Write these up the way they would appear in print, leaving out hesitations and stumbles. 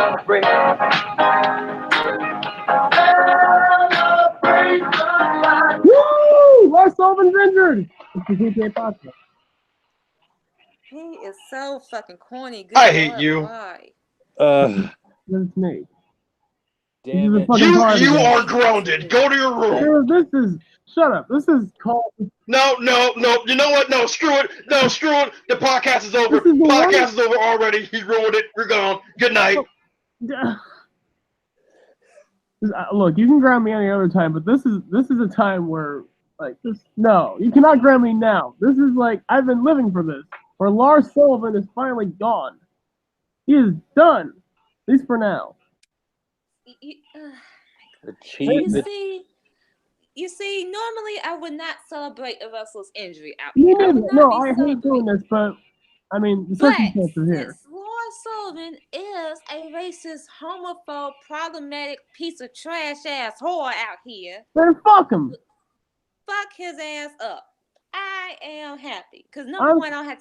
celebrate. Woo! Lars Sullivan's injured. It's the TPA podcast. He is so fucking corny. Good I hate Lord, you. why? It's me. Damn it. You are grounded. Go to your room. This is shut up. This is called. No. You know what? No, screw it. No, screw it. The podcast is over. This is the Podcast is over already. He ruined it. You're gone. Good night. Look, you can ground me any other time, but this is a time where like this. No, you cannot ground me now. This is like I've been living for this. Where Lars Sullivan is finally gone. He is done. At least for now. You see, normally I would not celebrate a wrestler's injury out here. I hate doing this, but I mean, the circumstances here. Lars Sullivan is a racist, homophobe, problematic piece of trash ass whore out here. Then fuck him. Fuck his ass up. I am happy because number one, I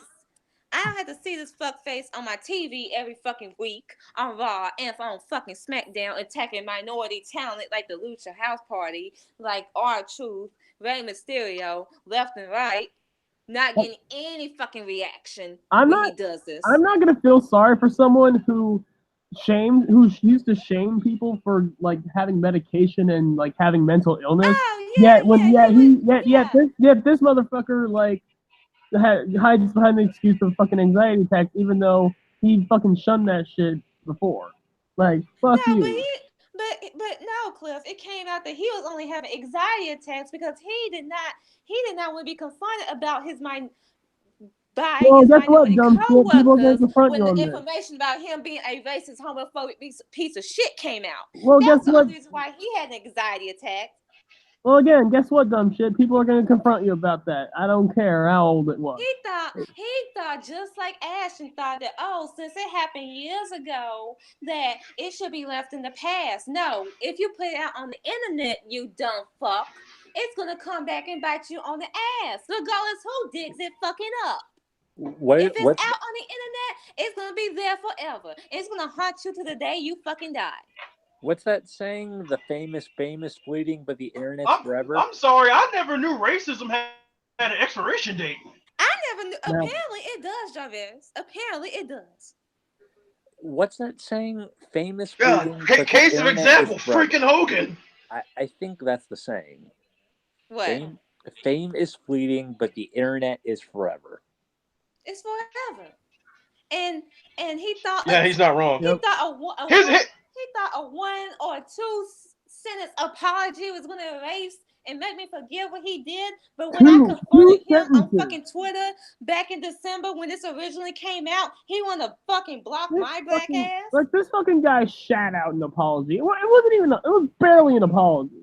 don't have to see this fuck face on my TV every fucking week on Raw and on fucking SmackDown attacking minority talent like the Lucha House Party, like R-Truth, Rey Mysterio, left and right, not getting any fucking reaction when he does this. I'm not gonna feel sorry for someone who used to shame people for like having medication and like having mental illness. This motherfucker like hides behind the excuse of fucking anxiety attacks, even though he fucking shunned that shit before. Like, fuck you. But no, Cliff. It came out that he was only having anxiety attacks because he did not want to be confronted about his mind. Well, guess what, dumb shit? People are going to confront you on the this. information about him being a racist, homophobic piece of shit came out. Well, that's the only reason why he had an anxiety attack. Well, again, guess what, dumb shit? People are going to confront you about that. I don't care how old it was. He thought just like Ashton thought that, since it happened years ago, that it should be left in the past. No, if you put it out on the internet, you dumb fuck, it's going to come back and bite you on the ass, regardless who digs it fucking up. If it's out on the internet, it's going to be there forever. It's going to haunt you to the day you fucking die. What's that saying? The famous fleeting, but the internet's forever? I'm sorry. I never knew racism had an expiration date. I never knew. No. Apparently it does, Jarvarus. Apparently it does. What's that saying? Famous fleeting, but case of example, freaking Hogan. I think that's the saying. What? Fame is fleeting, but the internet is forever. It's forever. And he thought... Yeah, he's not wrong. He thought a 1 or 2 sentence apology was going to erase and make me forgive what he did. But when I confronted him on fucking Twitter back in December when this originally came out, he wanted to fucking block my black ass. Like, this fucking guy shat out an apology. It wasn't even, it was barely an apology.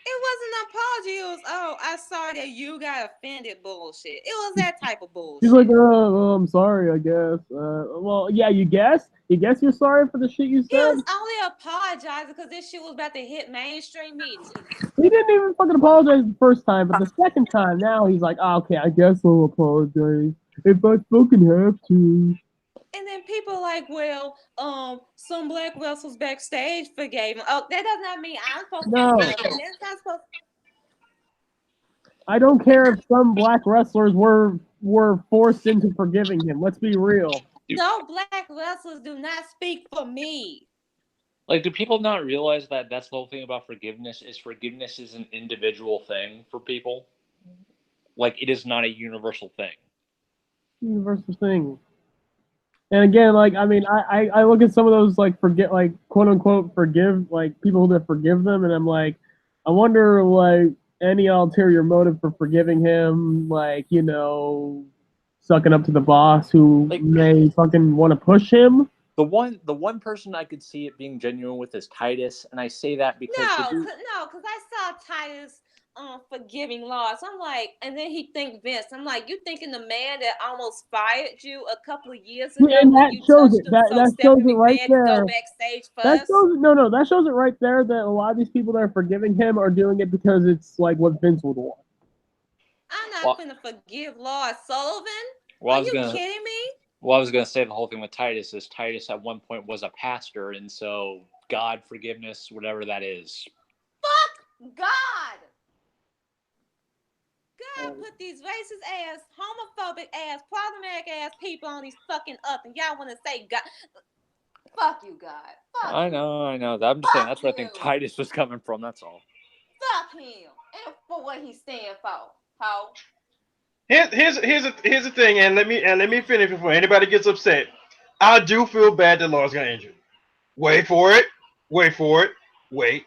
It wasn't an apology. It was, I'm sorry that you got offended bullshit. It was that type of bullshit. He's like, I'm sorry, I guess. Well, yeah, you guess? You guess you're sorry for the shit you said? He was only apologizing because this shit was about to hit mainstream media. He didn't even fucking apologize the first time, but the second time, now he's like, okay, I guess I'll apologize. If I fucking have to. And then people like, well, some black wrestlers backstage forgave him. Oh, that does not mean I'm supposed to forgive him. That's not supposed to... I don't care if some black wrestlers were forced into forgiving him. Let's be real. No black wrestlers do not speak for me. Like, do people not realize that that's the whole thing about forgiveness is an individual thing for people? Like, it is not a universal thing. Universal thing. And again, like, I mean, I look at some of those, like, quote unquote, forgive, like, people that forgive them, and I'm like, I wonder, like, any ulterior motive for forgiving him, like, you know, sucking up to the boss who may fucking want to push him. The one person I could see it being genuine with is Titus, and I say that because because I saw Titus forgiving Lars. I'm like, and then he think Vince. I'm like, you thinking the man that almost fired you a couple of years ago? And that shows it. That shows it right there. Go backstage first. That shows it right there that a lot of these people that are forgiving him are doing it because it's like what Vince would want. I'm not gonna forgive Lars Sullivan. Are you kidding me? Well, I was going to say the whole thing with Titus is Titus at one point was a pastor, and so God, forgiveness, whatever that is. Fuck God! God put these racist ass, homophobic ass, problematic ass people on these fucking up, and y'all want to say God? Fuck you, God. Fuck I know. I'm just saying that's where I think you. Titus was coming from. That's all. Fuck him, and for what he stand for, ho. Here's the thing, and let me finish before anybody gets upset. I do feel bad that Lars got injured. Wait for it. Wait.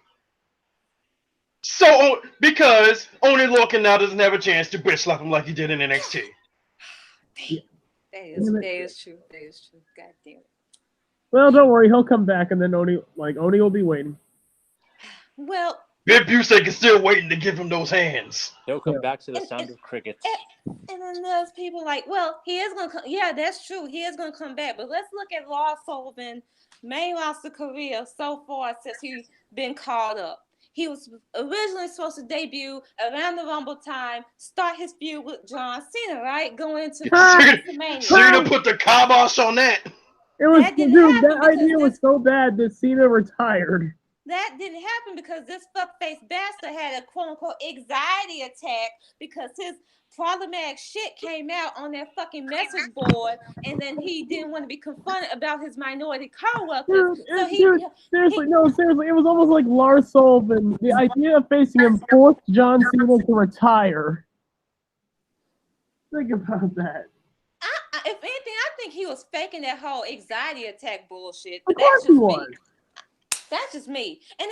So because only Lorcan now doesn't have a chance to bitch slap him like he did in NXT. That is true. God damn it. Well, don't worry, he'll come back, and then Oni will be waiting. Well, Bib Busek is still waiting to give him those hands. He'll come back to the sound of crickets. And then there's people like, well, he is gonna come. Yeah, that's true. He is gonna come back. But let's look at Lars Sullivan main roster career so far since he's been called up. He was originally supposed to debut around the Rumble time, start his feud with John Cena, right? Going into WrestleMania. Cena put the kibosh on that. That idea was so bad that Cena retired. That didn't happen because this fuckface bastard had a quote-unquote anxiety attack because his problematic shit came out on that fucking message board, and then he didn't want to be confronted about his minority co-workers. Seriously, it was almost like Lars Sullivan. The idea of facing him forced John Cena to retire. Think about that. If anything, I think he was faking that whole anxiety attack bullshit. Of course he was. That's just me. And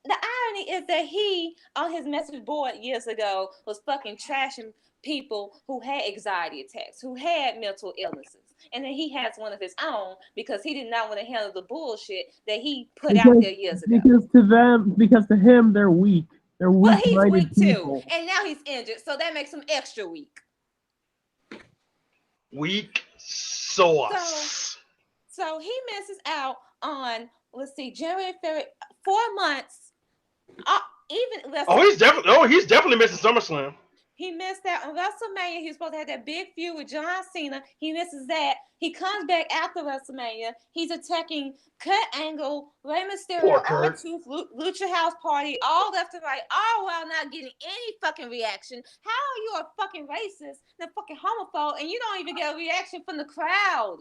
the irony is that he, on his message board years ago, was fucking trashing people who had anxiety attacks, who had mental illnesses. And then he has one of his own because he did not want to handle the bullshit that he put out there years ago. Because to him, they're weak. They're weak. Well, he's weak too. And now he's injured, so that makes him extra weak. Weak sauce. So he misses out on, let's see, January, February, 4 months. He's definitely missing SummerSlam. He missed out on WrestleMania. He was supposed to have that big feud with John Cena. He misses that. He comes back after WrestleMania. He's attacking Kurt Angle, Rey Mysterio, R-Truth, Lucha House Party, all left and right, all while not getting any fucking reaction. How are you a fucking racist and a fucking homophobe, and you don't even get a reaction from the crowd?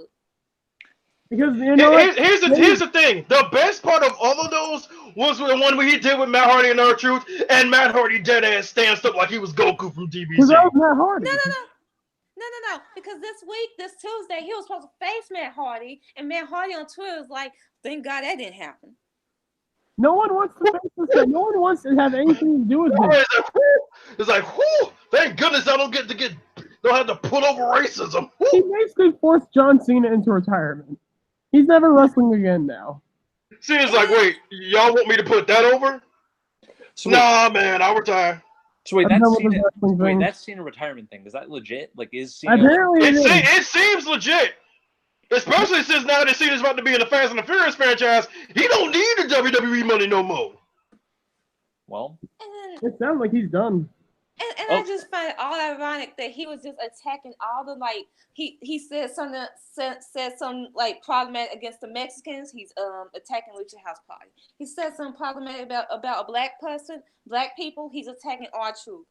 Because here's the thing. The best part of all of those was the one where he did with Matt Hardy and R-Truth, and Matt Hardy dead ass stands up like he was Goku from DBZ. Because that was Matt Hardy. No. Because this Tuesday, he was supposed to face Matt Hardy, and Matt Hardy on Twitter was like, "Thank God that didn't happen." No one wants to face this guy. No one wants to have anything to do with him. It's like, whew, thank goodness I don't have to put over racism. Whew. He basically forced John Cena into retirement. He's never wrestling again now. Cena's like, wait, y'all want me to put that over? So nah, man, I'll retire. So wait, that Cena retirement thing, is that legit? Like, is Cena... Apparently it seems legit. Especially since now that Cena's about to be in the Fast and the Furious franchise, he don't need the WWE money no more. Well... It sounds like he's done. And I just find it all ironic that he was just attacking all the, like, he said something like problematic against the Mexicans. He's attacking Lucha House Party. He said something problematic about a black person, black people. He's attacking R-Truth.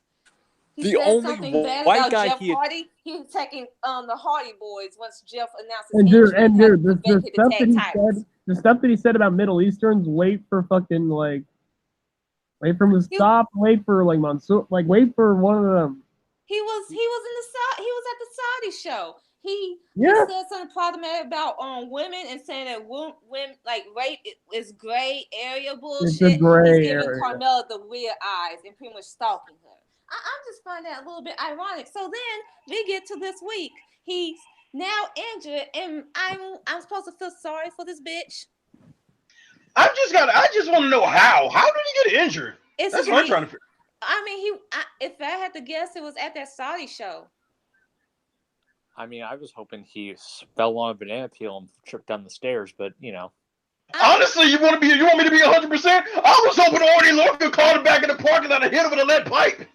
He the only white guy Jeff Hardy. He's attacking the Hardy Boys once Jeff announced his the stuff that he said about Middle Easterns. Wait for fucking wait for Mustafa. Wait for Mansoor. Wait for one of them. He was at the Saudi show. He said something problematic about women and saying that women rape is gray area bullshit. It's a gray He's giving area. Carmella the weird eyes and pretty much stalking her. I just find that a little bit ironic. So then we get to this week. He's now injured, and I'm supposed to feel sorry for this bitch. I just want to know how. How did he get injured? That's what I'm trying to figure. I mean, if I had to guess, it was at that Saudi show. I mean, I was hoping he fell on a banana peel and tripped down the stairs, but you know. Honestly, you want me to be 100%? I was hoping Artie Lorcan called him back in the parking lot and hit him with a lead pipe.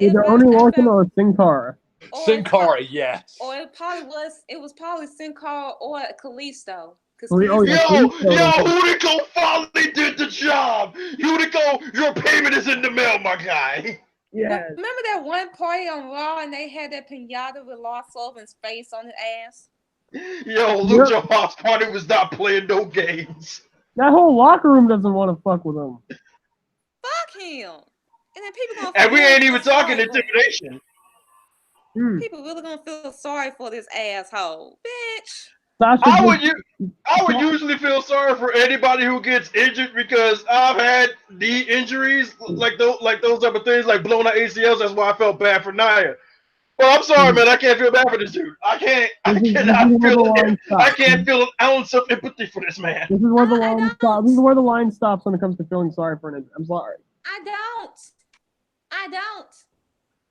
Either Artie Lorcan or Sin Cara. Or Sin-Cara, yes. Or it was probably Sin Cara or Kalisto. Oh, yeah, Yo, Kalisto. Hunico finally did the job. Hunico, your payment is in the mail, my guy. Yeah. Remember that one party on Raw and they had that pinata with Lars Sullivan's face on his ass? Yo, Lucha House Party was not playing no games. That whole locker room doesn't want to fuck with him. Fuck him. And then people gonna And we really ain't even feel talking sorry for him. intimidation. People really gonna feel sorry for this asshole, bitch. Sasha I would usually feel sorry for anybody who gets injured because I've had knee injuries like those type of things, like blown out ACLs. That's why I felt bad for Nia. Well, I'm sorry, man. I can't feel bad for this dude. I can't feel an ounce of empathy for this man. This is where the line stops. This is where the line stops when it comes to feeling sorry for an injury. I'm sorry. I don't. I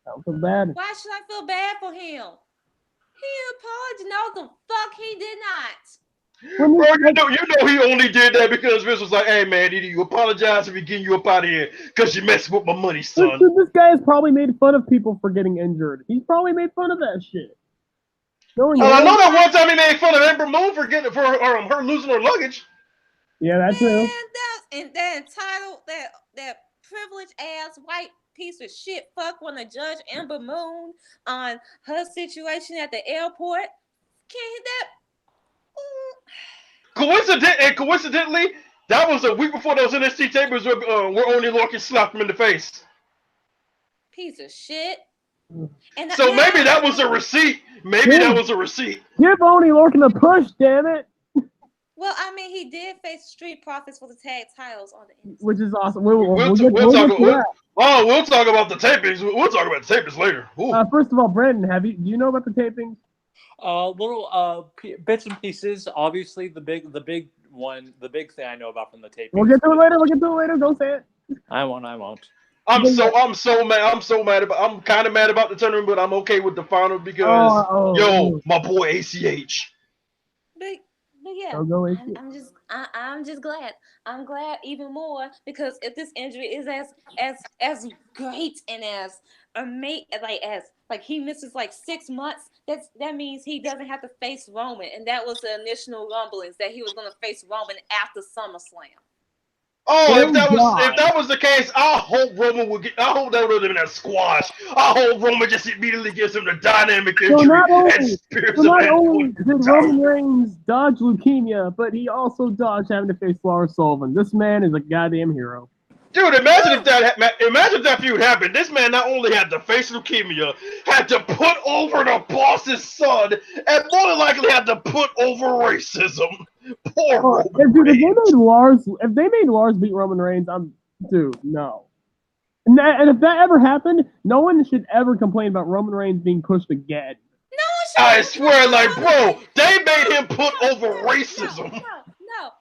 don't feel bad. Why should I feel bad for him? He apologized. No, the fuck he did not. Bro, you know he only did that because Vince was like, "Hey, man, either you apologize or we getting you up out of here because you messing with my money, son." This guy has probably made fun of people for getting injured. He's probably made fun of that shit. I know that one time he made fun of Ember Moon for her losing her luggage. Yeah, that's true. And that entitled, that privileged ass white piece of shit fuck want to judge Ember Moon on her situation at the airport. Can't that? Coincidentally, that was a week before those NXT tables where only Lorcan slapped him in the face. Piece of shit. And so maybe that was a receipt. That was a receipt. Give Oni Lorcan a push, damn it. Well, I mean, he did face Street Profits for the tag titles on the Indies. Which is awesome. We'll talk about the tapings. We'll talk about the tapings later. First of all, Brandon, do you know about the tapings? Little bits and pieces. Obviously, the big thing I know about from the tapings. We'll get to it later. Don't say it. I won't. I'm so mad. I'm kind of mad about the tournament, but I'm okay with the final because my boy ACH. But yeah, I'm just glad. I'm glad even more because if this injury is as great and as amazing, like he misses like 6 months, that means he doesn't have to face Roman, and that was the initial rumblings that he was going to face Roman after SummerSlam. Oh, if that was the case, I hope Roman would get. I hope that would have been a squash. I hope Roman just immediately gives him the dynamic injury and spears him. Not only did Roman Reigns dodge leukemia, but he also dodged having to face Lars Sullivan. This man is a goddamn hero. Dude, imagine if that feud happened. This man not only had to face leukemia, had to put over the boss's son, and more than likely had to put over racism. Poor Roman Reigns. If they made Lars beat Roman Reigns, no. And if that ever happened, no one should ever complain about Roman Reigns being pushed again. I swear, bro, they made him put over racism.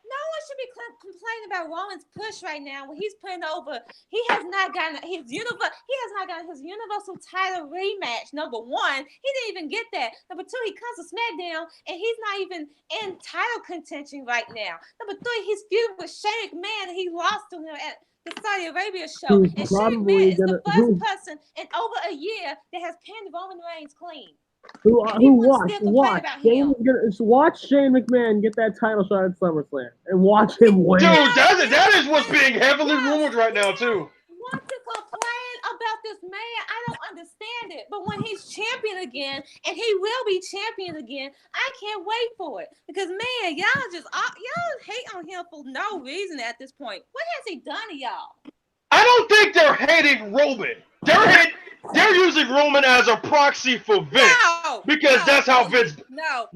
No one should be complaining about Roman's push right now when he's putting over. He has not gotten his universal title rematch. Number one, he didn't even get that. Number two, he comes to SmackDown and he's not even in title contention right now. Number three, he's feuding with Shane McMahon and he lost to him at the Saudi Arabia show. And Shane McMahon is the first person in over a year that has pinned Roman Reigns clean. Watch Shane McMahon get that title shot at SummerSlam and watch him win. Dude, that is what's being heavily rumored right now too. Want to complain about this man? I don't understand it. But when he's champion again, and he will be champion again, I can't wait for it. Because man, y'all hate on him for no reason at this point. What has he done to y'all? I don't think they're hating Roman. They're using Roman as a proxy for Vince because that's how Vince.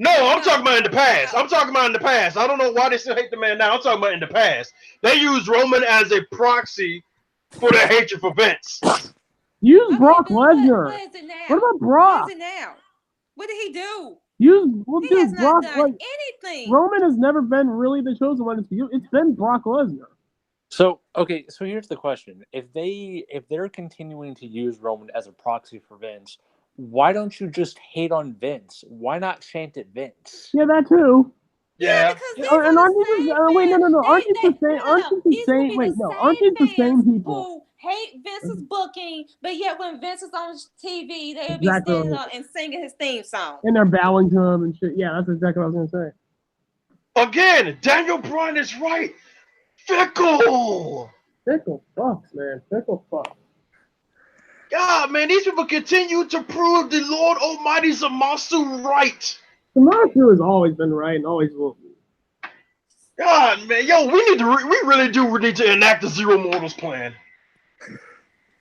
I'm talking about in the past. I'm talking about in the past. I don't know why they still hate the man now. I'm talking about in the past. They use Roman as a proxy for their hatred for Vince. Use Brock Lesnar. What is it now? What about Brock? What is it now? What did he do? He has not done anything. Roman has never been really the chosen one. It's been Brock Lesnar. So here's the question: if they're continuing to use Roman as a proxy for Vince, why don't you just hate on Vince? Why not chant at Vince? Yeah, that too. Yeah. And aren't these the same people hate Vince's booking, but yet when Vince is on TV, they would be Exactly. standing up and singing his theme song. And they're bowing to him and shit. Yeah, that's exactly what I was gonna say. Again, Daniel Bryan is right. Fickle. Fickle fucks, man. Fickle fucks. God, man, these people continue to prove the Lord Almighty Zamasu right. Zamasu has always been right and always will be. God, man, yo, we really do need to enact the Zero Mortals plan.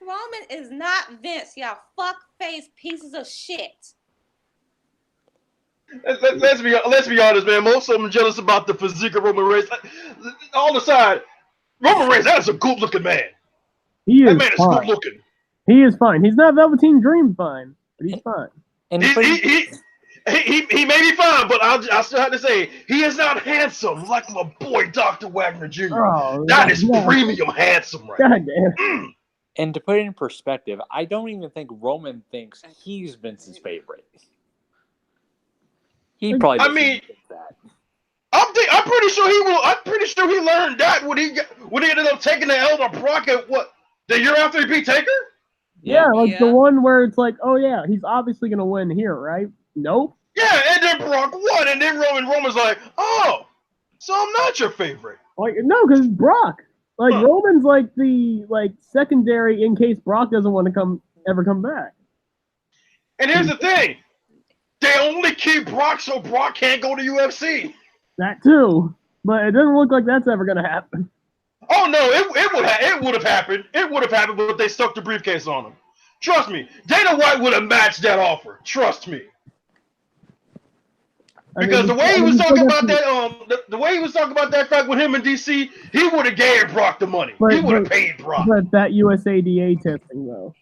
Roman is not Vince, y'all fuck face pieces of shit. Let's be honest, man. Most of them are jealous about the physique of Roman Reigns. All aside, Roman Reigns, that is a good looking man. That man is good looking. He is fine. He's not Velveteen Dream fine, but he's fine. And he may be fine, but I still have to say he is not handsome like my boy Dr. Wagner Jr. Oh, that is premium handsome, right? God damn. And to put it in perspective, I don't even think Roman thinks he's Vince's favorite. He probably doesn't think that. I'm pretty sure he will. I'm pretty sure he learned that when he ended up taking the L to Brock at the year after he beat Taker. Yeah, the one where it's like, oh yeah, he's obviously gonna win here, right? Nope. Yeah, and then Brock won, and then Roman's like, oh, so I'm not your favorite. Like no, because Brock. Like Roman's like the secondary in case Brock doesn't want to ever come back. And here's the thing. They only keep Brock so Brock can't go to UFC. That too. But it doesn't look like that's ever gonna happen. Oh no, it would have happened. It would have happened, but they stuck the briefcase on him. Trust me, Dana White would have matched that offer. Trust me. Because the way he was talking about that, the way he was talking about that fact with him in DC, he would have gave Brock the money. He would have paid Brock. But that USADA testing though.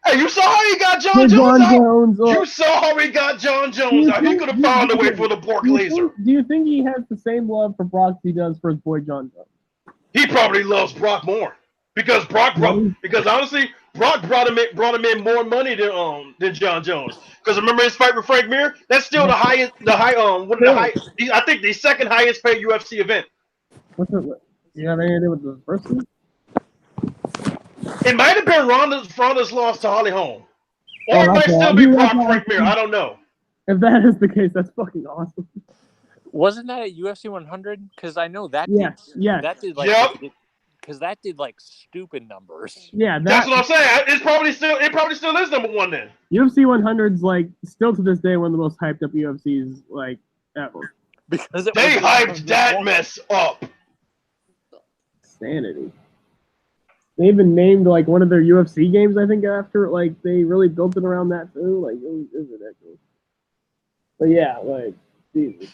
Hey, you saw how he got John Jones out? You saw how he got John Jones out. He could have found a way for the pork laser. Do you think he has the same love for Brock as he does for his boy John Jones? He probably loves Brock more. Because honestly, Brock brought him in more money than John Jones. Because remember his fight with Frank Mir? That's still I think the second highest paid UFC event. What's it? You have any idea what the first one? It might have been Ronda's loss to Holly Holm. Or it might still be Brock Frank Mir. I don't know. If that is the case, that's fucking awesome. Wasn't that at UFC 100? Because I know that did because that did like stupid numbers. Yeah, that's what I'm saying. It probably still is number one then. UFC 100's like still to this day one of the most hyped up UFCs like ever. Because they hyped that mess up. Sanity. They even named like one of their UFC games, I think, after like they really built it around that too. Like it was ridiculous. But yeah, like Jesus.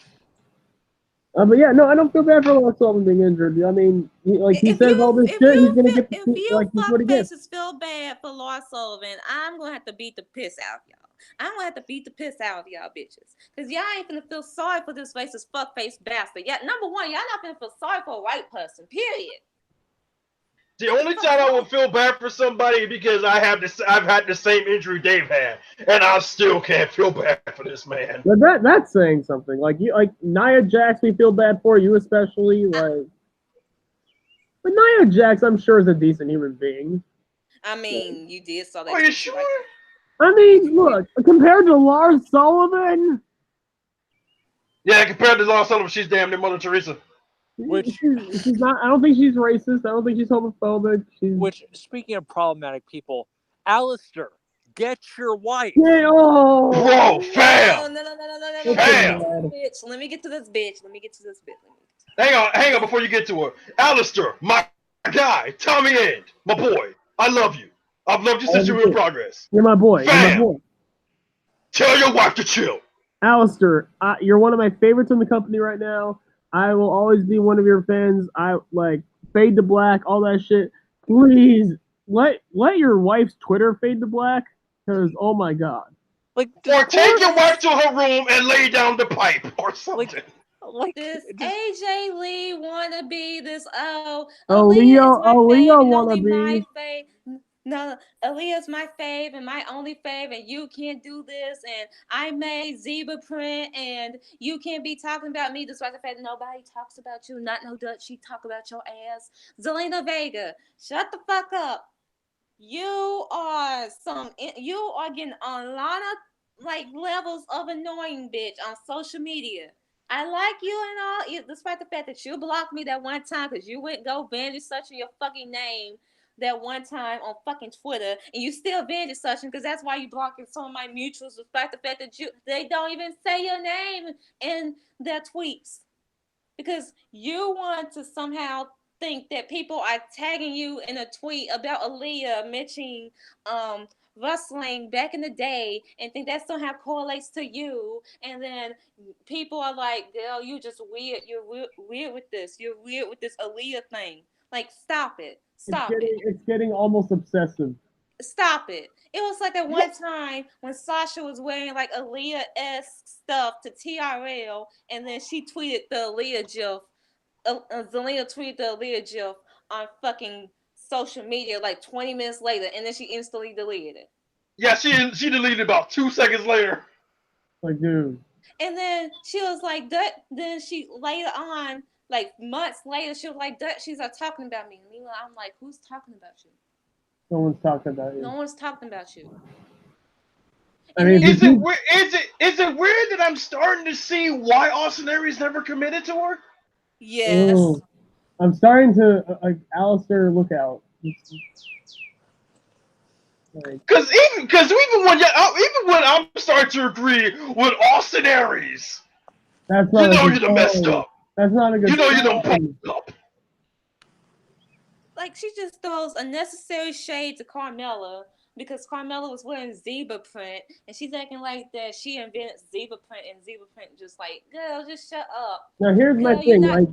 But yeah, no, I don't feel bad for Lars Sullivan being injured. I mean, he says all this shit, he's gonna get if you what he gets. feel bad for Lars Sullivan, I'm gonna have to beat the piss out of y'all. I'm gonna have to beat the piss out of y'all bitches. Cause y'all ain't gonna feel sorry for this racist fuckface bastard. Yeah, number one, y'all not gonna feel sorry for a white person, period. The only time I would feel bad for somebody because I've had the same injury Dave had, and I still can't feel bad for this man. But that's saying something. Like Nia Jax, we feel bad for you especially. But Nia Jax, I'm sure, is a decent human being. I mean, you did saw that. Are you sure? I mean, look, compared to Lars Sullivan. Yeah, compared to Lars Sullivan, she's damn near Mother Teresa. She's not. I don't think she's racist. I don't think she's homophobic. Which, speaking of problematic people, Alistair, get your wife. Yeah, oh, bro, fam. No. Fam. Bitch, let me get to this bitch. Hang on before you get to her. Alistair, my guy, Tommy End, my boy. I love you. I've loved you since you were in progress. You're my boy. Fam. You're my boy. Tell your wife to chill. Alistair, you're one of my favorites in the company right now. I will always be one of your fans. I like fade to black, all that shit. Please let your wife's Twitter fade to black, because oh my god. Or take your wife to her room and lay down the pipe or something. Like this AJ Lee wanna be this Leo wanna be. no, Aaliyah's my fave and my only fave, and you can't do this, and I made zebra print, and you can't be talking about me despite the fact that nobody talks about you, not no Dutch, she talk about your ass. Zelina Vega, shut the fuck up. You are getting on a lot of like levels of annoying, bitch, on social media. I like you and all, despite the fact that you blocked me that one time because you went go bandage searching your fucking name that one time on fucking Twitter, and you still bandage searching because that's why you blocking some of my mutuals, despite the fact that they don't even say your name in their tweets because you want to somehow think that people are tagging you in a tweet about Aaliyah mentioning wrestling back in the day and think that somehow correlates to you, and then people are like, girl, you just weird. You're weird with this. You're weird with this Aaliyah thing. Like, stop it. It's getting almost obsessive. Stop it. It was like that one time when Sasha was wearing like Aaliyah-esque stuff to TRL, and then she tweeted the Aaliyah gif. Zelina tweeted the Aaliyah gif on fucking social media like 20 minutes later, and then she instantly deleted it. Yeah, she deleted it about 2 seconds later. Like, dude. And then she was like, then she later on, like months later, she was like, she's talking about me. And I'm like, who's talking about you? No one's talking about you. No one's talking about you. I mean, is it weird that I'm starting to see why Austin Aries never committed to her? Yes. Ooh. I'm starting to Alistair, look out. Because even when I'm starting to agree with Austin Aries, that's not you done messed up. That's not a good. You done fucked up. Like, she just throws unnecessary shade to Carmella because Carmella was wearing zebra print, and she's acting like that she invented zebra print, and zebra print just like, girl, just shut up. Now here's my thing. Like,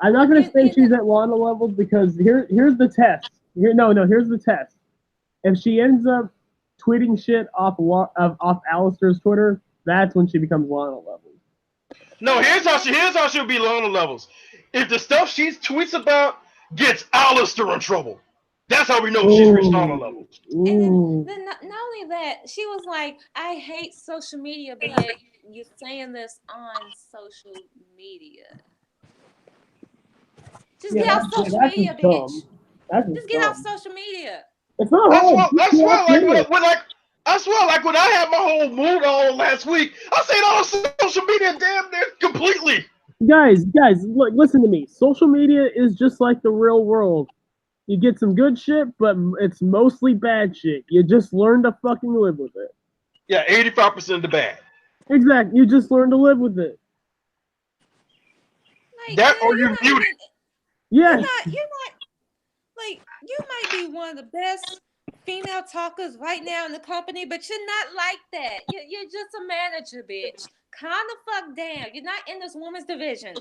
I'm not gonna say she's at Lana levels because here's the test. Here's the test. If she ends up tweeting shit off Alistair's Twitter, that's when she becomes Lana levels. No, here's how she'll be Lana levels. If the stuff she tweets about gets Alistair in trouble, that's how we know she's reached Lana levels. And then not only that, she was like, I hate social media, but yet you're saying this on social media. Just get off social media, bitch. Just get off social media. It's not hard. I swear, like when I had my whole mood on last week, I said on social media damn near completely. Guys, look, listen to me. Social media is just like the real world. You get some good shit, but it's mostly bad shit. You just learn to fucking live with it. Yeah, 85% of the bad. Exactly. You just learn to live with it. Like, that or you mute it. Yeah. You're not like, you might be one of the best female talkers right now in the company, but you're not like that. You're just a manager, bitch. Calm the fuck down. You're not in this woman's division.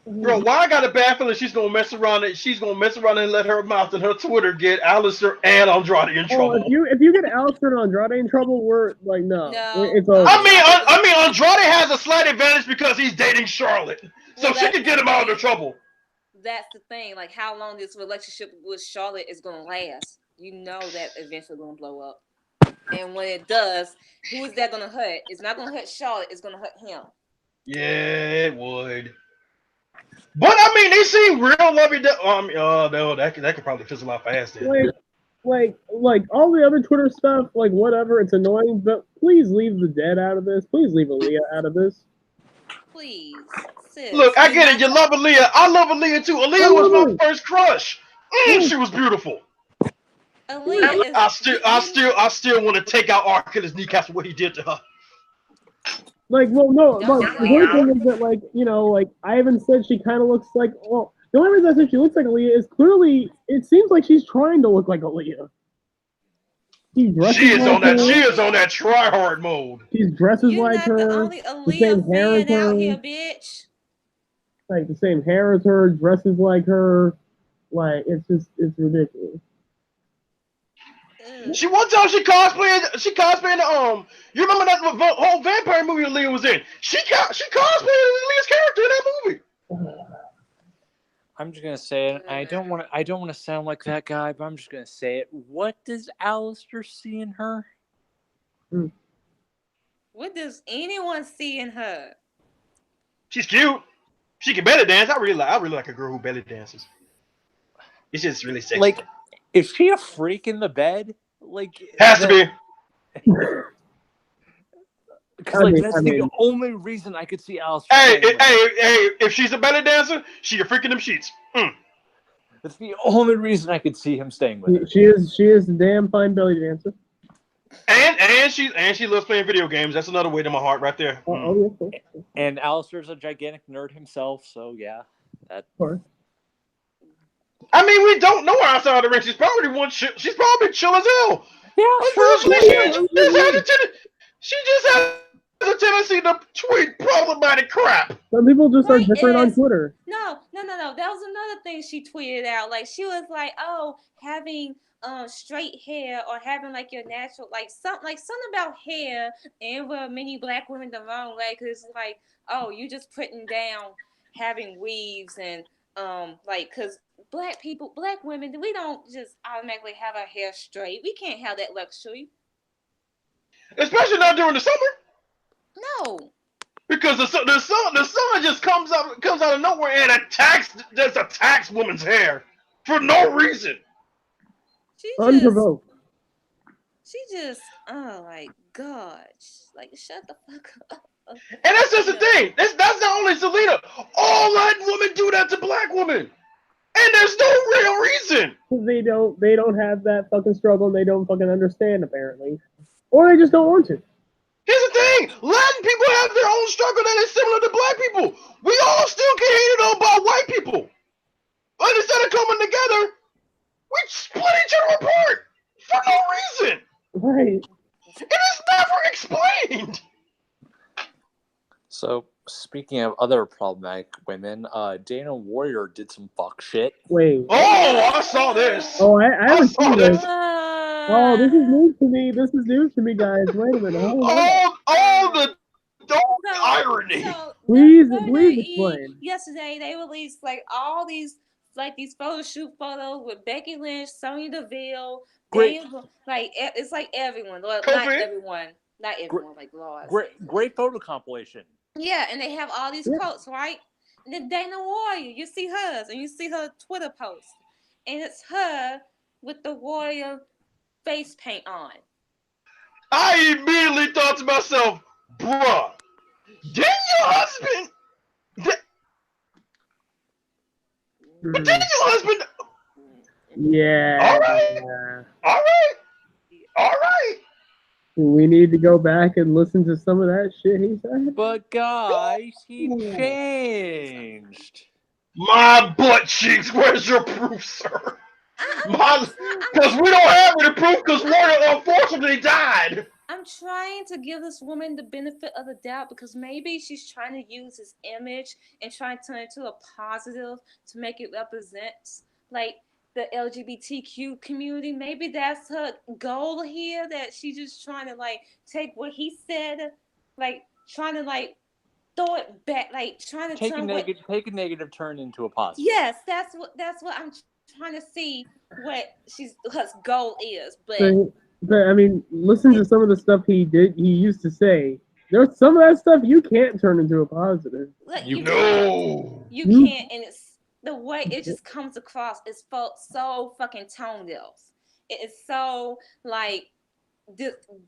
Bro, why I got a bad feeling she's gonna mess around and let her mouth and her Twitter get Alistair and Andrade in trouble. If you get Alistair and Andrade in trouble, we're like, no. It's over. I mean, Andrade has a slight advantage because he's dating Charlotte, so she can get him out of trouble. That's the thing. Like, how long this relationship with Charlotte is gonna last? You know that eventually gonna blow up, and when it does, who is that gonna hurt? It's not gonna hurt Charlotte. It's gonna hurt him. Yeah, it would. But I mean, they seem real lovey. No, that could probably fizzle out fast. Like all the other Twitter stuff, like whatever, it's annoying. But please leave the dead out of this. Please leave Aaliyah out of this. Please, sis. Look, I get it. You love Aaliyah. I love Aaliyah too. Aaliyah was my first crush. She was beautiful. Aaliyah I still want to take out Ark and his kneecaps for what he did to her. Like, well, no, but the whole thing is that, like, you know, like, Ivan said she kind of looks like, well, the only reason I said she looks like Aaliyah is clearly, it seems like she's trying to look like Aaliyah. She is on that try-hard mode. She dresses like her. You're not the only Aaliyah fan out here, bitch. Like, the same hair as her, dresses like her. Like, it's ridiculous. She one time she cosplayed you remember that whole vampire movie Aaliyah was in? She cosplayed Aaliyah's character in that movie. I'm just gonna say it. I don't want to sound like that guy, but I'm just gonna say it. What does Alistair see in her? What does anyone see in her? She's cute. She can belly dance. I really like a girl who belly dances. It's just really sexy. Like, is she a freak in the bed? Like, has to be. Because that's the only reason I could see Alistair. Hey! If she's a belly dancer, she a freak in them sheets. That's the only reason I could see him staying with her. She is a damn fine belly dancer. And she loves playing video games. That's another way to my heart right there. And Alistair's a gigantic nerd himself, so yeah, that. Of course. I mean, we don't know her outside of the ring. She's probably chill as hell. Yeah, She just has a tendency to tweet problematic crap. Some people just are different on Twitter. No. That was another thing she tweeted out. Like, she was like, "Oh, having straight hair or having like your natural something about hair and with many black women the wrong way, because it's like, oh, you just putting down having weaves and because black women, we don't just automatically have our hair straight. We can't have that luxury, especially not during the summer. No, because the sun just comes out of nowhere and attacks women's hair for no reason. Unprovoked. She just, oh my God, like, shut the fuck up. And that's just the thing. That's not only Selena. All Latin women do that to black women, and there's no real reason. They don't have that fucking struggle, and they don't fucking understand apparently, or they just don't want to. Here's the thing: Latin people have their own struggle that is similar to black people. We all still get hated on by white people, but instead of coming together, we split each other apart for no reason. Right. It is never explained. So, speaking of other problematic women, Dana Warrior did some fuck shit. Wait. Oh, I saw this. Oh, I haven't seen this. Oh, this is news to me. This is news to me, guys. Wait a minute. All the irony. Please explain. Yesterday, they released all these photo shoot photos with Becky Lynch, Sonya Deville, Daniel, it's like everyone. Not everyone, like Lars. Great photo compilation. Yeah, and they have all these quotes, right? And then Dana Warrior, you see hers, and you see her Twitter post, and it's her with the Warrior face paint on. I immediately thought to myself, bruh, didn't your husband? But didn't your husband? Yeah. All right. We need to go back and listen to some of that shit he said. But guys, he changed. My butt cheeks, where's your proof, sir? Because we don't have any proof because Warner unfortunately died. I'm trying to give this woman the benefit of the doubt because maybe she's trying to use his image and trying to turn it into a positive to make it represent the LGBTQ community. Maybe that's her goal here, that she's just trying to take what he said, trying to throw it back, trying to take a negative turn into a positive. Yes, that's what I'm trying to see what her goal is. But I mean, listen to some of the stuff he used to say. There's some of that stuff you can't turn into a positive. You can't, and it's the way it just comes across is so fucking tone deaf. It is so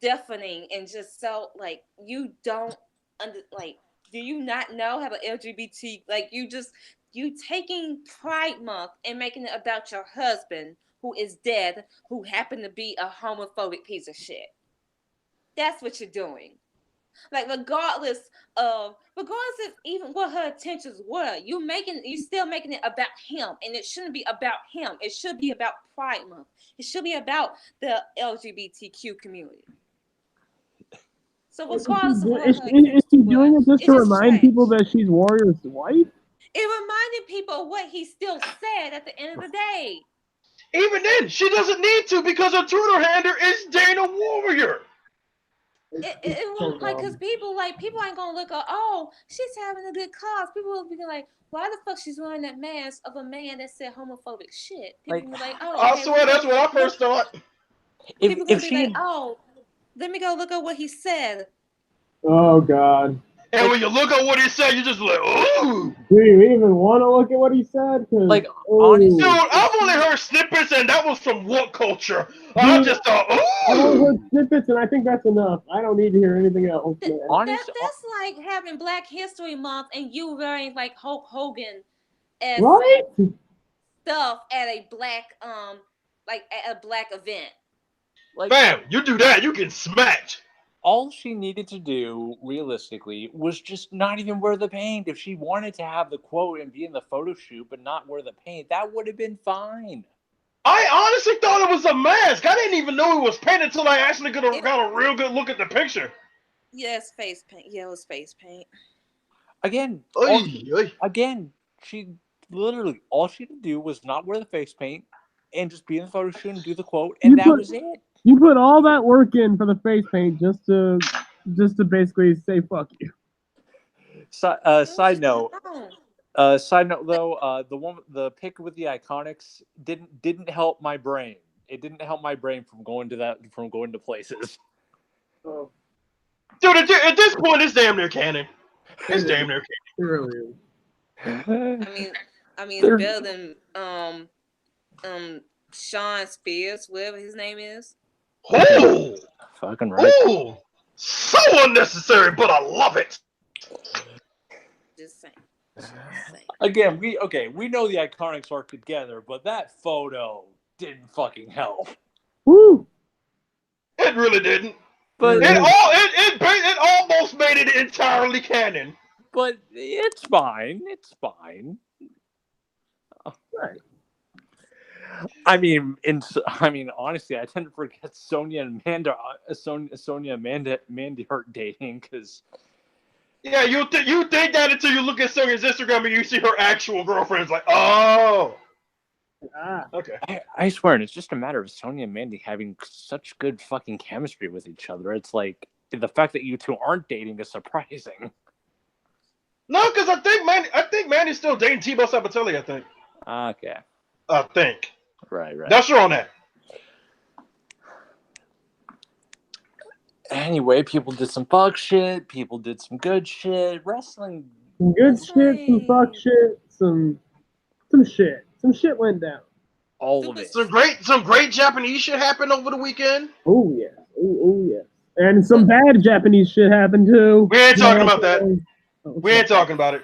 deafening and just so you don't do you not know how the LGBT you taking Pride Month and making it about your husband who is dead, who happened to be a homophobic piece of shit. That's what you're doing. Regardless of even what her intentions were, you still making it about him, and it shouldn't be about him. It should be about Pride Month. It should be about the LGBTQ community. So regardless of what is she doing it just to remind people that she's Warrior's wife? It reminded people of what he still said at the end of the day. Even then, she doesn't need to because her Twitter handle is Dana Warrior. It won't like because people ain't gonna look at she's having a good cause. People will be like, why the fuck she's wearing that mask of a man that said homophobic shit? People will be like, I swear that's what I first thought. People gonna be like, let me go look at what he said. Oh God. And when you look at what he said, you just like, ooh. Do you even want to look at what he said? Like, honestly, dude, I've only heard snippets, and that was from what culture? I just thought, ooh. I've only heard snippets, and I think that's enough. I don't need to hear anything else. That's like having Black History Month and you wearing like Hulk Hogan as stuff at a black at a black event. Like, bam, you do that, you get smacked. All she needed to do, realistically, was just not even wear the paint. If she wanted to have the quote and be in the photo shoot but not wear the paint, that would have been fine. I honestly thought it was a mask. I didn't even know it was paint until I actually got a real good look at the picture. Yes, face paint. Yeah, it was face paint. Again, she literally, all she had to do was not wear the face paint and just be in the photo shoot and do the quote, and that was it. You put all that work in for the face paint just to basically say fuck you. Side note though, the pic with the Iconics didn't help my brain. It didn't help my brain from going to places. Oh. Dude, at this point, it's damn near canon. It's damn near canon. It really is. I mean, it's better than Sean Spears, whatever his name is. Oh, fucking right. Oh, so unnecessary, but I love it. Just saying. Again, we know the Iconics are together, but that photo didn't fucking help. Woo! It really didn't. But it almost made it entirely canon. But it's fine. It's fine. Right. I mean, honestly, I tend to forget Sonya and Amanda aren't dating because. Yeah, you think that until you look at Sonya's Instagram and you see her actual girlfriend. It's like, oh. Okay. I swear, and it's just a matter of Sonya and Mandy having such good fucking chemistry with each other. It's like the fact that you two aren't dating is surprising. No, because I think Mandy's still dating T-Bo Sabatelli. I think. Okay. I think. Right. Not sure on that. Anyway, people did some fuck shit. People did some good shit. Wrestling. Some good shit, some fuck shit, some shit. Some shit went down. All of it. Some great Japanese shit happened over the weekend. Oh yeah. Oh yeah. And some bad Japanese shit happened too. We ain't talking about that. We ain't talking about it.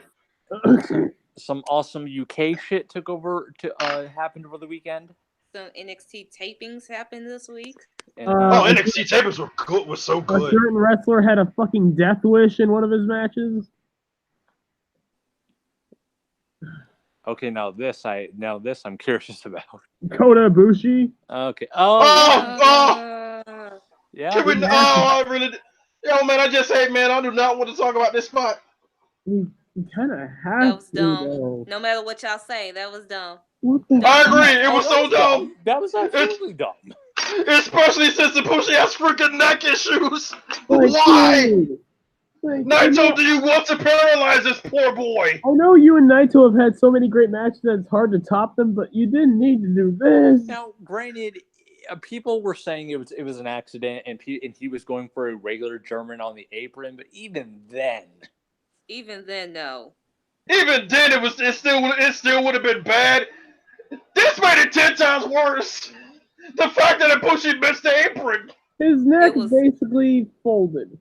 Some awesome UK shit happened over the weekend. Some NXT tapings happened this week. NXT tapings were so good. A certain wrestler had a fucking death wish in one of his matches. Okay, now this I'm curious about. Kota Ibushi. Okay. Yeah. I really. Yo, man, I just say, man, I do not want to talk about this spot. You kind of have that was to, dumb. though. No matter what y'all say, that was dumb. I agree. It was so dumb. That was absolutely dumb. Especially since Ibushi has freaking neck issues. Why? Naito, do you want to paralyze this poor boy? I know you and Naito have had so many great matches that it's hard to top them, but you didn't need to do this. Now, granted, people were saying it was an accident, and he was going for a regular German on the apron, but even then, no. Even then, it still would have been bad. This made it 10 times worse. The fact that Ibushi missed the apron. His neck basically folded.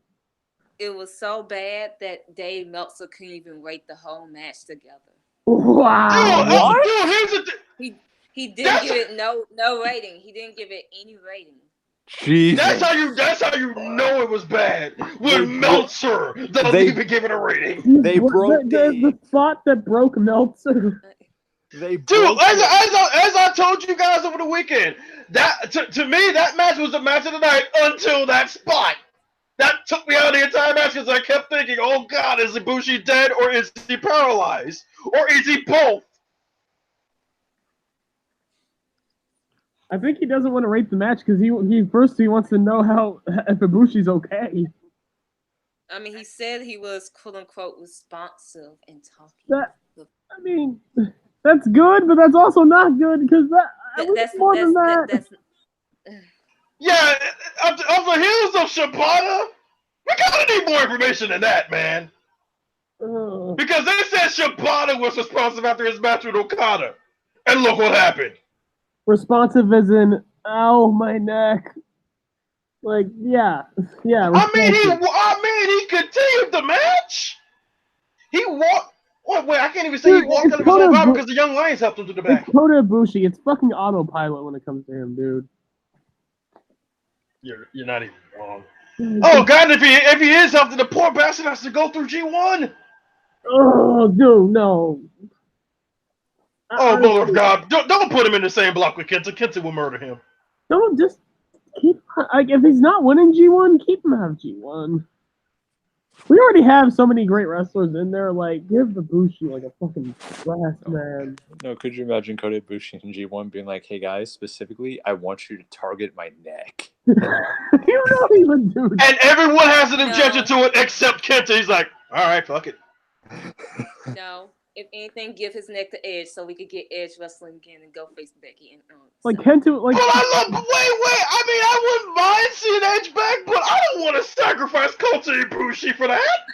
It was so bad that Dave Meltzer couldn't even rate the whole match together. Wow! Dude, here's the he didn't give it no rating. He didn't give it any rating. Jesus. That's how you know it was bad. When Meltzer doesn't even give it a rating. They broke the spot that broke Meltzer. As I told you guys over the weekend, that to me that match was the match of the night until that spot. That took me out of the entire match because I kept thinking, oh God, is Ibushi dead or is he paralyzed? Or is he both? I think he doesn't want to rate the match because he wants to know if Ibushi's okay. I mean, he said he was quote unquote responsive in talking. I mean, that's good, but that's also not good because that's more than that. Yeah, of the heels of Shibata, we gotta need more information than that, man. Because they said Shibata was responsive after his match with Okada, and look what happened. Responsive as in, ow, my neck. Like, yeah. I mean, he continued the match. He walked. Wait, I can't even say he walked out of his own power because the Young Lions helped him to the back. It's Kota Ibushi. It's fucking autopilot when it comes to him, dude. You're not even wrong. Oh God, if he is something, the poor bastard has to go through G1. Oh, dude, no. Oh, mother of God! Don't put him in the same block with Kenta. Kenta will murder him. Don't just keep if he's not winning G1, keep him out of G1. We already have so many great wrestlers in there. Like, give Ibushi like a fucking last man. No, could you imagine Kota Ibushi in G1 being like, "Hey guys, specifically, I want you to target my neck." You know he would do that. And everyone has an objection to it except Kenta. He's like, "All right, fuck it." No. If anything, give his neck to Edge so we could get Edge wrestling again and go face Becky. And like Kenta, like. But wait. I mean, I wouldn't mind seeing Edge back, but I don't want to sacrifice Kota Ibushi for that.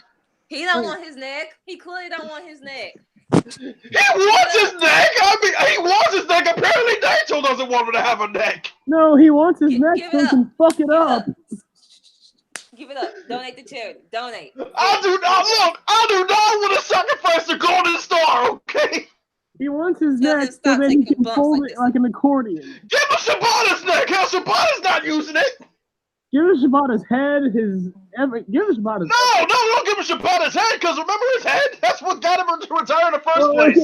He don't want his neck. He clearly don't want his neck. He wants his neck. I mean, he wants his neck. Apparently, Naito doesn't want him to have a neck. No, he wants his neck so he can fuck it up. Give it up. Donate to charity. Donate. I do not want to sacrifice the Golden Star, okay? He wants his neck so that he can fold it like an accordion. Give him Shibata's neck. Hell, Shibata's not using it. Give him Shibata's head, give him Shibata's No, don't give him Shibata's head, because remember his head? That's what got him to retire in the first place.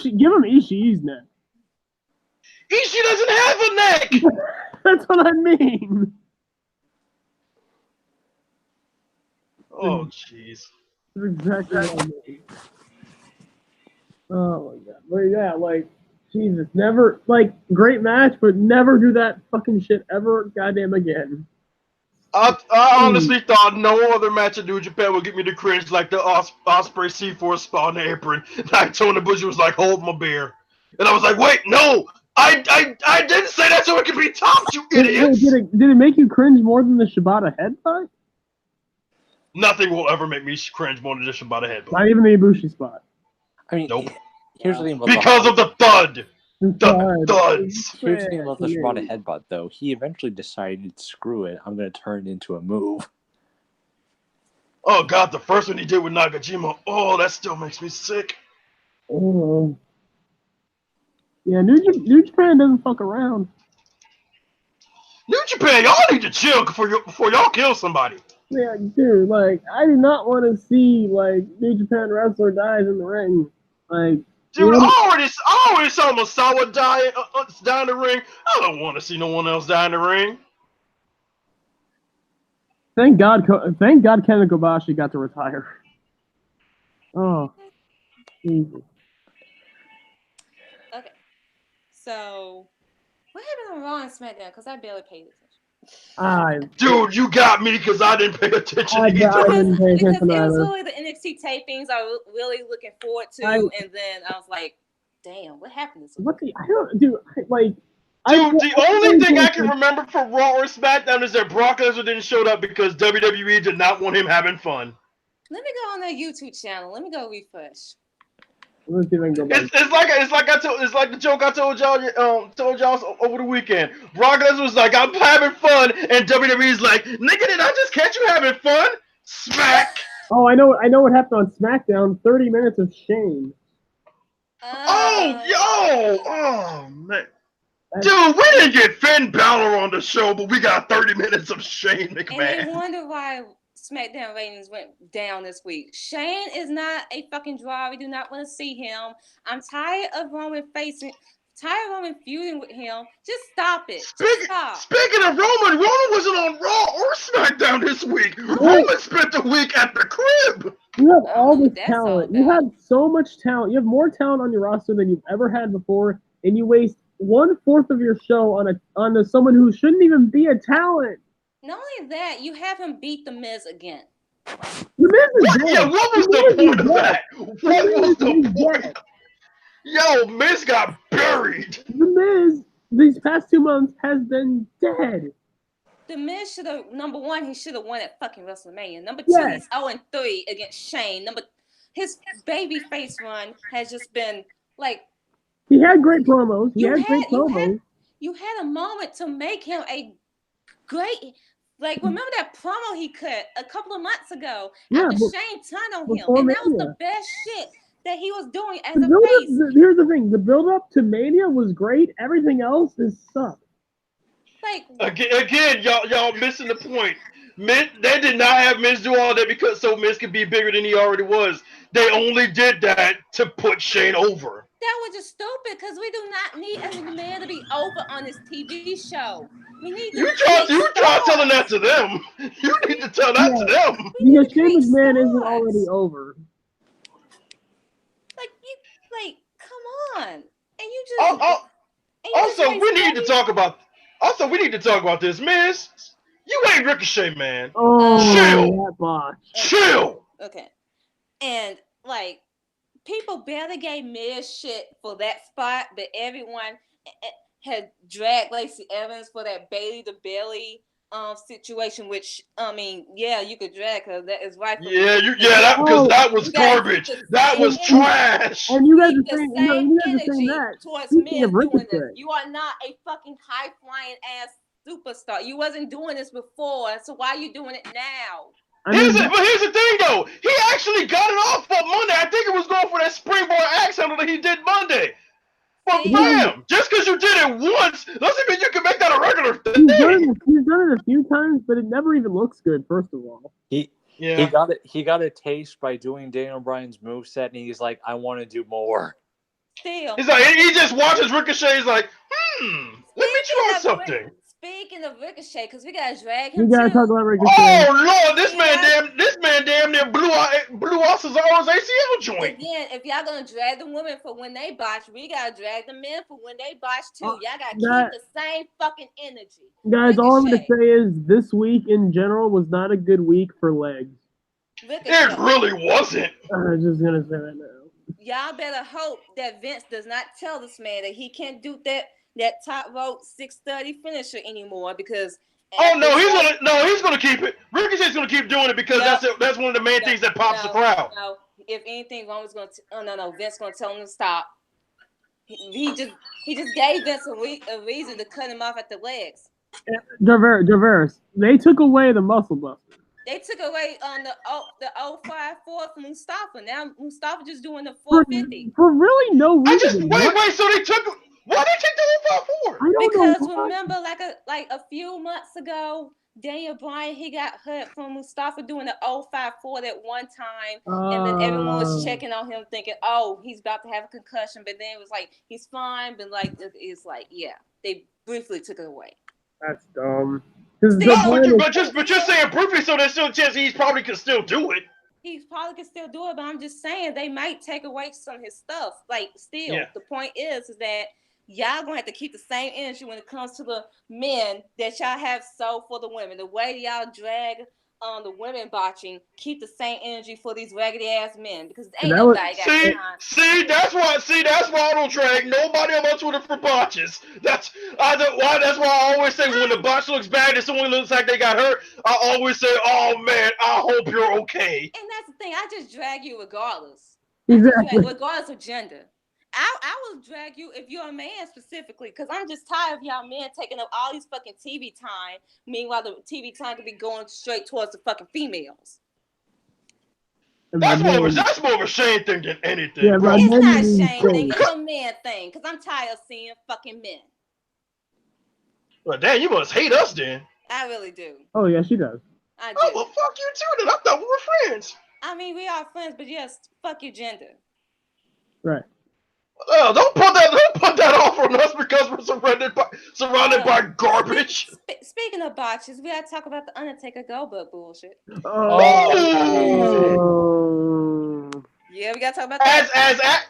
Give him Ishii's neck. Ishii doesn't have a neck! That's what I mean. Oh, jeez. That's exactly what I mean. Oh, my God. But yeah, like, Jesus, never, like, great match, but never do that fucking shit ever goddamn again. I honestly thought no other match in New Japan would get me to cringe like the Ospreay C4 spot on the apron. Naito and Ibushi was like, hold my beer. And I was like, wait, no! I didn't say that so it could be topped, you idiots! Did it make you cringe more than the Shibata headbutt? Nothing will ever make me cringe more than the Shibata headbutt. Not even the Ibushi spot. I mean, nope. Here's the thing about because of the thud. The thuds. Here's the thing about the Shibata headbutt, though. He eventually decided, screw it, I'm going to turn it into a move. Oh, God, the first one he did with Nakajima, oh, that still makes me sick. Oh. Yeah, New Japan doesn't fuck around. New Japan, y'all need to chill before y'all kill somebody. Yeah, dude, like, I do not want to see, like, New Japan wrestler dies in the ring. Like, dude, I already saw Masawa die in the ring. I don't want to see no one else die in the ring. Thank God Kenta Kobashi got to retire. Oh, Jesus. Okay, so what happened on Raw and SmackDown? Because I barely paid attention. Dude, you got me because I didn't pay attention either. Because it was really the NXT tapings I was really looking forward to, and then I was like, damn, what happened this week? Dude, the only thing I can remember for Raw or SmackDown is that Brock Lesnar didn't show up because WWE did not want him having fun. Let me go on their YouTube channel. Let me go refresh. Let's see if I can go back. It's like the joke I told y'all over the weekend. Brock Lesnar was like, I'm having fun, and WWE's like, nigga, did I just catch you having fun? Smack. Oh, I know what happened on SmackDown. 30 minutes of shame. Oh man. Dude, we didn't get Finn Balor on the show, but we got 30 minutes of Shane McMahon. And I wonder why SmackDown ratings went down this week. Shane is not a fucking draw. We do not want to see him. I'm tired of Roman feuding with him. Just stop it. Speaking of Roman wasn't on Raw or SmackDown this week. Roman spent the week at the crib. You have all this talent. You have so much talent. You have more talent on your roster than you've ever had before, and you waste 1/4 of your show on someone who shouldn't even be a talent. Not only that, you have him beat the Miz again. The Miz is dead. Yeah, what was the point of that? What was the point? Yo, Miz got buried. The Miz, these past 2 months, has been dead. The Miz should have, number one, he should have won at fucking WrestleMania. Number two, he's 0-3 against Shane. His baby face run has just been like. He had great promos. You had a moment to make him a great. Like, remember that promo he cut a couple of months ago after Shane turned on him, and that was the best shit that he was doing as a face. Here's the thing: the build-up to Mania was great. Everything else is sucked. Like again, y'all missing the point. They did not have Miz do all that because so Miz could be bigger than he already was. They only did that to put Shane over. That was just stupid because we do not need a man to be over on this TV show. We need you try telling that to them. You need to tell that to them. Because Shane McMahon isn't already over. Come on. And you just also we need to talk about this, Miz. You ain't Ricochet, man. Chill. Okay. And like people barely gave Miz shit for that spot, but everyone had dragged Lacey Evans for that Bailey to Belly situation, which I mean, yeah, you could drag her. That is right. Because that was garbage. That was trash. And you guys are saying that towards Miz doing this. You are not a fucking high flying ass superstar. You wasn't doing this before, so why are you doing it now? Here's the thing, though. He actually got it off for Monday. I think it was going for that springboard axe handle that he did Monday. But bam! Just because you did it once doesn't mean you can make that a regular thing. He's done it a few times, but it never even looks good. First of all, he got a taste by doing Daniel Bryan's moveset, and he's like, I want to do more. Still, he's like, he just watches Ricochet. He's like, let me try something. Speaking of Ricochet, because we gotta drag him. We gotta talk about Ricochet. Oh Lord, this man damn near blew off Cesaro's ACL joint. Again, if y'all gonna drag the women for when they botch, we gotta drag the men for when they botch too. Y'all gotta keep the same fucking energy. Guys, all I'm gonna say is this week in general was not a good week for legs. It really wasn't. I was just gonna say that now. Y'all better hope that Vince does not tell this man that he can't do that top rope 630 finisher anymore because he's gonna keep it. Ricochet's gonna keep doing it because that's one of the main things that pops the crowd. No, if anything, Vince gonna tell him to stop. He just gave Vince a reason to cut him off at the legs. Jarvarus, they took away the muscle buster. They took away on the 054 from Mustafa. Now Mustafa just doing the 450 for really no reason. Wait. So they took. Why did they take the 054? Because remember, like a few months ago, Daniel Bryan, he got hurt from Mustafa doing the 054 that one time, and then everyone was checking on him, thinking, "Oh, he's about to have a concussion." But then it was like he's fine, but like it's like they briefly took it away. That's dumb. But you're saying briefly, so there's still a chance he probably could still do it. He probably could still do it, but I'm just saying they might take away some of his stuff. Like still, the point is that. Y'all gonna have to keep the same energy when it comes to the men that y'all have so for the women. The way y'all drag the women botching, keep the same energy for these raggedy ass men because ain't nobody got time. See, that's why I don't drag nobody on my Twitter for botches. That's why I always say when the botch looks bad and someone looks like they got hurt, I always say, "Oh man, I hope you're okay." And that's the thing. I just drag you regardless. Exactly. Regardless of gender. I will drag you if you're a man specifically, because I'm just tired of y'all men taking up all these fucking TV time. Meanwhile, the TV time could be going straight towards the fucking females. That's more of a Shane thing than anything. Yeah, it's not a Shane thing. It's a man thing, because I'm tired of seeing fucking men. Well, damn, you must hate us then. I really do. Oh, yeah, she does. I do. Oh, well, fuck you too then. I thought we were friends. I mean, we are friends, but yes, fuck your gender. Right. Don't put that off on us because we're surrounded by garbage. Speaking of botches, we gotta talk about the Undertaker Goldberg bullshit. Yeah, we gotta talk about that.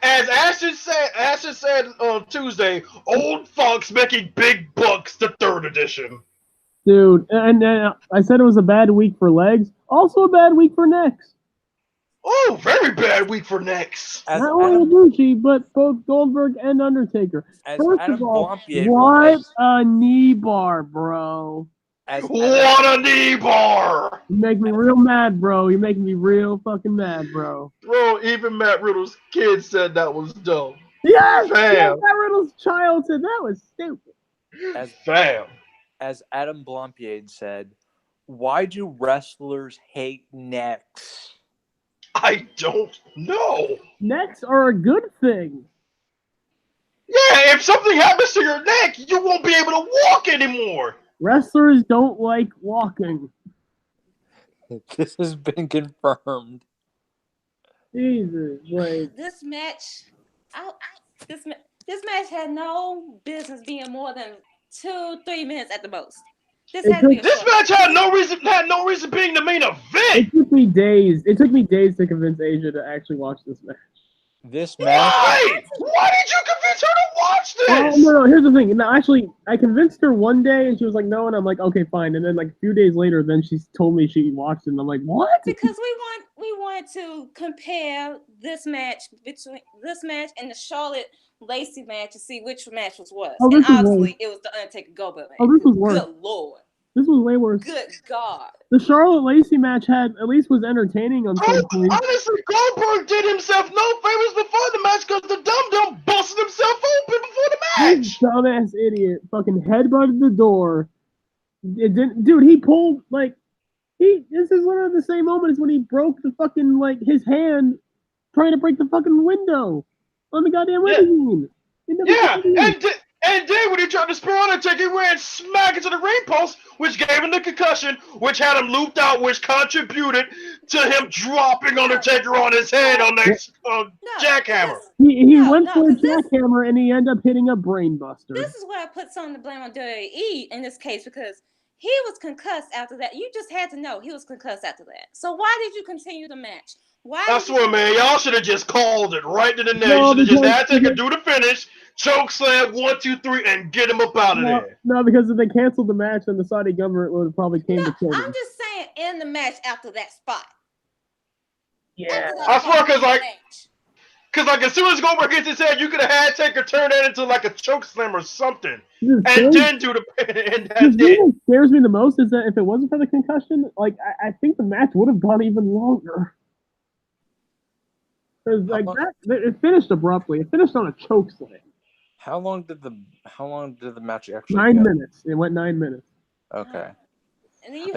As Ashton said on Tuesday, old Fox making big bucks, the 3rd edition. Dude, and I said it was a bad week for legs. Also a bad week for necks. Oh, very bad week for necks. Not only Ibushi, but both Goldberg and Undertaker. First of all, what a knee bar, bro. What a knee bar! You make me real mad, bro. You're making me real fucking mad, bro. Bro, even Matt Riddle's kid said that was dumb. Yes! Matt Riddle's child said that was stupid. As Adam Blompier said, why do wrestlers hate necks? I don't know. Necks are a good thing. Yeah, if something happens to your neck, you won't be able to walk anymore. Wrestlers don't like walking. This has been confirmed. Jesus, like this match, this match had no business being more than 2-3 minutes at the most. This match had no reason being the main event. It took me days. It took me days to convince Asia to actually watch this match. This match. Why did you convince her to watch this? No. Here's the thing. No, actually, I convinced her one day, and she was like, "No," and I'm like, "Okay, fine." And then like a few days later, then she told me she watched it, and I'm like, "What?" Because we want to compare this match between this match and the Charlotte Lacey match to see which match was worse. Oh, and obviously, it was the Undertaker Goldberg match. Oh, this was worse. Good Lord. This was way worse. Good God. The Charlotte Lacey match at least was entertaining on some point. Honestly, Goldberg did himself no favors before the match because the dum-dum busted himself open before the match. This dumbass idiot fucking headbutted the door. It didn't, dude, he pulled, like, this is one of the same moments when he broke the fucking, like, his hand trying to break the fucking window on the goddamn ring. And then when he tried to spear Undertaker, he ran smack into the ring post, which gave him the concussion, which had him looped out, which contributed to him dropping Undertaker on his head on that jackhammer. He went for a jackhammer and he ended up hitting a brainbuster. This is where I put some of the blame on WWE in this case because he was concussed after that. You just had to know he was concussed after that. So why did you continue the match? I swear, man, y'all should have just called it right to the net. You should have just had Taker do the finish, choke slam, 1, 2, 3, and get him up out of there. No, because if they canceled the match, then the Saudi government would have probably came to kill him. I'm just saying, in the match after that spot. Yeah, I swear, because as soon as Goldberg gets his head, you could have had Taker turn that into like a choke slam or something, and then do the and that's it. What scares me the most is that if it wasn't for the concussion, like I think the match would have gone even longer. Because like it finished abruptly. It finished on a choke slam. How long did the match actually? 9 minutes. It went 9 minutes. Okay. And then you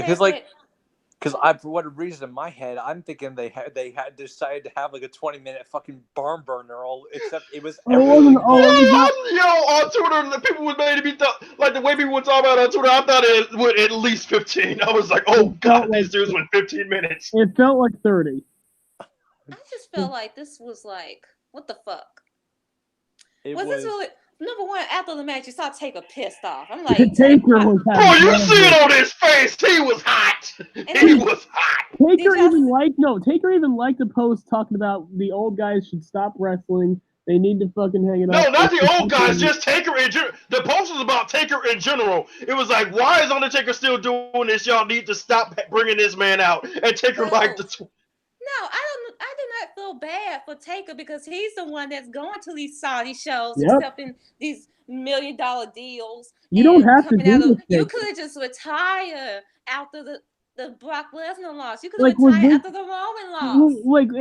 because for whatever reason in my head, I'm thinking they had decided to have like a 20-minute fucking barn burner. Except it was. On Twitter, people would maybe like the way people would talk about it on Twitter. I thought it would at least 15. I was like, oh god, these dudes went 15 minutes. It felt like 30. I just felt like this was like, what the fuck? Was this really? Number one, after the match, you saw Taker pissed off. I'm like, Taker was hot. Bro, you see it on his face. He was hot. He was hot. Taker even liked the post talking about the old guys should stop wrestling. They need to fucking hang it up. No, not the old guys, just Taker in general. The post was about Taker in general. It was like, why is Undertaker still doing this? Y'all need to stop bringing this man out. And Taker liked the... No, I do not feel bad for Taker because he's the one that's going to these Saudi shows, accepting these $1 million deals. You don't have to do this. You could have just retired after the Brock Lesnar loss. You could have retired after the Roman loss. But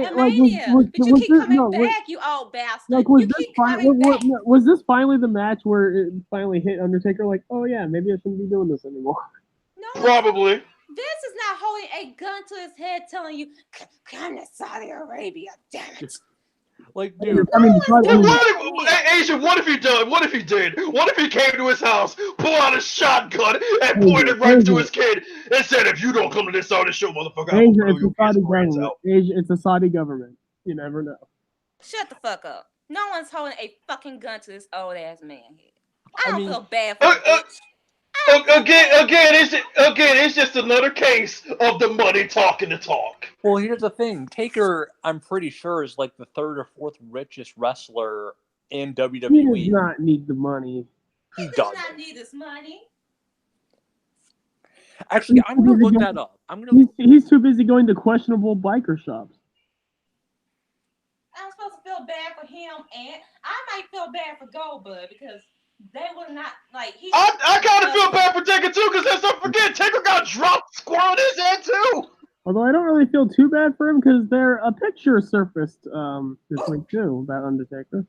you keep coming back, you old bastard. Was this finally the match where it finally hit Undertaker? Like, oh yeah, maybe I shouldn't be doing this anymore. No, probably. Vince is not holding a gun to his head telling you, come to Saudi Arabia, damn it. Like, dude. Asian, what if he did? What if he did? What if he came to his house, pulled out a shotgun, and pointed right to his kid and said, if you don't come to this Saudi show, motherfucker, it's a Saudi government. You never know. Shut the fuck up. No one's holding a fucking gun to this old ass man here. I don't feel bad for the bitch. It's just another case of the money talking the talk. Well, here's the thing. Taker, I'm pretty sure, is like the 3rd or 4th richest wrestler in WWE. He does not need the money. He does not need this money. Actually, I'm gonna look that up. He's too busy going to questionable biker shops. I'm supposed to feel bad for him, and I might feel bad for Goldbud because they were not like he. I kind of feel bad for Tigger too, because let's not forget Tigger got dropped square on his head too. Although I don't really feel too bad for him because a picture surfaced this week too about Undertaker.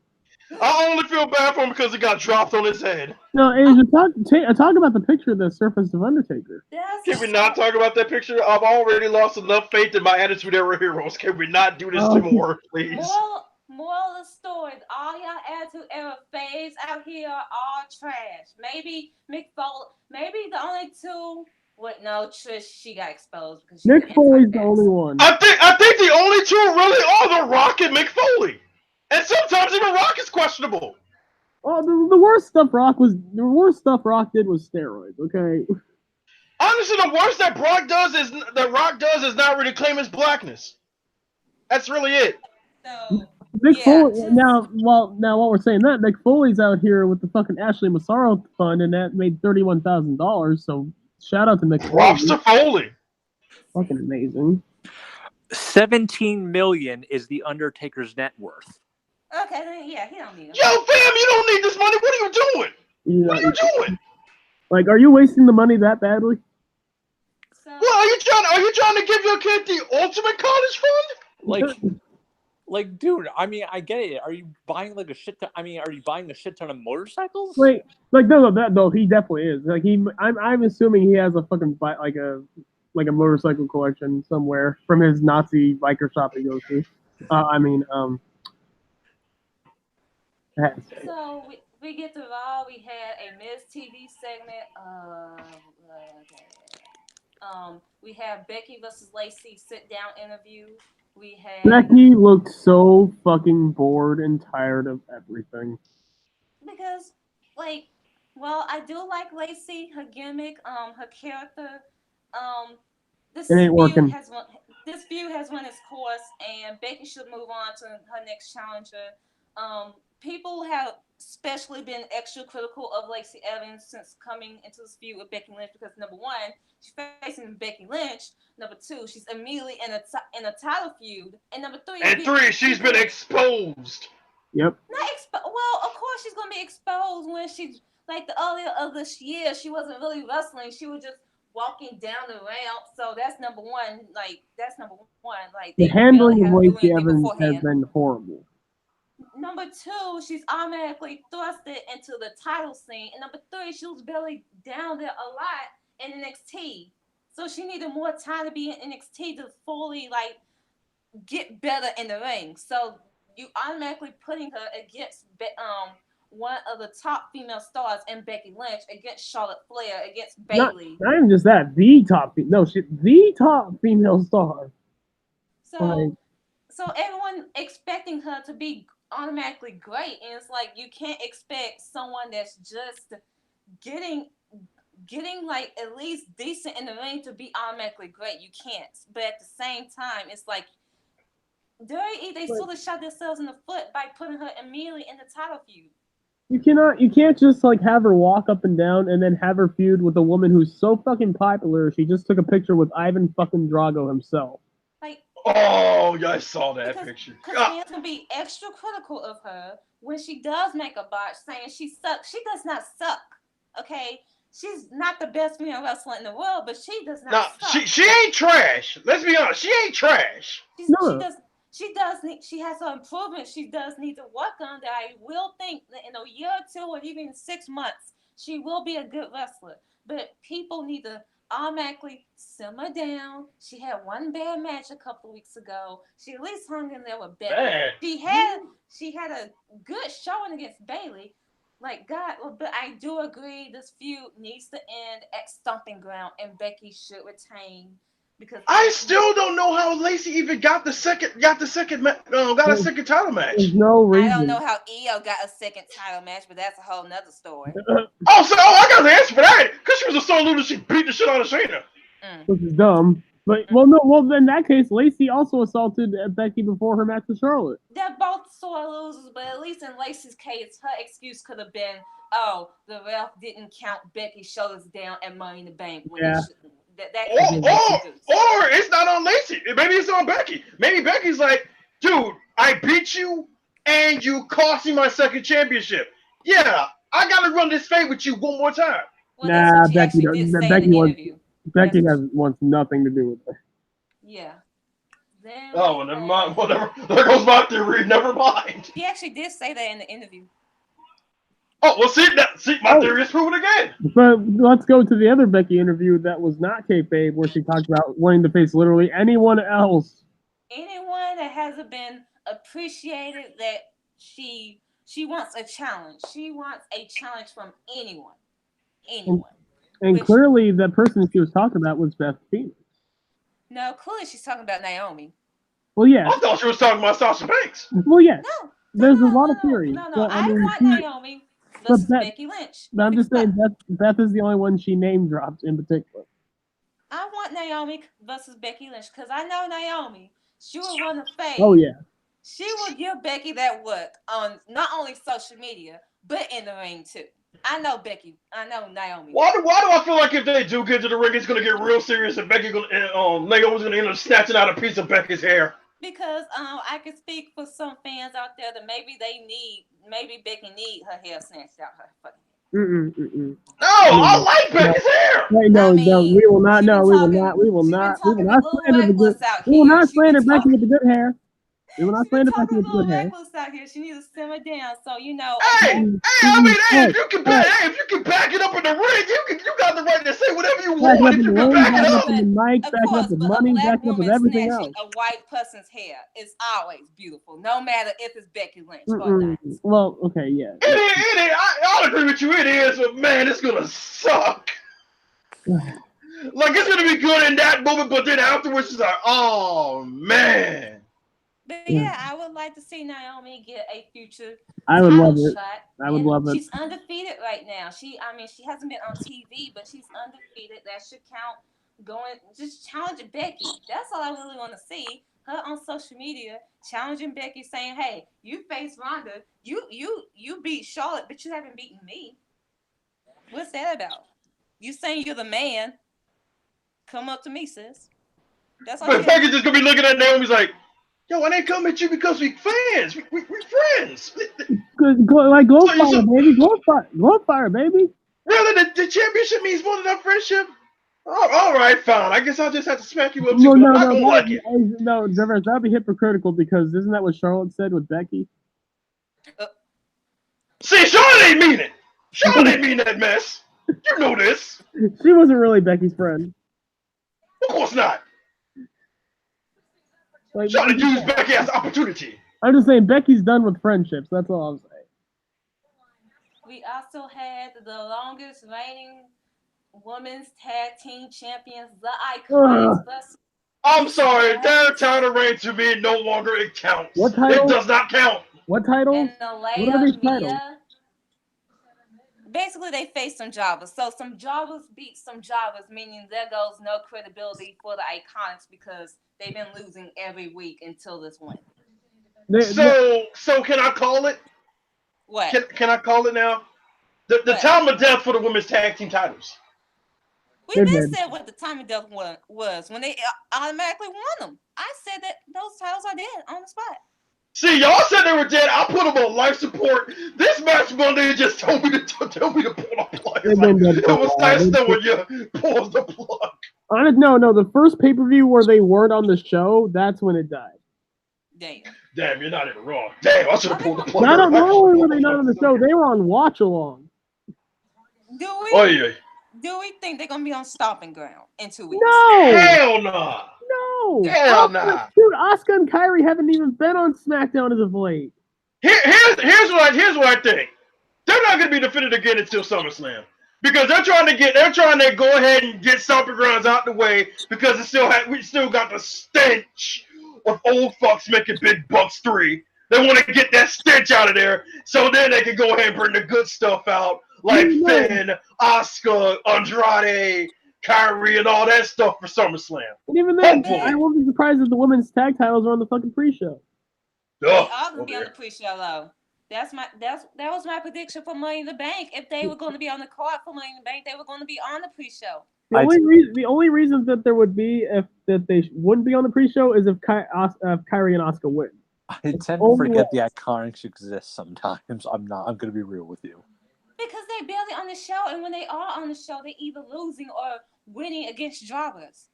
I only feel bad for him because he got dropped on his head. No, talk about the picture that surfaced of Undertaker. Can we not talk about that picture? I've already lost enough faith in my Attitude Era heroes. Can we not do this anymore, please? Moral of the story, all y'all Attitude Era faves out here are all trash. Maybe Mick Foley, maybe the only two. What? No, Trish, she got exposed because Mick Foley's the only one. I think the only two really are The Rock and Mick Foley, and sometimes even Rock is questionable. Oh, the worst stuff Rock did was steroids. Okay. Honestly, the worst that Rock does is not really claim his blackness. That's really it. So. Mick Foley, now while we're saying that, Mick Foley's out here with the fucking Ashley Massaro fund, and that made $31,000. So shout out to Mick Foley. Props to Foley. Fucking amazing. 17 million is the Undertaker's net worth. Okay, then yeah, he don't need it. Yo, fam, you don't need this money. What are you doing? Yeah, what are you doing? Like, are you wasting the money that badly? So, well, are you trying to give your kid the ultimate college fund? Like, dude, I mean, I get it. Are you buying like a shit ton? I mean, are you buying a shit ton of motorcycles? Wait, like no, he definitely is. Like I'm assuming he has a fucking like a motorcycle collection somewhere from his Nazi biker shop he goes to. So we get to Raw. We had a Miz TV segment. We have Becky versus Lacey sit down interview. Becky looked so fucking bored and tired of everything. Because, I do like Lacey, her gimmick, her character. This it ain't working. This feud has run its course, and Becky should move on to her next challenger. People have especially been extra critical of Lacey Evans since coming into this feud with Becky Lynch because number one, she's facing Becky Lynch. Number two, she's immediately in a title feud, and number three. And three, she's been exposed. Yep. Well, of course she's gonna be exposed when she's like the earlier of this year. She wasn't really wrestling; she was just walking down the ramp. So that's number one. The handling of Lacey Evans has been horrible. Number two, she's automatically thrusted into the title scene. And number three, she was barely down there a lot in NXT. So she needed more time to be in NXT to fully, get better in the ring. So you automatically putting her against one of the top female stars in Becky Lynch, against Charlotte Flair, against Bayley. Not even just that, the top female star. So everyone expecting her to be automatically great, and it's like you can't expect someone that's just getting at least decent in the ring to be automatically great. You can't. But at the same time, it's like they sort of shot themselves in the foot by putting her immediately in the title feud. You can't just have her walk up and down and then have her feud with a woman who's so fucking popular she just took a picture with Ivan fucking Drago himself. Oh, yeah, I saw that picture. Because fans can be extra critical of her when she does make a botch, saying she sucks. She does not suck, okay? She's not the best female wrestler in the world, but she does not suck. She ain't trash. Let's be honest. She ain't trash. She has some improvement she does need to work on that I will think that in a year or two or even 6 months, she will be a good wrestler. But people need to automatically simmer down. She had one bad match a couple of weeks ago. She at least hung in there with Becky. Bad. She had a good showing against Bayley. But I do agree this feud needs to end at Stomping Ground, and Becky should retain. Because I still don't know how Lacey even got a second title match. There's no reason. I don't know how Io got a second title match, but that's a whole nother story. I got the answer for that. Because she was a sore loser, she beat the shit out of Shayna. Which is dumb. But well, in that case, Lacey also assaulted Becky before her match with Charlotte. They're both sore losers, but at least in Lacey's case, her excuse could have been, "Oh, the ref didn't count Becky's shoulders down at Money in the Bank when it shouldn't." Or it's not on Lacey. Maybe it's on Becky. Maybe Becky's like, dude, I beat you and you cost me my second championship. Yeah, I gotta run this fade with you one more time. Well, nah, Becky wants nothing to do with it. Yeah. Then well, never mind. Whatever. There goes my theory. Never mind. He actually did say that in the interview. Oh, well, see, my theory is proven again. But let's go to the other Becky interview that was not kayfabe, where she talked about wanting to face literally anyone else. Anyone that hasn't been appreciated, that she wants a challenge. She wants a challenge from anyone. And clearly, the person she was talking about was Beth Phoenix. No, clearly she's talking about Naomi. Well, yeah. I thought she was talking about Sasha Banks. Well, yeah. No. There's a lot of theories. No. But, I want Naomi versus Becky Lynch. But I'm just saying, Beth is the only one she name dropped in particular. I want Naomi versus Becky Lynch because I know Naomi. She will run the fade. Oh, yeah. She will give Becky that work on not only social media, but in the ring, too. I know Becky. I know Naomi. Why do I feel like if they do get to the ring, it's going to get real serious and Naomi's going to end up snatching out a piece of Becky's hair? Because I can speak for some fans out there that maybe Becky need her hair snatched out her fucking hair. No, I like Becky's hair. No, we will not. No, we will not slander the good. We will not slander Becky with the good hair. We will not slander Becky with the good hair. Out here. She needs to simmer down. So you know. If you can back it up in the ring, you got the right to say whatever you want. If you can back it up. Back up with money, back up with everything else. A white person's hair is always beautiful, no matter if it's Becky Lynch or not. Well, okay, yeah. I'll agree with you. It is, but man, it's gonna suck. Like it's gonna be good in that moment, but then afterwards, it's like, oh man. But yeah, I would like to see Naomi get a future. I would love it. Shot. I would love it. She's undefeated right now. She hasn't been on TV, but she's undefeated. That should count. Just challenging Becky. That's all I really want to see. Her on social media challenging Becky, saying, "Hey, you faced Ronda. You beat Charlotte, but you haven't beaten me. What's that about? You saying you're the man? Come up to me, sis." That's all. But Becky's just gonna be looking at Naomi's like, yo, I didn't come at you because we fans. We friends. Glowfire, baby. Glowfire, baby. Really? The championship means more than our friendship? Oh, all right, fine. I guess I'll just have to smack you up too. No, Jarvarus, that'd be hypocritical because isn't that what Charlotte said with Becky? See, Charlotte ain't mean it. Charlotte ain't mean that mess. You know this. She wasn't really Becky's friend. Of course not. Trying to use Becky as opportunity. I'm just saying Becky's done with friendships. That's all I'm saying. We also had the longest reigning women's tag team champions, the Iconics. I'm sorry, their title reign to me no longer it counts. What title? It does not count. What title? What are these titles? Basically, they faced some jobbers. So some jobbers beat some jobbers, meaning there goes no credibility for the Iconics because they've been losing every week until this win. So can I call it? What? Can I call it now? The time of death for the women's tag team titles. We been said what the time of death was when they automatically won them. I said that those titles are dead on the spot. See, y'all said they were dead. I put them on life support. This match Monday just told me to pull the plug. It was nice when you pulled the plug. No. The first pay-per-view where they weren't on the show, that's when it died. Damn, you're not even wrong. Damn, I should have pulled the plug. Not only were they not on the show, they were on watch along. Do we think they're gonna be on Stomping Ground in 2 weeks? No. Hell no. No. Hell no. Dude, Asuka and Kairi haven't even been on SmackDown as of late. Here's what I think. They're not gonna be defended again until SummerSlam. Because they're trying to go ahead and get Stomping Grounds out the way because we still got the stench of old fucks making big bucks 3. They want to get that stench out of there so then they can go ahead and bring the good stuff out like Finn, Asuka, Andrade, Kyrie and all that stuff for SummerSlam. And even then, I won't be surprised if the women's tag titles are on the fucking pre-show. They all gonna be on the pre-show though. That was my prediction for Money in the Bank. If they were going to be on the card for Money in the Bank, they were going to be on the pre-show. The only reason that there would be that they wouldn't be on the pre-show is if Kyrie and Asuka win. I tend to forget the Iconics exist sometimes. I'm going to be real with you. Because they're barely on the show, and when they are on the show, they're either losing or winning against Jarvarus.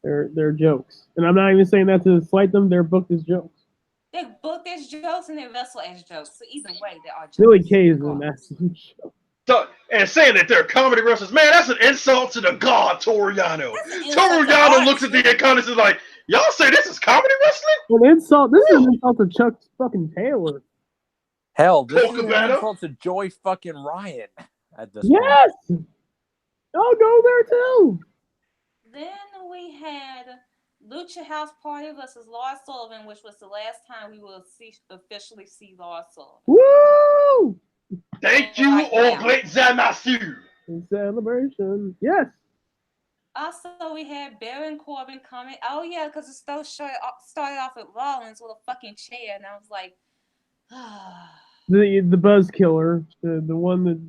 They're jokes, and I'm not even saying that to slight them. They're booked as jokes. They booked as jokes and they wrestle as jokes. So either way, they are jokes. Billy Kay's in that show. And saying that they're comedy wrestlers, man, that's an insult to the god Toru Yano. Toru Yano looks at the Iconics and is like, y'all say this is comedy wrestling? An insult. This is an insult to Chuck fucking Taylor. Hell, this is an insult to Joey fucking Ryan at this point. Yes! I'll go there too. Then we had Lucha House Party versus Lars Sullivan, which was the last time we will officially see Lars Sullivan. Woo! Thank you, Oblate Zamasu. In celebration. Yes. Also, we had Baron Corbin coming. Oh, yeah, because it started off with Rollins with a fucking chair, and I was like, The buzz killer, the one that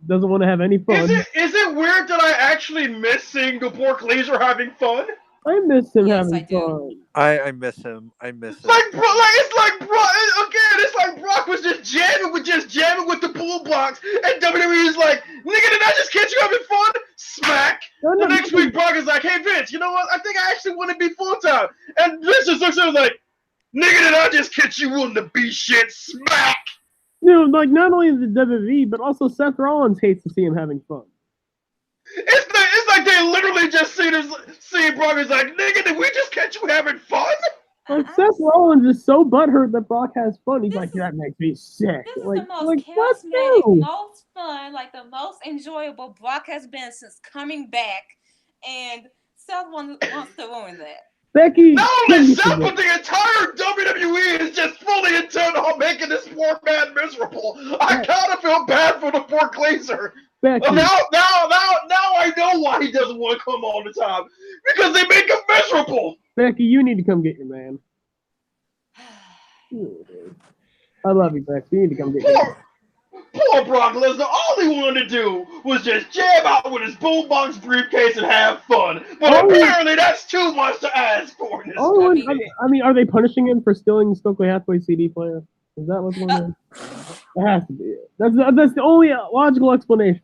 doesn't want to have any fun. Is it weird that I actually miss seeing the Bork Laser having fun? I miss him having fun. I miss him. I miss him. It's like Brock was just jamming with the pool box, and WWE is like, nigga, did I just catch you having fun? Smack. The next week, Brock is like, hey Vince, you know what? I think I actually want to be full time. And Vince just looks at him like, nigga, did I just catch you wanting to be shit? Smack. Like not only the WWE, but also Seth Rollins hates to see him having fun. It's like they literally just see Brock is like, nigga, did we just catch you having fun? Like Seth Rollins is so butthurt that Brock has fun. He's like, that makes me sick. This is like, the most charismatic, most fun, like the most enjoyable Brock has been since coming back, and Seth wants to ruin that. Becky. Not only Seth, but the entire WWE is just fully intent on making this poor man miserable. I kind of feel bad for the poor Glazer. Becky. Now I know why he doesn't want to come all the time. Because they make him miserable. Becky, you need to come get your man. I love you, Becky. You need to come get your man. Poor Brock Lesnar, all he wanted to do was just jam out with his boombox briefcase and have fun. But apparently that's too much to ask for. I mean, are they punishing him for stealing Stokely Hathaway's CD player? Is that what's going on? It has to be it. That's the only logical explanation.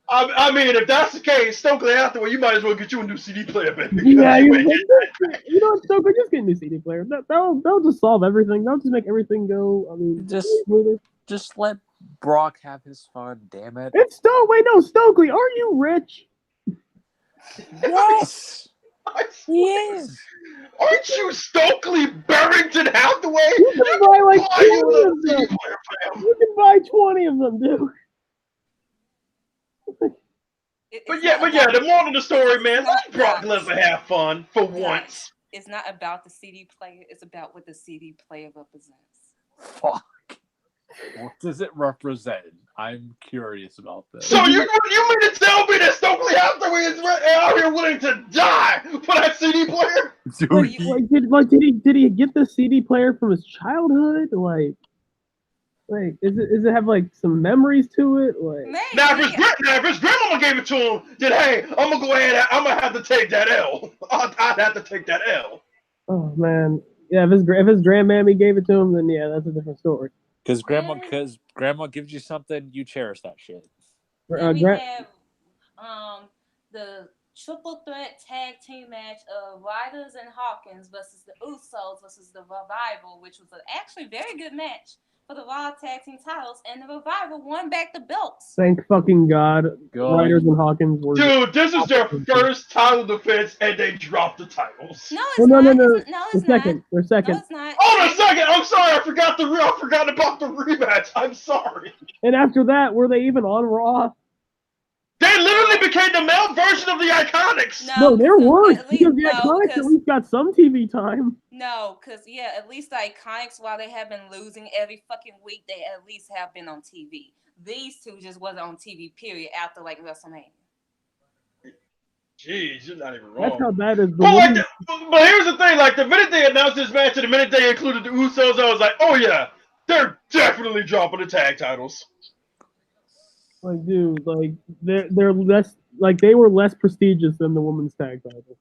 I mean, if that's the case, Stokely Hathaway, you might as well get you a new CD player, baby. Yeah, you know what, Stokely, just get a new CD player. That'll just solve everything. That'll just make everything go. I mean, just let Brock have his fun. Damn it! It's Stokely. Are you rich? Yes, he is. Aren't you Stokely Barrington Hathaway? You can buy like 20 of them. You can buy 20 of them, dude. But yeah, the moral of the story, man, let Brock Lesnar have fun for once. It's not about the CD player. It's about what the CD player represents. Fuck. What does it represent? I'm curious about this. So you mean to tell me that Stokely Hathaway is out here willing to die for that CD player? Dude, did he get the CD player from his childhood? Like, does it have like some memories to it? Like, now if his grandmama gave it to him, then hey, I'm gonna go ahead. I'm gonna have to take that L. I'd have to take that L. Oh man, yeah. If his grandmammy gave it to him, then yeah, that's a different story. Because grandma gives you something, you cherish that shit. Then we have the triple threat tag team match of Riders and Hawkins versus the Usos versus the Revival, which was actually very good match for the Raw tag team titles, and the Revival won back the belts. Thank fucking God. Riders and Hawkins were. Dude, this is their first title defense, and they dropped the titles. No, it's not. No. It's second. They're second. No, it's not. Oh, the second. I'm sorry. I forgot about the rematch. I'm sorry. And after that, were they even on Raw? They literally became the male version of the Iconics. No, they're worse because the Iconics at least got some TV time. No, because at least the Iconics, while they have been losing every fucking week, they at least have been on TV. These two just wasn't on TV, period, after like WrestleMania. Jeez, you're not even wrong. That's how bad is the but here's the thing, like the minute they announced this match and the minute they included the Usos, I was like, oh yeah, they're definitely dropping the tag titles. Like, dude, like they're less like they were less prestigious than the women's tag titles.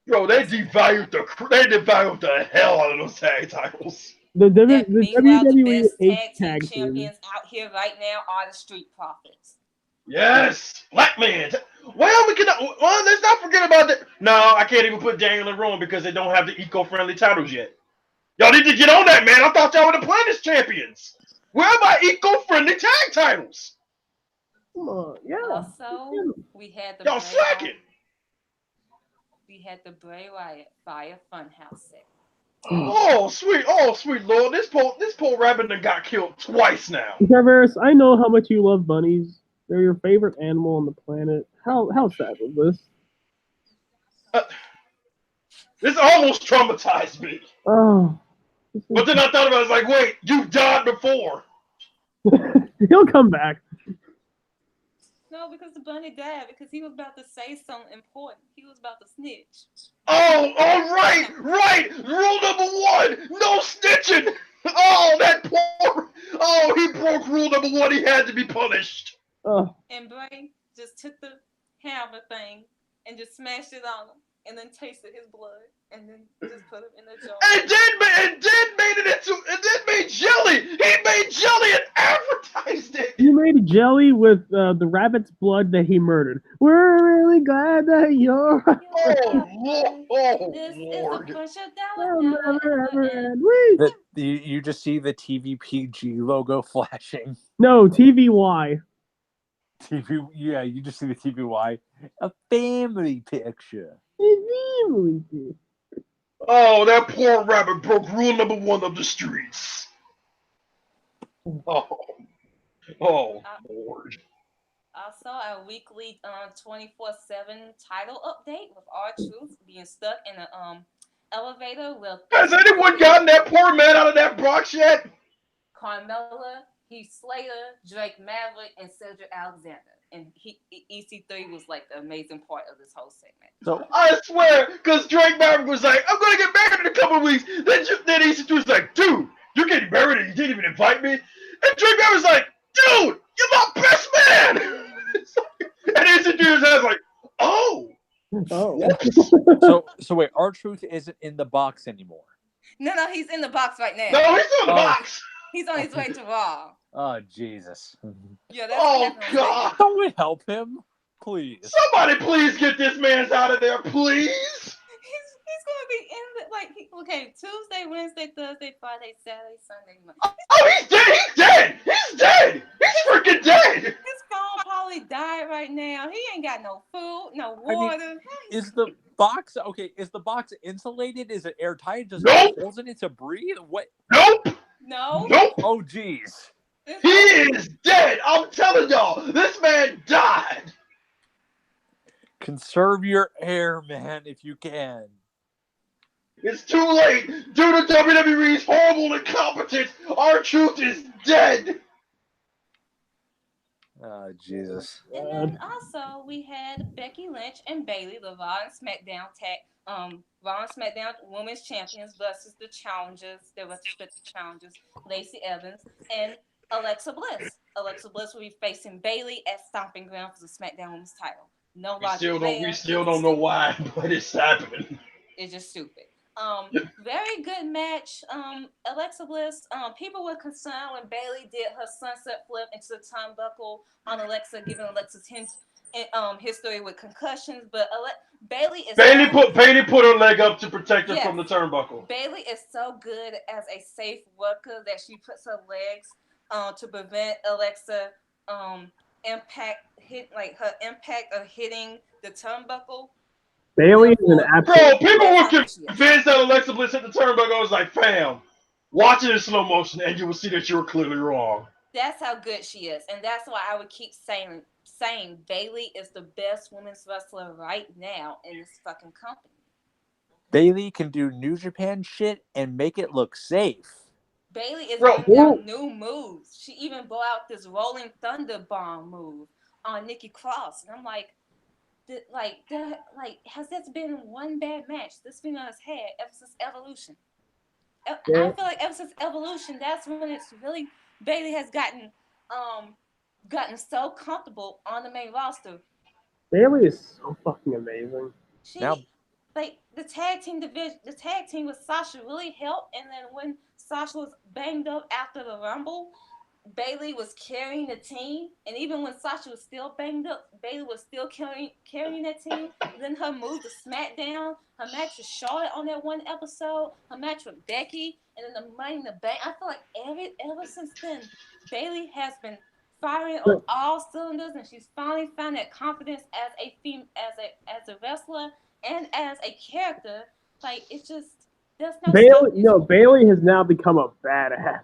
Bro, they devalued the hell out of those tag titles. The WWE the best tag team champions out here right now are the Street Profits. Yes, Black Man. Well, let's not forget about that. No, I can't even put Daniel and Rowan because they don't have the eco-friendly titles yet. Y'all need to get on that, man. I thought y'all were the Planet's champions. Where are my eco-friendly tag titles? Come on, yeah. Also, we had the y'all slacking. We had the Bray Wyatt Fire Funhouse set. Oh sweet Lord! This poor rabbit done got killed twice now. Jarvarus, I know how much you love bunnies. They're your favorite animal on the planet. How sad was this? This almost traumatized me. Oh. But then I thought about it, I was like, wait, you died before. He'll come back. No, because the bunny died because he was about to say something important. He was about to snitch. Oh, all right. Rule number 1, no snitching. Oh, that poor. Oh, he broke rule number 1. He had to be punished. And Bray just took the hammer thing and just smashed it on him, and then tasted his blood, and then just put him in the jar. And then made jelly. He made jelly and advertised it. He made jelly with the rabbit's blood that he murdered. We're really glad that you're. This Lord. is a push that will never end. You just see the TVPG logo flashing. No, TVY. Yeah, you just see the TVY. A family picture. Oh, that poor rabbit broke rule number 1 of the streets. Oh, Lord. Also, our weekly 24/7 title update with R-Truth being stuck in an elevator with. Has anyone gotten that poor man out of that box yet? Carmella, Heath Slater, Drake Maverick, and Cedric Alexander. And EC3 was like the amazing part of this whole segment. So I swear, because Drake Maverick was like, I'm going to get married in a couple of weeks. Then EC3 was like, dude, you're getting married and you didn't even invite me? And Drake Maverick was like, dude, you're my best man! And EC3 was like, oh. So wait, R-Truth isn't in the box anymore. No, he's in the box right now. No, he's in the box. He's on his way to Raw. Oh, Jesus. Yeah, that's God. Don't we help him? Please. Somebody please get this man out of there, please. He's going to be in the, Tuesday, Wednesday, Thursday, Friday, Saturday, Sunday, Monday. Oh, he's dead. He's dead. He's freaking dead. His phone probably died right now. He ain't got no food, no water. I mean, is the box insulated? Is it airtight? Does it have holes in it to breathe? What? Nope. Oh, jeez. He is dead. I'm telling y'all, this man died. Conserve your air, man, if you can. It's too late. Due to WWE's horrible incompetence, R-Truth is dead. Oh, Jesus. And then also we had Becky Lynch and Bayley, the Raw and SmackDown Raw and SmackDown Women's Champions versus the challengers, the respective challengers, Lacey Evans and Alexa Bliss. Alexa Bliss will be facing Bayley at Stomping Ground for the SmackDown Women's title. We still don't know why, but it's happening. It's just stupid. Very good match. Alexa Bliss. People were concerned when Bayley did her sunset flip into the turnbuckle on Alexa, giving Alexa's history with concussions. But Bayley put her leg up to protect her from the turnbuckle. Bayley is so good as a safe worker that she puts her legs to prevent Alexa impact of hitting the turnbuckle. Bayley is an absolute. Bro, people were convinced that Alexa Bliss hit the turnbuckle. I was like, fam, watch it in slow motion and you will see that you were clearly wrong. That's how good she is. And that's why I would keep saying Bayley is the best women's wrestler right now in this fucking company. Bayley can do New Japan shit and make it look safe. Bayley is bringing out new moves. She even brought out this Rolling Thunder Bomb move on Nikki Cross. And I'm like, has this been one bad match this female has had ever since Evolution? Yeah. I feel like ever since Evolution, that's when it's really Bayley has gotten so comfortable on the main roster. Bayley is so fucking amazing. The tag team with Sasha really helped, and then when Sasha was banged up after the Rumble, Bayley was carrying the team, and even when Sasha was still banged up, Bayley was still carrying that team. And then her move to SmackDown, her match with Charlotte on that one episode, her match with Becky, and then the Money in the Bank. I feel like ever since then, Bayley has been firing on all cylinders, and she's finally found that confidence as a wrestler and as a character. Like, it's just there's no Bayley has now become a badass.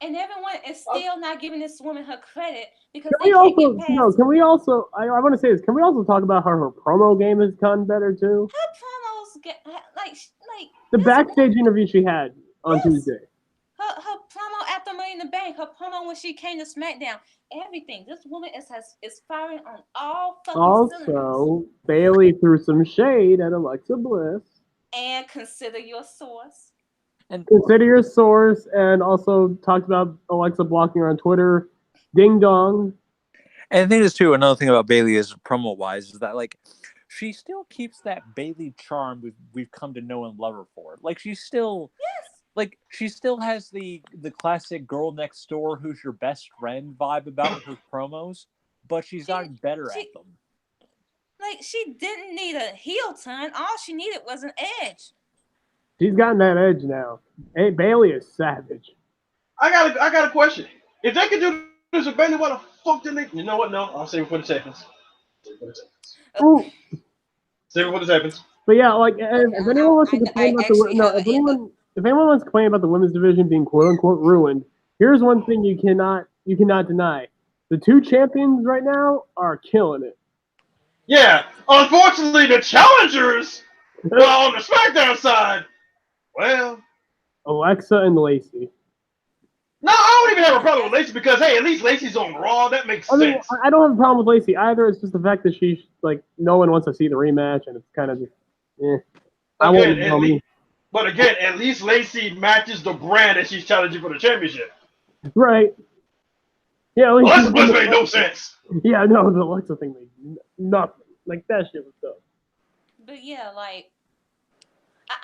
And everyone is still not giving this woman her credit because I want to say this. Can we also talk about how her promo game has gotten better too? Her promos get like the backstage interview she had on Tuesday. Her promo after Money in the Bank. Her promo when she came to SmackDown. Everything. This woman is firing on all fucking cylinders. Also, Bayley threw some shade at Alexa Bliss. And consider your source. And consider your source, and also talked about Alexa blocking her on Twitter. Ding dong. And I think this too. Another thing about Bayley is promo-wise is that like she still keeps that Bayley charm we've come to know and love her for. Like she still has the classic girl next door who's your best friend vibe about her promos, but she's gotten better at them. Like she didn't need a heel turn. All she needed was an edge. She's gotten that edge now. Hey, Bayley is savage. I got a question. If they could do this with Bayley, what the fuck did they? You know what? No, I'll save it for the seconds. Save it for the seconds. But yeah, like if anyone wants to complain about if anyone wants to complain about the women's division being quote unquote ruined, here's one thing you cannot deny: the two champions right now are killing it. Yeah, unfortunately, the challengers, well, on the SmackDown side. Well, Alexa and Lacey. No, I don't even have a problem with Lacey because, hey, at least Lacey's on Raw. That makes sense. I don't have a problem with Lacey either. It's just the fact that she's like no one wants to see the rematch, and it's kind of just, But again, at least Lacey matches the brand that she's challenging for the championship. Right. Yeah. Alexa Bliss made no sense. Yeah, no, the Alexa thing made nothing. Like that shit was dope. But yeah, like.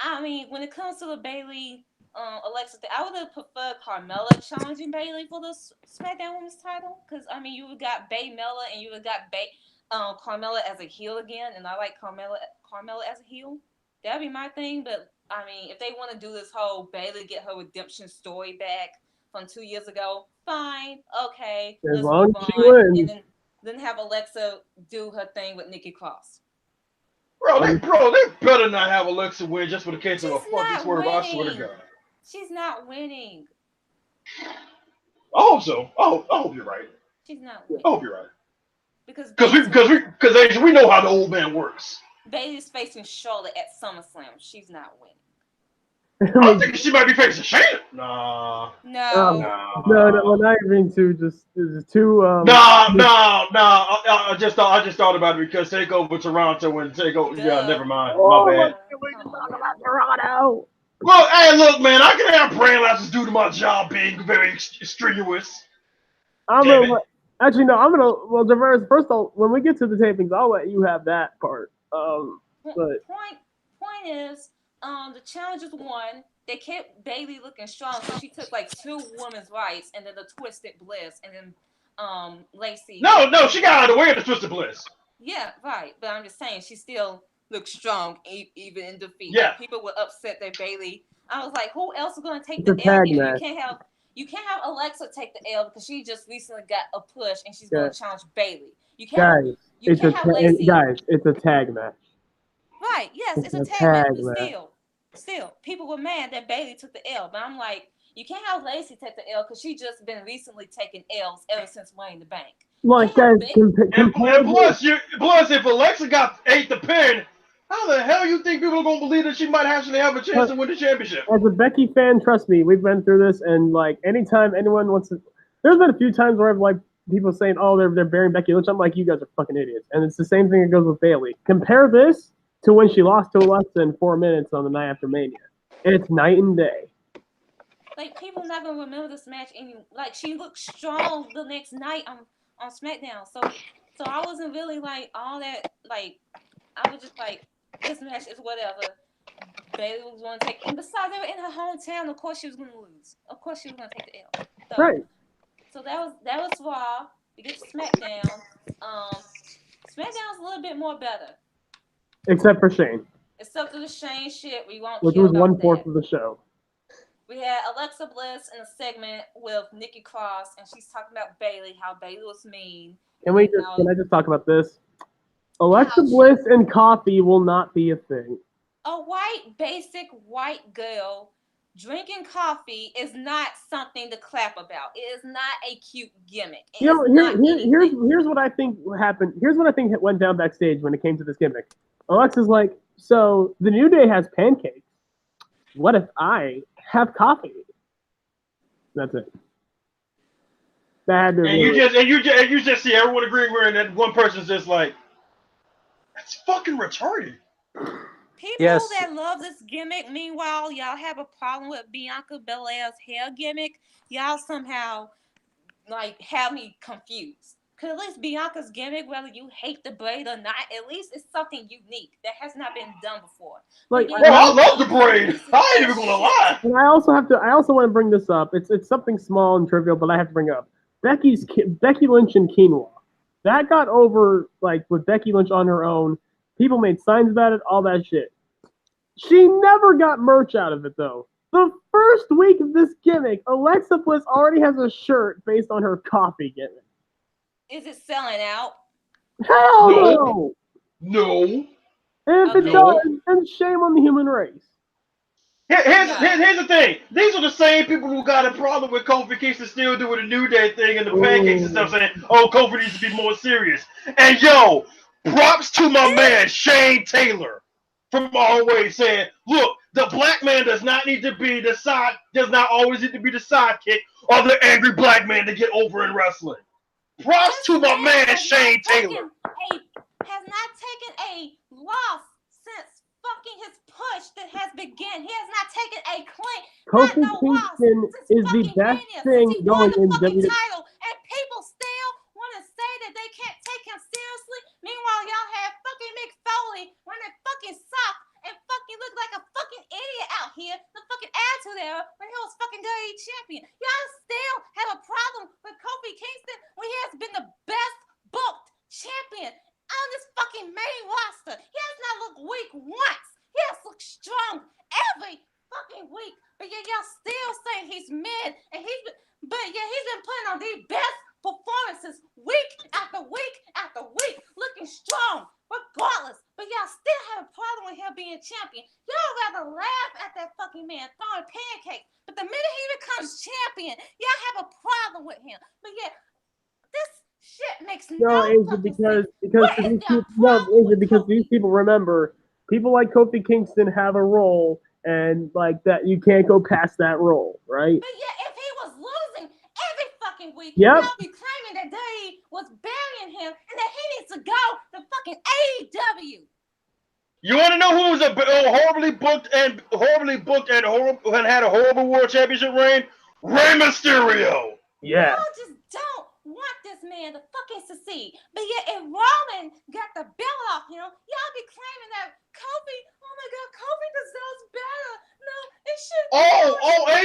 I mean, when it comes to the Bayley, Alexa thing, I would have preferred Carmella challenging Bayley for the SmackDown Women's title. Because, I mean, you would got Baymella and you would got Carmella as a heel again. And I like Carmella as a heel. That'd be my thing. But, I mean, if they want to do this whole Bayley get her redemption story back from 2 years ago, fine. Okay. As long as she wins. And then have Alexa do her thing with Nikki Cross. Bro, they better not have Alexa win just for the case of a fucking swerve. I swear to God. She's not winning. I hope so. I hope you're right. She's not winning. I hope you're right. Because we know how the old man works. Bayley's facing Charlotte at SummerSlam. She's not winning. I think she might be facing Shayna. Nah. No. Well, not even two. Just two. No. I just thought about it because Takeover Toronto and Takeover. Yeah, never mind. My bad. We can talk about Toronto. Well, hey, look, man, I can have brain lapses due to my job being very strenuous. Actually, no. Well, Jarvarus, first of all, when we get to the tapings, I'll let you have that part. But point is. The challengers won. They kept Bayley looking strong, so she took like 2 women's rights, and then the Twisted Bliss, and then Lacey. No, she got out of the way of the Twisted Bliss. Yeah, right. But I'm just saying, she still looks strong, even in defeat. Yeah. People were upset that Bayley. I was like, who else is going to take the L? You can't have Alexa take the L because she just recently got a push, and she's going to challenge Bayley. You can't. Guys, it's a tag match. Right, yes, it's a tag match, but still, people were mad that Bayley took the L, but I'm like, you can't have Lacey take the L because she just been recently taking L's ever since Money in the Bank. Like guys, and plus, if Alexa ate the pin, how the hell you think people are gonna believe that she might actually have a chance to win the championship? As a Becky fan, trust me, we've been through this, and like anytime anyone wants to, there's been a few times where I've like people saying, "Oh, they're burying Becky Lynch." I'm like, you guys are fucking idiots. And it's the same thing that goes with Bayley. Compare this to when she lost to Alexa in 4 minutes on the night after Mania. It's night and day. Like, people not gonna remember this match anymore. Like, she looked strong the next night on SmackDown. So I wasn't really like all that. Like, I was just like, this match is whatever. Bayley was going to take, and besides, they were in her hometown. Of course, she was going to lose. Of course, she was going to take the L. So, Right. So that was Raw. We get to SmackDown. SmackDown's a little bit more better. Except for Shane. Except for the Shane shit, we won't. Which was 1/4 of the show. We had Alexa Bliss in a segment with Nikki Cross, and she's talking about Bayley, how Bayley was mean. Can I just talk about this? Alexa Bliss and coffee will not be a thing. A basic white girl drinking coffee is not something to clap about. It is not a cute gimmick. Here's what I think happened. Here's what I think went down backstage when it came to this gimmick. Alexa's like, so the New Day has pancakes. What if I have coffee? That's it. You just see everyone agreeing with it, and then one person's just like, that's fucking retarded. People that love this gimmick, meanwhile, y'all have a problem with Bianca Belair's hair gimmick. Y'all somehow like have me confused. Because at least Bianca's gimmick, whether you hate the braid or not, at least it's something unique that has not been done before. Like, I love the braid. I ain't even gonna lie. And I also want to bring this up. It's something small and trivial, but I have to bring it up. Becky Lynch and quinoa. That got over like with Becky Lynch on her own. People made signs about it, all that shit. She never got merch out of it, though. The first week of this gimmick, Alexa Bliss already has a shirt based on her coffee gimmick. Is it selling out? Hell no! No. And if it does, then shame on the human race. Here's the thing. These are the same people who got a problem with Kofi Kingston still doing the New Day thing and the pancakes and stuff, saying, oh, Kofi needs to be more serious. And yo, props to my man, Shane Taylor, from always saying, look, the black man does not always need to be the sidekick or the angry black man to get over in wrestling. Props to my man, Shane Taylor. Has not taken a loss since fucking his push that has begun. He has not taken a clean. Kofi Kingston is the best thing going in WWE. Title, and people still want to say that they can't take him seriously. Meanwhile, y'all have fucking Mick Foley wearing a fucking sock and fucking look like a fucking idiot out here. The fucking attitude era when he was fucking WWE champion. Y'all still have a problem with Kofi Kingston when he has been the best booked champion on this fucking main roster. He has not looked weak once. He has looked strong every fucking week. But yeah, y'all still saying he's mid, and he's been putting on the best performances week after week after week, looking strong regardless. But y'all still have a problem with him being champion. Y'all rather laugh at that fucking man throwing pancakes. But the minute he becomes champion, y'all have a problem with him. But yeah, this shit makes no sense. Because these people remember, people like Kofi Kingston have a role, and like that, you can't go past that role, right? But yeah, if he was losing every fucking week, y'all be claiming that they was burying him and that he needs to go to fucking AEW. You want to know who was horribly booked and had a horrible world championship reign? Rey Mysterio. Yeah. Y'all just don't want this man to fucking succeed. But yet, if Roman got the belt off him, y'all be claiming that Kofi, oh my God, Kofi deserves better. No, it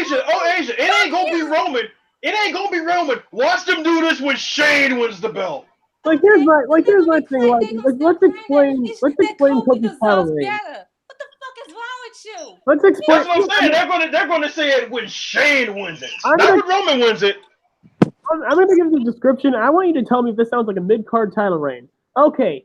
should Asia. It ain't gonna be Roman. It ain't gonna be Roman. Watch them do this when Shane wins the belt. Here's my thing. Let's explain Kofi's title reign. What the fuck is wrong with you? Let's explain. That's what I'm saying. They're gonna say it when Shane wins it, not when Roman wins it. I'm going to give the description. I want you to tell me if this sounds like a mid-card title reign. Okay,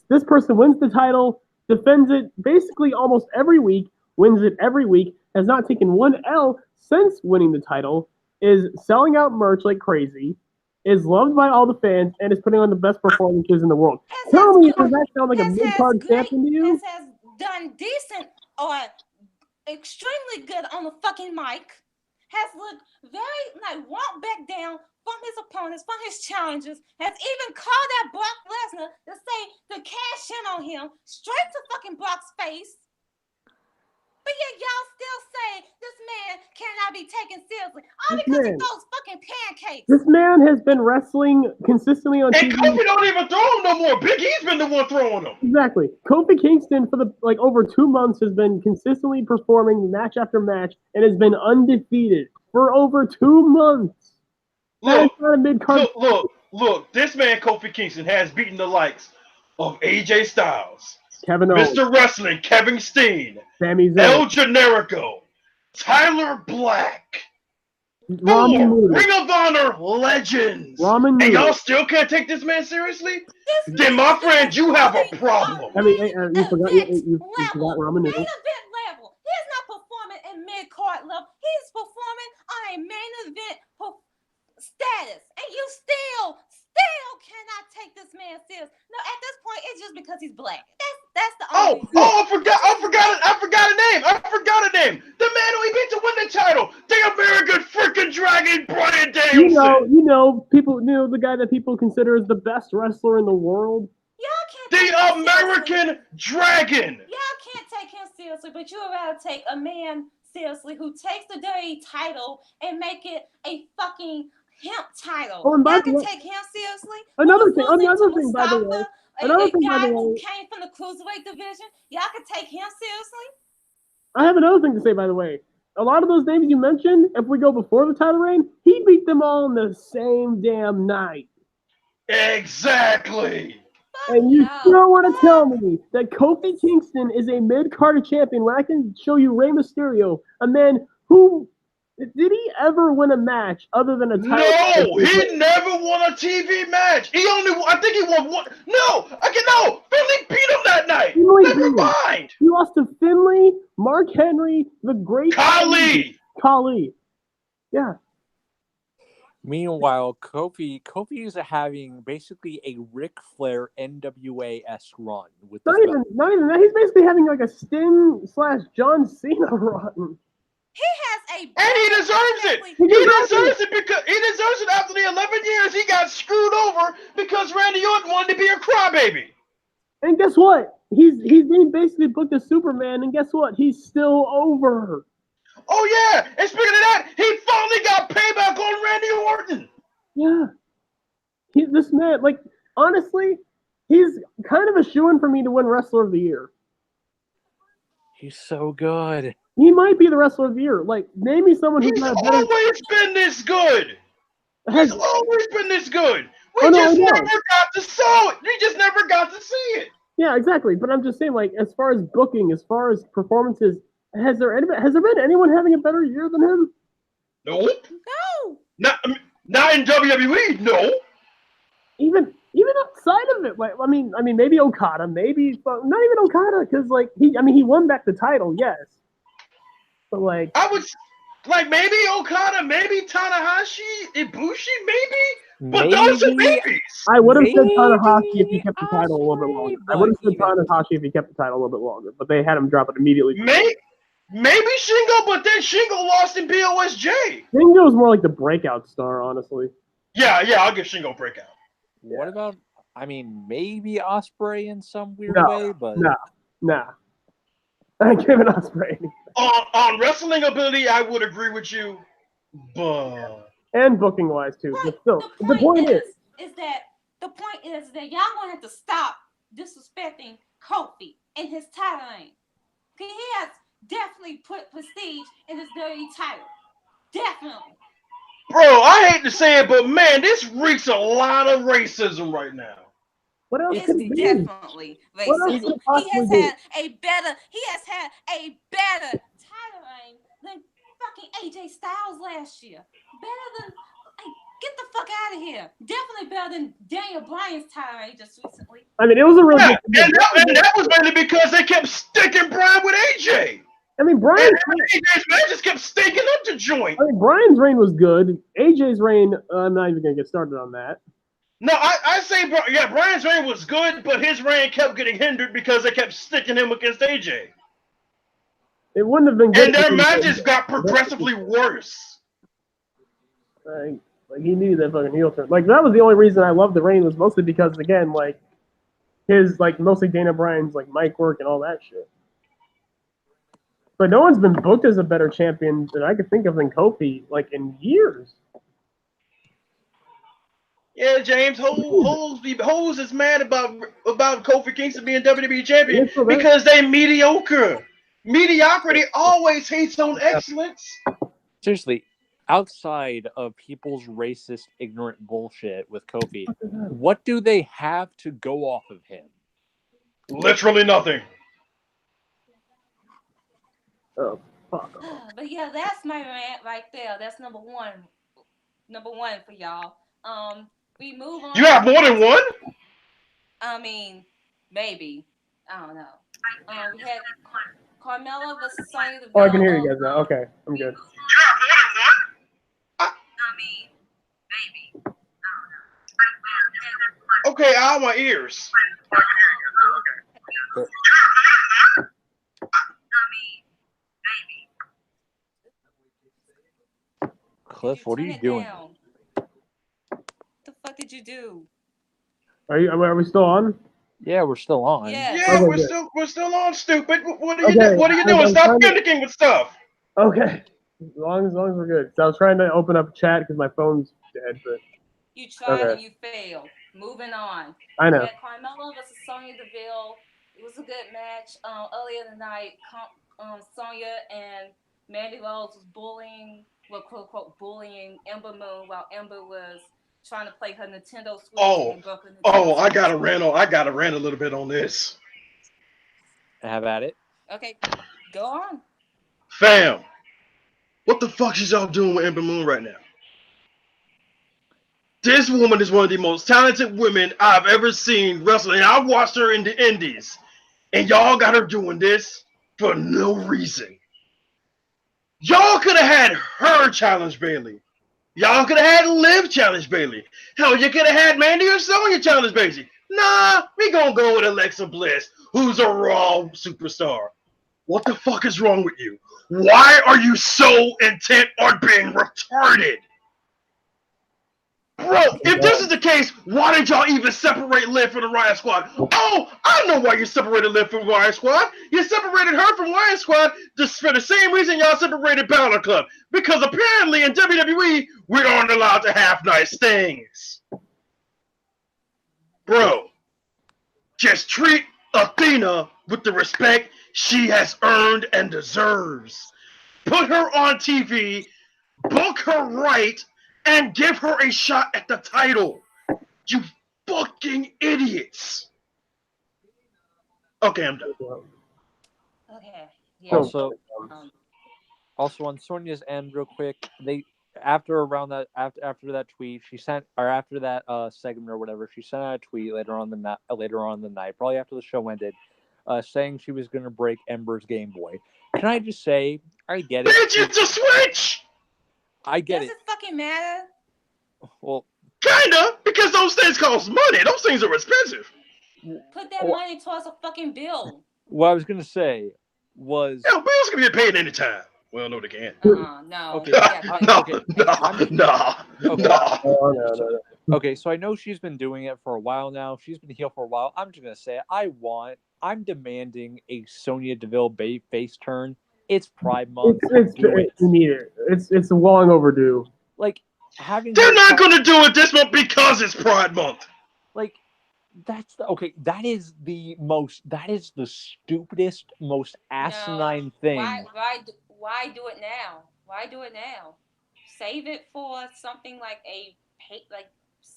this person wins the title, defends it basically almost every week, wins it every week, has not taken one L since winning the title, is selling out merch like crazy, is loved by all the fans, and is putting on the best performances in the world. Tell me, does that sound like a mid-card champion to you? Has done decent or extremely good on the fucking mic. has looked very won't back down from his opponents, from his challenges, has even called out Brock Lesnar to cash in on him straight to fucking Brock's face. But yet y'all still say this man cannot be taken seriously. All because he throws fucking pancakes. This man has been wrestling consistently on TV. And Kofi don't even throw him no more. Big E's been the one throwing him. Exactly. Kofi Kingston for the over 2 months has been consistently performing match after match and has been undefeated for over 2 months. Look, this man Kofi Kingston has beaten the likes of AJ Styles, Kevin Owens, Mr. Wrestling, Kevin Steen, Sami Zayn, El Generico, Tyler Black, Ring of Honor legends. And y'all still can't take this man seriously? Then, my friend, you have a problem. I mean, you forgot Ramen Noodles. Main event level. He's not performing in mid-card level. He's performing on a main event status. And you still cannot take this man serious. No, at this point, it's just because he's black. That's the only reason. I forgot a name. The man who he beat to win the title. The American freaking Dragon, Bryan Danielson. You know, the guy that people consider as the best wrestler in the world. The American Dragon. Y'all can't take him seriously, but you would rather take a man seriously who takes the dirty title and make it a fucking hemp title. Oh, and y'all can take him seriously. Another thing, by the way. A guy who came from the cruiserweight division. Y'all can take him seriously. I have another thing to say, by the way. A lot of those names you mentioned, if we go before the title reign, he beat them all in the same damn night. Exactly. And you still want to tell me that Kofi Kingston is a mid-card champion when I can show you Rey Mysterio, a man who... Did he ever win a match other than a title? No, he never won a TV match. I think he won one. No. Finley beat him that night. Never mind. He lost to Finley, Mark Henry, the Great Khali. Yeah. Meanwhile, Kofi is having basically a Ric Flair NWA-esque run with not even that. He's basically having like a Sting/John Cena run. He has and he deserves it. He deserves it because he deserves it after the 11 years he got screwed over because Randy Orton wanted to be a crybaby. And guess what? He's basically booked as Superman, and guess what? He's still over. Oh yeah, and speaking of that, he finally got payback on Randy Orton. Yeah. This man, honestly, he's kind of a shoo-in for me to win Wrestler of the Year. He's so good. He might be the Wrestler of the Year. Name me someone who's not better. He's always been this good. He's always been this good. We just never got to see it. We just never got to see it. Yeah, exactly. But I'm just saying, as far as booking, as far as performances, has there been anyone having a better year than him? Nope. No. Not in WWE. No. Even outside of it, maybe Okada, maybe, but not even Okada, because he won back the title, yes. But I would maybe Okada, maybe Tanahashi, Ibushi, maybe. But those are babies. I would have said Tanahashi if he kept the title a little bit longer. I would have said Tanahashi if he kept the title a little bit longer, but they had him drop it immediately. Maybe Shingo, but then Shingo lost in BOSJ. Shingo's more like the breakout star, honestly. Yeah, I'll give Shingo breakout. What about, maybe Ospreay in some weird way, but... Nah. I give it Ospreay. On wrestling ability, I would agree with you, but... And booking-wise, too. But still, the point is that y'all gonna have to stop disrespecting Kofi and his title reign. He has definitely put prestige in his dirty title. Definitely. Bro, I hate to say it, but man, this reeks a lot of racism right now. What else could it be? Definitely racism. He has had a better title reign than fucking AJ Styles last year. Better than get the fuck out of here. Definitely better than Daniel Bryan's title reign just recently. It was a really good and that was mainly because they kept sticking Bryan with AJ. Bryan AJ's man just kept stinking up the joint. Bryan's reign was good. AJ's reign, I'm not even gonna get started on that. No, I say, Bryan's reign was good, but his reign kept getting hindered because they kept sticking him against AJ. It wouldn't have been good. And their matches got progressively worse. Like he needed that fucking heel turn. Like that was the only reason I loved the reign was mostly because again like his like mostly Dana Bryan's like mic work and all that shit. But no one's been booked as a better champion than I could think of than Kofi like in years. Yeah, James, Hoes is mad about Kofi Kingston being WWE champion because they mediocre. Mediocrity always hates on excellence. Seriously, outside of people's racist, ignorant bullshit with Kofi, what do they have to go off of him? Literally nothing. Oh, fuck. But yeah, that's my rant right there. That's number one. Number one for y'all. We move on. You have more than one? I mean, maybe. I don't know. We had Carmella versus Sonya Deville. Oh, I can hear you guys now. Okay, I'm good. I mean, maybe. Okay, out of my ears. Cliff, what are you doing? What the fuck did you do? Are we still on? Yeah, we're still on. Yeah, okay, we're still on, stupid. What are you doing? Stop panicking with stuff. Okay. As long as we're good. So I was trying to open up chat because my phone's dead, but you tried and you failed. Moving on. I know. We had Carmella versus Sonya Deville. It was a good match. Earlier tonight, Sonya and Mandy Rose was bullying, quote unquote, bullying Ember Moon while Ember was trying to play her Nintendo Switch. I gotta rant a little bit on this. Have at it. Okay, go on. Fam, what the fuck is y'all doing with Ember Moon right now? This woman is one of the most talented women I've ever seen wrestling. I've watched her in the indies. And y'all got her doing this for no reason. Y'all could have had her challenge Bayley. Y'all could have had Liv challenge Bayley. Hell, you could have had Mandy or Sonya challenge Bayley. Nah, we gonna go with Alexa Bliss, who's a Raw superstar. What the fuck is wrong with you? Why are you so intent on being retarded? Bro, if this is the case, why did y'all even separate Liv from the Riot Squad? Oh, I know why you separated Liv from Riot Squad. You separated her from Riot Squad just for the same reason y'all separated Balor Club. Because apparently in WWE, we aren't allowed to have nice things. Bro, just treat Athena with the respect she has earned and deserves. Put her on TV, book her right, and give her a shot at the title. You fucking idiots. Okay, I'm done. Okay. Yeah. Also on Sonya's end, real quick, after that tweet, she sent, or after that segment or whatever, she sent out a tweet later on the night, probably after the show ended, saying she was going to break Ember's Game Boy. Can I just say, I get it. Bitch, it's a Switch! I get Does it fucking matter? Well, kinda, because those things cost money. Those things are expensive. Put that money towards a fucking bill. What I was gonna say was, bills can get paid anytime. Well, no, they can't. No. Okay. No. Okay, so I know she's been doing it for a while now. She's been heel for a while. I'm just gonna say it. I'm demanding a Sonya Deville face turn. It's Pride Month. You need it. It's long overdue. Like they're not going to do it this month because it's Pride Month. Like that is the stupidest, most asinine thing. Why do it now? Why do it now? Save it for something like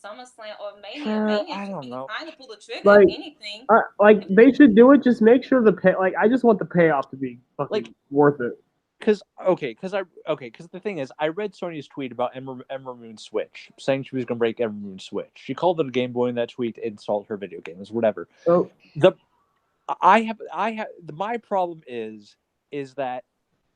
SummerSlam or Mania. I don't know. Trying to pull the trigger if anything. They should do it. Just make sure I just want the payoff to be fucking worth it. Because the thing is, I read Sonya's tweet about Ember Moon's Switch, saying she was going to break Ember Moon's Switch. She called it a Game Boy in that tweet to insult her video games, whatever. Oh. My problem is that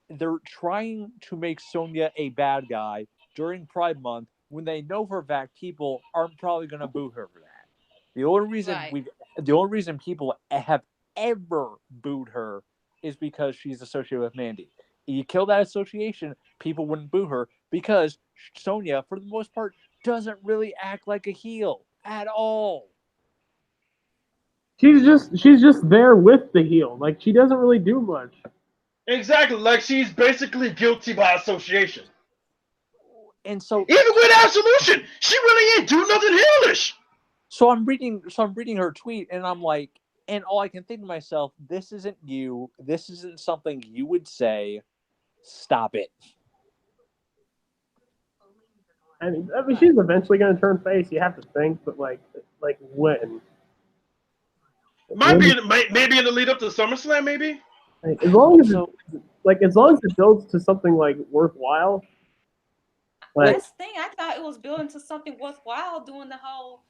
they're trying to make Sonya a bad guy during Pride Month when they know for a fact people aren't probably going to boo her for that. The only reason people have ever booed her is because she's associated with Mandy. You kill that association, people wouldn't boo her because Sonya, for the most part, doesn't really act like a heel at all. She's just there with the heel. Like, she doesn't really do much. Exactly. Like, she's basically guilty by association. And so, even with Absolution, she really ain't do nothing heelish. So I'm reading her tweet, and I'm like, and all I can think to myself, this isn't you. This isn't something you would say. Stop it. I mean, she's eventually going to turn face. You have to think, but like when? Maybe in the lead up to SummerSlam, maybe. Like, as long as it builds to something like worthwhile. Like, that's the thing. I thought it was building to something worthwhile doing the whole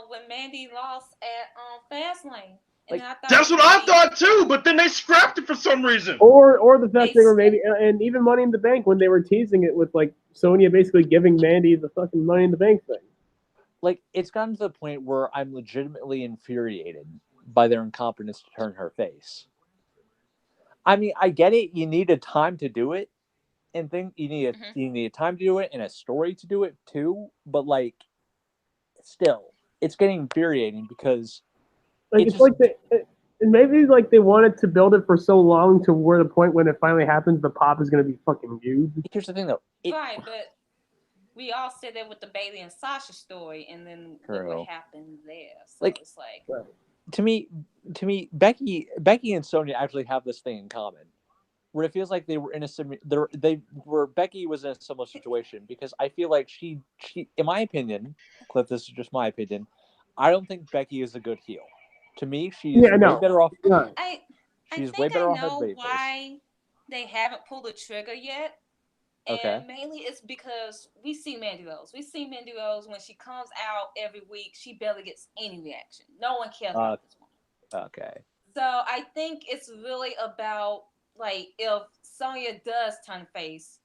when Mandy lost at Fastlane. Like, that's what I thought too, but then they scrapped it for some reason. Or the fact they were maybe, and even Money in the Bank when they were teasing it with like Sonya basically giving Mandy the fucking Money in the Bank thing. Like, it's gotten to the point where I'm legitimately infuriated by their incompetence to turn her face. I mean, I get it. You need a time to do it, and you need a time to do it and a story to do it too. But like, still, it's getting infuriating because like it's like maybe like they wanted to build it for so long to where the point when it finally happens, the pop is going to be fucking huge. Here's the thing, though. Right, but we all said that with the Bayley and Sasha story, and then what happened there. So like, it's like. Right. To me, Becky and Sonya actually have this thing in common, where it feels like they were in Becky was in a similar situation because I feel like she, in my opinion, Cliff, this is just my opinion, I don't think Becky is a good heel. To me, she's way better off. Yeah. I know why they haven't pulled the trigger yet. And mainly it's because we see Mandy Rose. We see Mandy Rose when she comes out every week. She barely gets any reaction. No one cares about this woman. Okay. So I think it's really about, like, if Sonya does turn face,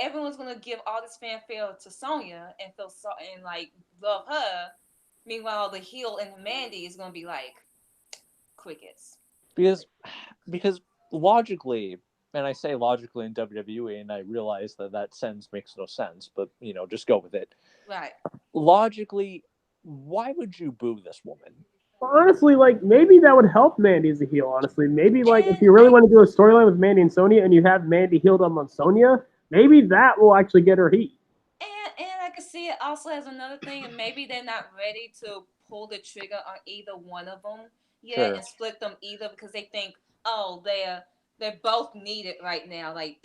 everyone's going to give all this fanfare to Sonya and like love her. Meanwhile, the heel and Mandy is going to be like crickets. Because logically, and I say logically in WWE, and I realize that sense makes no sense, but, just go with it. Right. Logically, why would you boo this woman? Honestly, like, maybe that would help Mandy as a heel, honestly. Maybe, like, if you really want to do a storyline with Mandy and Sonya and you have Mandy healed up on Sonya, maybe that will actually get her heat. And I can see it also as another thing, and maybe they're not ready to pull the trigger on either one of them yet and split them either because they think, oh, they're both needed right now. Like,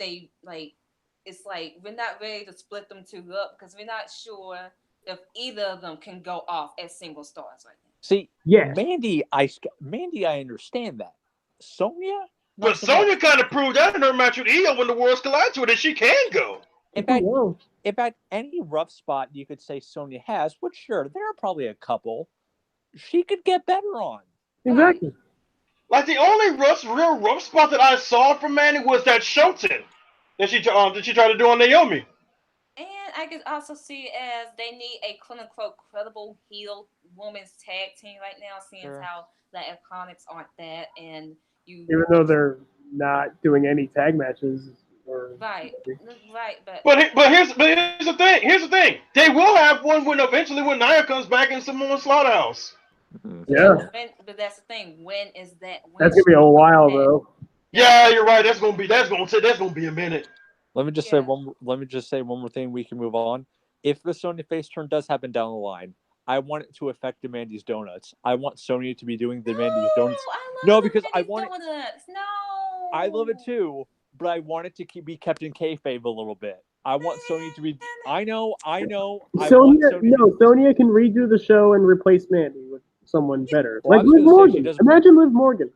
it's like we're not ready to split them two up because we're not sure if either of them can go off as single stars right now. See, Mandy, I understand that. Sonya? But Sonya kind of proved that in her match with Io when the worlds collide to it, that she can go. In fact, any rough spot you could say Sonya has, which sure, there are probably a couple, she could get better on. Exactly. Like, the only real rough spot that I saw from Mandy was that Shoten that she tried to do on Naomi. And I could also see it as they need a quote-unquote credible heel women's tag team right now, seeing how the Iconics aren't that, and even though they're not doing any tag matches. Right, but here's the thing. Here's the thing. They will have one eventually when Nia comes back in Samoa Slaughterhouse. Yeah. But that's the thing. When is that? That's gonna be a while, though. Yeah, you're right. That's gonna be a minute. Let me just say one more thing. We can move on. If the Sonya face turn does happen down the line, I want it to affect Mandy's Donuts. I want Sonya to be doing the Mandy's Donuts. Because I want donuts. No. I love it too, but I want it to be kept in kayfabe a little bit. I want Sonya to be. I know. Sonya can redo the show and replace Mandy with someone better, like Liv Morgan. Imagine Liv Morgan.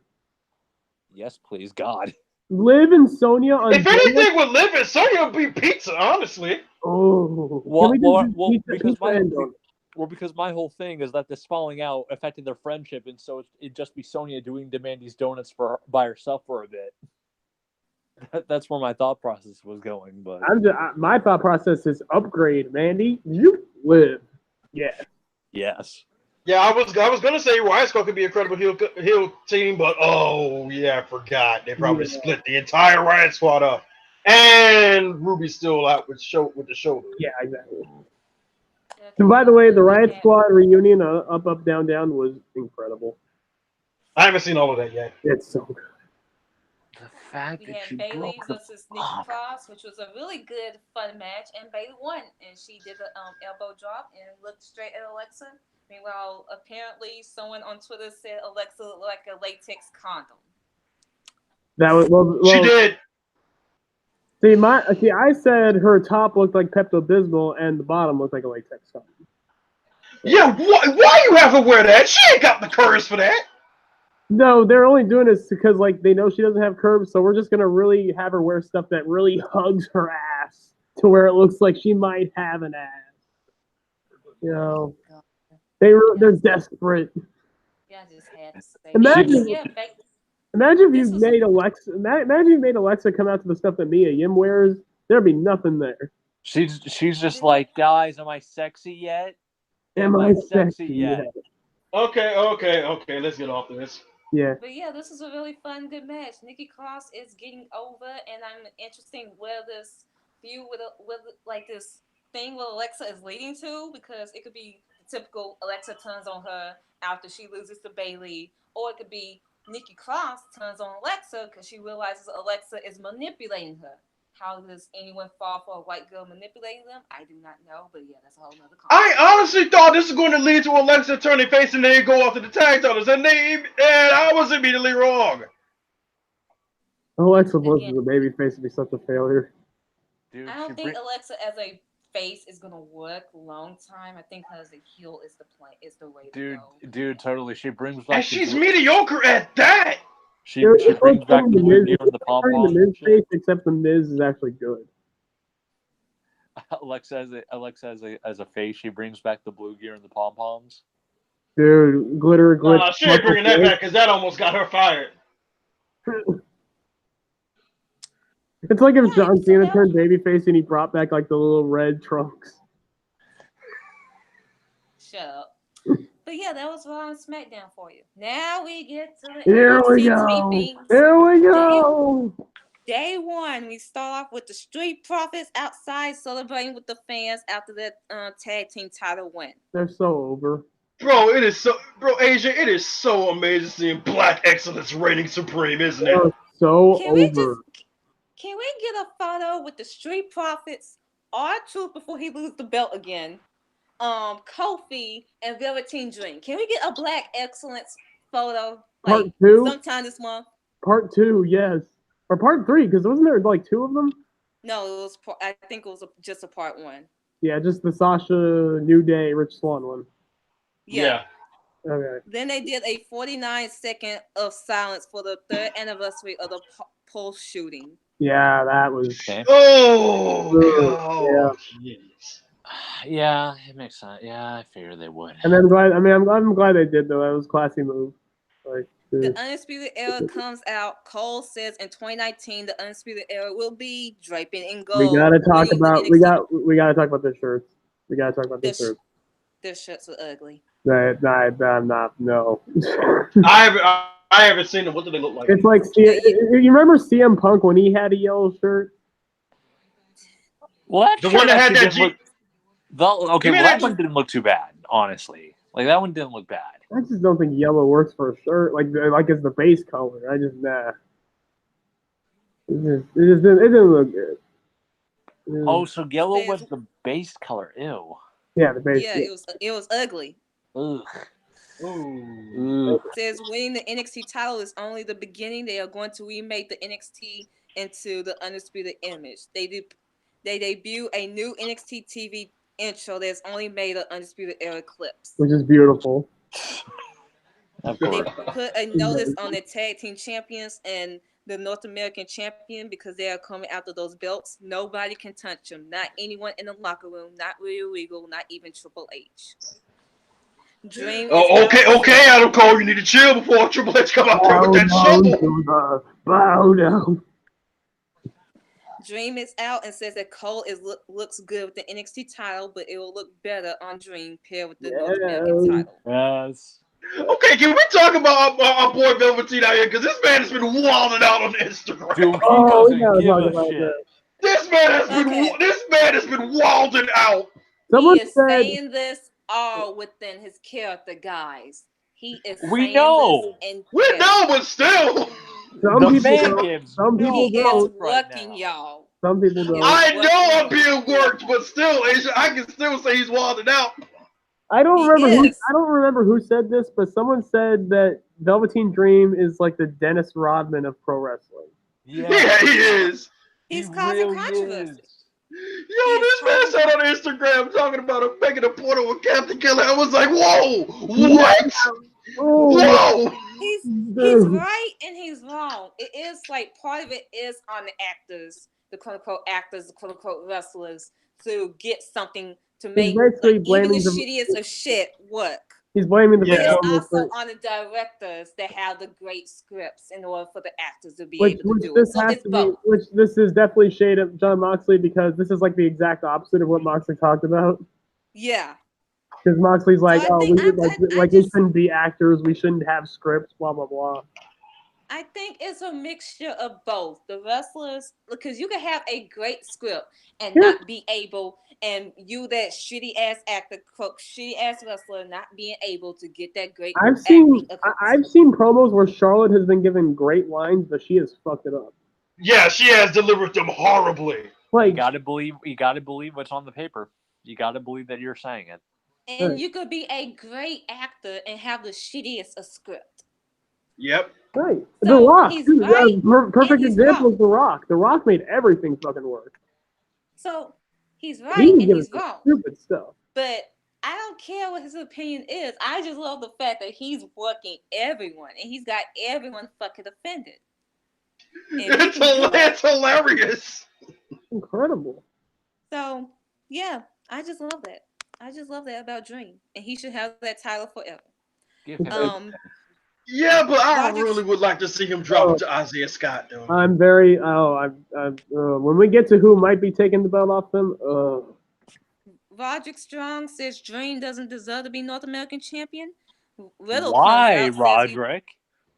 Yes, please, God. Liv and Sonya on. If anything would Liv and Sonya would be pizza, honestly. Oh. Because my whole thing is that this falling out affected their friendship, and so it'd just be Sonya doing the Mandy's Donuts by herself for a bit. That's where my thought process was going, but my thought process is upgrade Mandy. You Liv. Yeah. Yes. Yeah, I was gonna say Riot Squad could be a credible heel team, but I forgot. They probably split the entire Riot Squad up. And Ruby's still out with the shoulder. Yeah, exactly. And by the way, the Riot Squad reunion, Up, Up, Down, Down, was incredible. I haven't seen all of that yet. It's so good. The fact We that had you Bailey broke the versus Nikki Cross, which was a really good, fun match, and Bailey won. And she did the elbow drop and looked straight at Alexa. Meanwhile, apparently, someone on Twitter said Alexa looked like a latex condom. That was well, She did. See, I said her top looked like Pepto-Bismol and the bottom looked like a latex condom. Yeah, why you have to wear that? She ain't got the curves for that. No, they're only doing this because like they know she doesn't have curves, so we're just gonna really have her wear stuff that really hugs her ass to where it looks like she might have an ass. You know, they're desperate. Yeah, I just had to say. Imagine if you made Alexa. Imagine you made Alexa come out to the stuff that Mia Yim wears. There'd be nothing there. She's just like, guys, am I sexy yet? Am I sexy yet? Okay. Let's get off this. Yeah. But yeah, this is a really fun, good match. Nikki Cross is getting over, and I'm interested where this view with like this thing with Alexa is leading to, because it could be typical Alexa turns on her after she loses to Bailey, or it could be Nikki Cross turns on Alexa because she realizes Alexa is manipulating her. How does anyone fall for a white girl manipulating them? I do not know, but yeah, that's a whole nother conversation. I honestly thought this was going to lead to Alexa turning face and then go after the tag titles, and I was immediately wrong. Alexa Bliss is a baby face to be such a failure. Dude, I don't think Alexa as a face is gonna work long time. I think her as a heel is the way to go. Dude, totally. She brings back. And she's mediocre at that. She brings back the Miz and the pom poms. The Miz face, except the Miz is actually good. Alexa as a face, she brings back the blue gear and the pom poms. Dude, glitter. She ain't bringing that back because that almost got her fired. It's like if John Cena turned babyface and he brought back like the little red trunks. Shut up. But yeah, that was Raw and SmackDown for you. Now we get to the Here we go. Day one, we start off with the Street Profits outside celebrating with the fans after that tag team title win. They're so over. Bro, Asia, it is so amazing seeing Black Excellence reigning supreme, isn't it? They're so over. Can we get a photo with the Street Profits, R-Truth before he loses the belt again? Kofi and Velveteen Dream. Can we get a Black Excellence photo? Part 2? Sometime this month. Part 2, yes. Or part 3, because wasn't there like 2 of them? No, it was. I think it was just a part 1. Yeah, just the Sasha, New Day, Rich Swann one. Yeah. Okay. Then they did a 49-second of silence for the 3rd anniversary of the Pulse shooting. Yeah, that was. Okay. Oh, yeah. Yeah, it makes sense. Yeah, I figured they would. And I'm glad they did though. That was a classy move. Like the Undisputed Era comes out. Cole says in 2019 the Undisputed Era will be draping in gold. We gotta talk about the shirts. We gotta talk about the shirts. Their shirts are ugly. I'm not. No. I haven't seen them. What do they look like? It's like you remember CM Punk when he had a yellow shirt? What? The one that had that that one didn't look too bad, honestly. Like that one didn't look bad. I just don't think yellow works for a shirt. Like it's the base color. I just nah. It didn't look good. Oh, so yellow was the base color. Ew. Yeah, the base. Yeah, it was ugly. Ugh. It says winning the NXT title is only the beginning. They are going to remake the NXT into the Undisputed Image. They debut a new NXT TV intro that's only made of Undisputed Era clips. Which is beautiful. They put a notice on the tag team champions and the North American champion because they are coming after those belts. Nobody can touch them. Not anyone in the locker room. Not Real Regal. Not even Triple H. Dream. Okay, Adam Cole, you need to chill before Triple H come out there with that shovel. Bow down. Dream is out and says that Cole looks good with the NXT title, but it will look better on Dream paired with the North American title. Yes. Okay, can we talk about our boy Velveteen out here? Because this man has been wilding out on Instagram. Dude, we gotta talk about that. This man has been wilding out. Someone he is said, saying this all within his character, guys. He is We saying know. this in We character. know, but still. some The people man don't. gives Some no people He is don't. right working, now. y'all. Some people He is don't. I know I'm working being his worked, but still, Asia, I can still say he's wilding out. I don't He remember who. is. I don't remember who said this, but someone said that Velveteen Dream is like the Dennis Rodman of pro wrestling. Yeah, he is. He's He causing really controversy. is. Yo, this man said on Instagram talking about him making a portal with Captain Killer. I was like, whoa, what? Oh, Whoa. He's dude. right and he's wrong. It is like part of it is on the actors, the quote unquote actors, the quote unquote wrestlers, to get something to make basically like, even blaming the the- shittiest of shit work. He's blaming the But Yeah. it's performers also for- on the directors that have the great scripts in order for the actors to be which able to do it. this So has it's to be. both. Which this is definitely shade of John Moxley because this is like the exact opposite of what Moxley talked about. Yeah. Because Moxley's like, I oh, think we we shouldn't be actors, we shouldn't have scripts, blah blah blah. I think it's a mixture of both. The wrestlers, because you can have a great script and not be able, and you that shitty ass actor, shitty ass wrestler, not being able to get that great. I've seen promos where Charlotte has been given great lines, but she has fucked it up. Yeah, she has delivered them horribly. Like, you gotta believe what's on the paper. You gotta believe that you're saying it. And you could be a great actor and have the shittiest of script. Yep. Right. So The Rock. he's Dude, right, perfect he's example wrong. is The Rock. The Rock made everything fucking work. So he's right He and can give he's us wrong. stupid stuff. But I don't care what his opinion is. I just love the fact that he's working everyone and he's got everyone fucking offended. It's hilarious. Incredible. So yeah, I just love that. I just love that about Dream, and he should have that title forever. Yeah, but I really would like to see him drop it to Isaiah Scott, though. I'm very. When we get to who might be taking the belt off them. Roderick Strong says Dream doesn't deserve to be North American champion. Riddle Why, Roderick?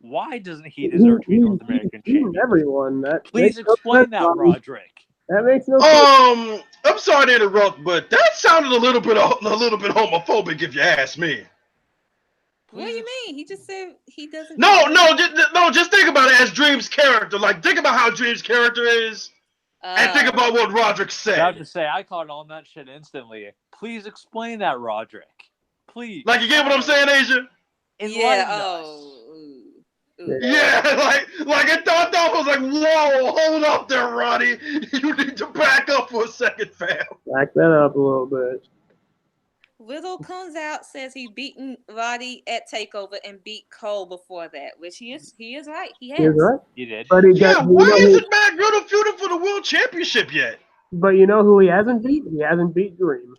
Why doesn't he deserve to be North American champion? Everyone. Please explain that, Roderick. That makes no sense. I'm sorry to interrupt, but that sounded a little bit homophobic, if you ask me. What do you mean? He just said he doesn't. No. Just think about it as Dream's character. Like, think about how Dream's character is, and think about what Roderick said. I have to say, I caught on that shit instantly. Please explain that, Roderick. Please. Like, you get what I'm saying, Asia? Yeah. Yeah, like it thought that was like, whoa, hold up there, Roddy. You need to back up for a second, fam. Back that up a little bit. Riddle comes out, says he beaten Roddy at TakeOver and beat Cole before that, which he is right. He has. He is right. He did. But why isn't Matt Riddle feuding for the World Championship yet? But you know who he hasn't beat? He hasn't beat Dream.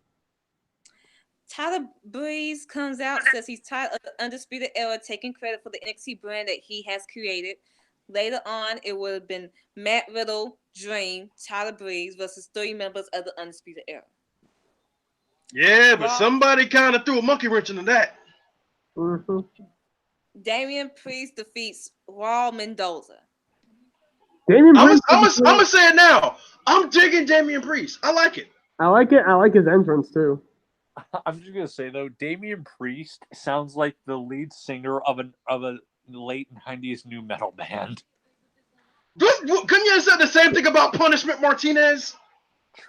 Tyler Breeze comes out, says he's tired of the Undisputed Era, taking credit for the NXT brand that he has created. Later on, it would have been Matt Riddle, Dream, Tyler Breeze versus 3 members of the Undisputed Era. Yeah, but somebody kind of threw a monkey wrench into that. Mm-hmm. Damian Priest defeats Raul Mendoza. I'm gonna say it now. I'm digging Damian Priest. I like it. I like it. I like his entrance too. I'm just gonna say though, Damian Priest sounds like the lead singer of a late '90s new metal band. Couldn't you have said the same thing about Punishment Martinez?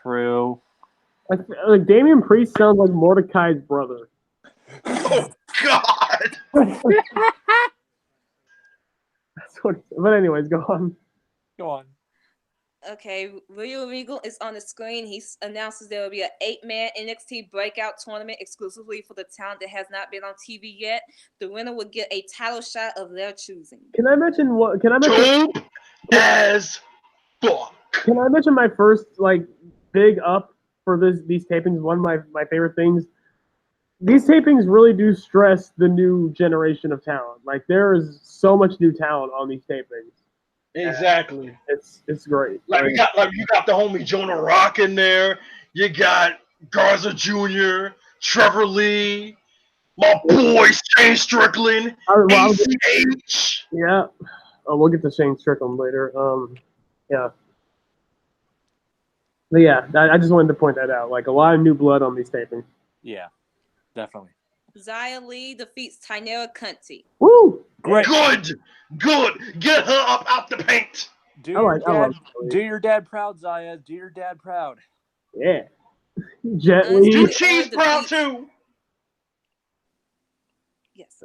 True. Like Damian Priest sounds like Mordecai's brother. Oh God! That's what. But anyways, go on. Go on. Okay, Real Regal is on the screen. He announces there will be an 8-man NXT breakout tournament exclusively for the talent that has not been on TV yet. The winner will get a title shot of their choosing. Can I mention what? Can I mention? Dope as fuck. Can I mention my first big up for these tapings? One of my favorite things. These tapings really do stress the new generation of talent. Like there is so much new talent on these tapings. Exactly. It's great. Like you got the homie Jonah Rock in there. You got Garza Jr., Trevor Lee, my boy Shane Strickland, ACH. Yeah. Oh, we'll get to Shane Strickland later. Yeah. But yeah, I just wanted to point that out. Like a lot of new blood on these tapings. Yeah, definitely. Xia Li defeats Tainara Kunti. Woo! Great. Good. Get her up out the paint. Do your dad proud, Zaya. Do your dad proud. Yeah. Jet Li. Do Cheese proud too. Yes.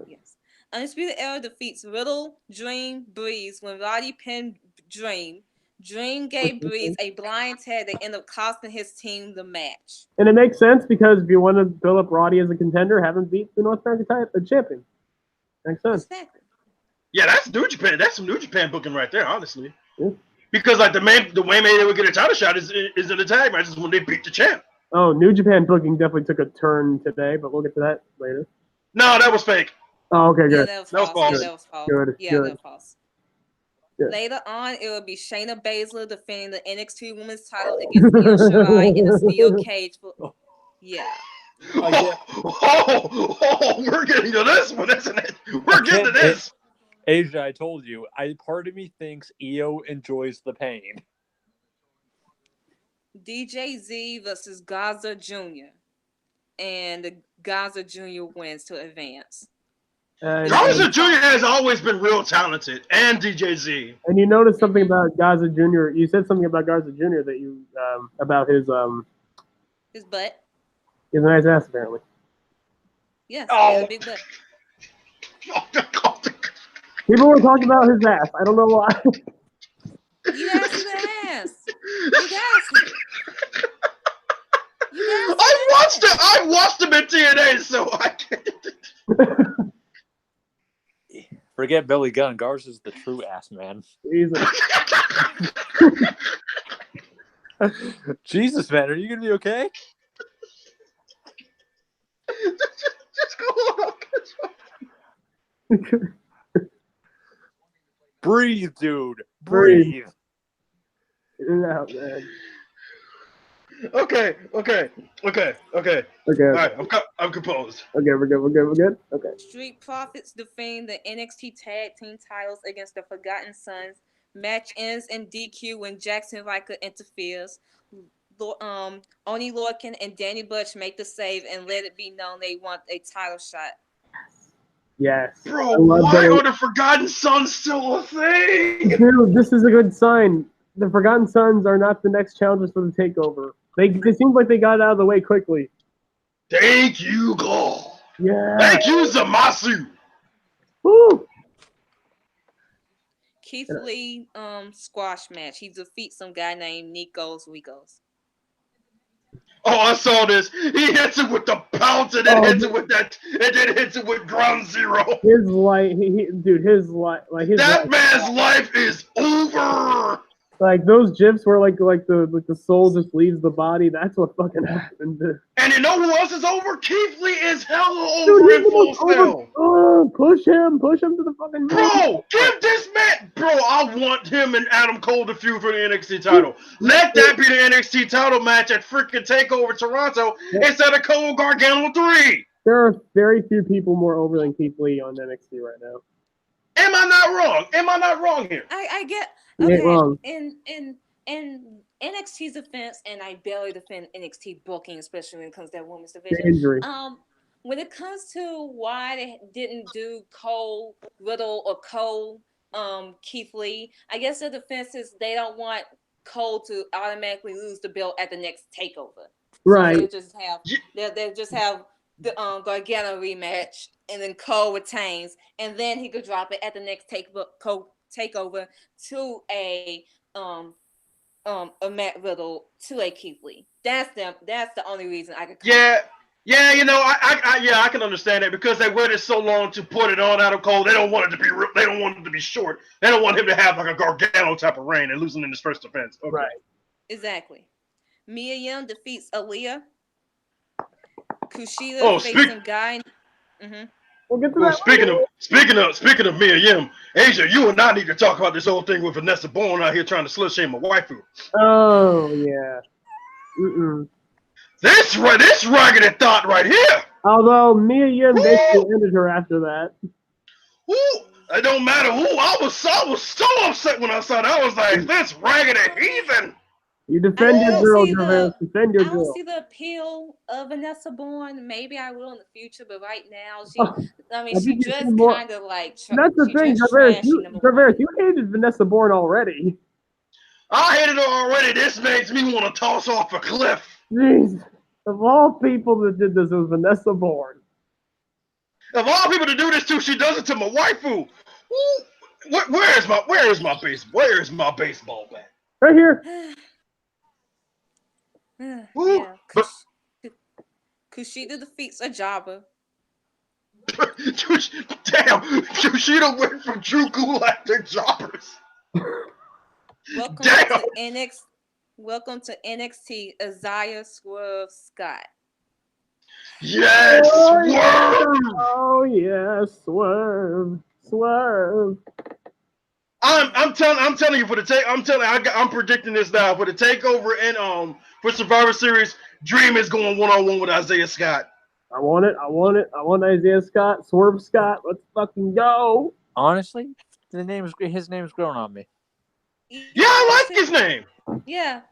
Undisputed Era defeats Riddle, Dream, Breeze when Roddy pinned Dream. Dream gave Breeze a blind tag that ended up costing his team the match. And it makes sense because if you want to build up Roddy as a contender, have him beat the North American champion. Makes sense. Exactly. Yeah, that's New Japan. That's some New Japan booking right there, honestly. Yeah. Because like the way they would get a title shot is in the tag matches when they beat the champ. Oh, New Japan booking definitely took a turn today, but we'll get to that later. No, that was fake. Oh, okay, good. Yeah, that was false. Yeah, that was false. Good. Yeah, good. that was false. Yeah. Later on, it will be Shayna Baszler defending the NXT Women's title against Io Shirai in a steel cage. Yeah. We're getting to this one, isn't it? We're getting to this. Asia, I told you. Part of me thinks Io enjoys the pain. DJZ versus Gaza Jr. And the Gaza Jr. wins to advance. Gaza Jr. has always been real talented, and DJZ. And you noticed something about Gaza Jr. You said something about Gaza Jr. that you about his butt. He has a nice ass apparently. Yes, he has a big butt. People were talking about his ass. I don't know why. You guys see the ass. I watched him in TNA, so I can't. Forget Billy Gunn. Garza's the true ass man. Jesus, man, are you gonna be okay? Just go on. Breathe, dude. Breathe. Get it out, man. Okay. All right, I'm composed. Okay, we're good. Okay. Street Profits defend the NXT Tag Team titles against the Forgotten Sons. Match ends in DQ when Jackson Riker interferes. Oni Lorcan and Danny Burch make the save and let it be known they want a title shot. Yes. Bro, why are the Forgotten Sons still a thing? Dude, this is a good sign. The Forgotten Sons are not the next challengers for the takeover. They seem like they got out of the way quickly. Thank you, God. Yeah. Thank you, Zamasu. Woo. Keith Lee squash match. He defeats some guy named Nikos Ricos. Oh, I saw this. He hits it with the pounce and then hits it with that, and then hits it with ground zero. His life, that man's life is over. Like those gifs where like the soul just leaves the body. That's what fucking happened. And you know who else is over? Keith Lee is hella over in Full Sail. Oh, push him to the fucking. Bro, give this man, bro. I want him and Adam Cole to feud for the NXT title. Let that be the NXT title match at freaking Takeover Toronto instead of Cole Gargano 3. There are very few people more over than Keith Lee on NXT right now. Am I not wrong here? I get. Okay, in NXT's defense, and I barely defend NXT booking, especially when it comes to that women's division. When it comes to why they didn't do Cole Riddle or Cole Keith Lee, I guess the defense is they don't want Cole to automatically lose the belt at the next takeover. Right. So they'll just have the Gargano rematch, and then Cole retains, and then he could drop it at the next takeover to a Matt Riddle to a Keith Lee. That's the only reason I could. Yeah, you know, I can understand that because they waited so long to put it on Adam Cole. They don't want it to be real. They don't want it to be short. They don't want him to have like a Gargano type of reign and losing in his first defense. Okay. Right. Exactly. Mia Yim defeats Aaliyah. Kushida facing Guy. We'll get to that. Speaking of Mia Yim, Asia, you and I need to talk about this whole thing with Vanessa Bourne out here trying to slut shame my waifu. Oh yeah. This raggedy thought right here. Although Mia Yim basically ended her after that. Ooh, it don't matter who. I was so upset when I saw that. I was like, this raggedy heathen. You defend your girl, Jarvarus. Defend your girl. I don't girl. see the appeal of Vanessa Bourne. Maybe I will in the future, but right now, she dressed kind of like. That's the thing, Jarvarus. You hated Vanessa Bourne already. I hated her already. This makes me want to toss off a cliff. Jeez. Of all people that did this, it was Vanessa Bourne. Of all people to do this to, she does it to my waifu. Where is my baseball bat? Right here. Yeah. Kushida defeats a Jabba. Damn, Kushida went from Drew Gulak to Jarvarus. Welcome to NXT, Isaiah Swerve Scott. Yes, Swerve! Oh yes, Swerve. I'm telling you I'm predicting this now for the takeover and for Survivor Series. Dream is going 1-on-1 with Isaiah Scott. I want it. I want Isaiah Scott, Swerve Scott. Let's fucking go. Honestly, his name's grown on me. Yeah, I like his name. Yeah.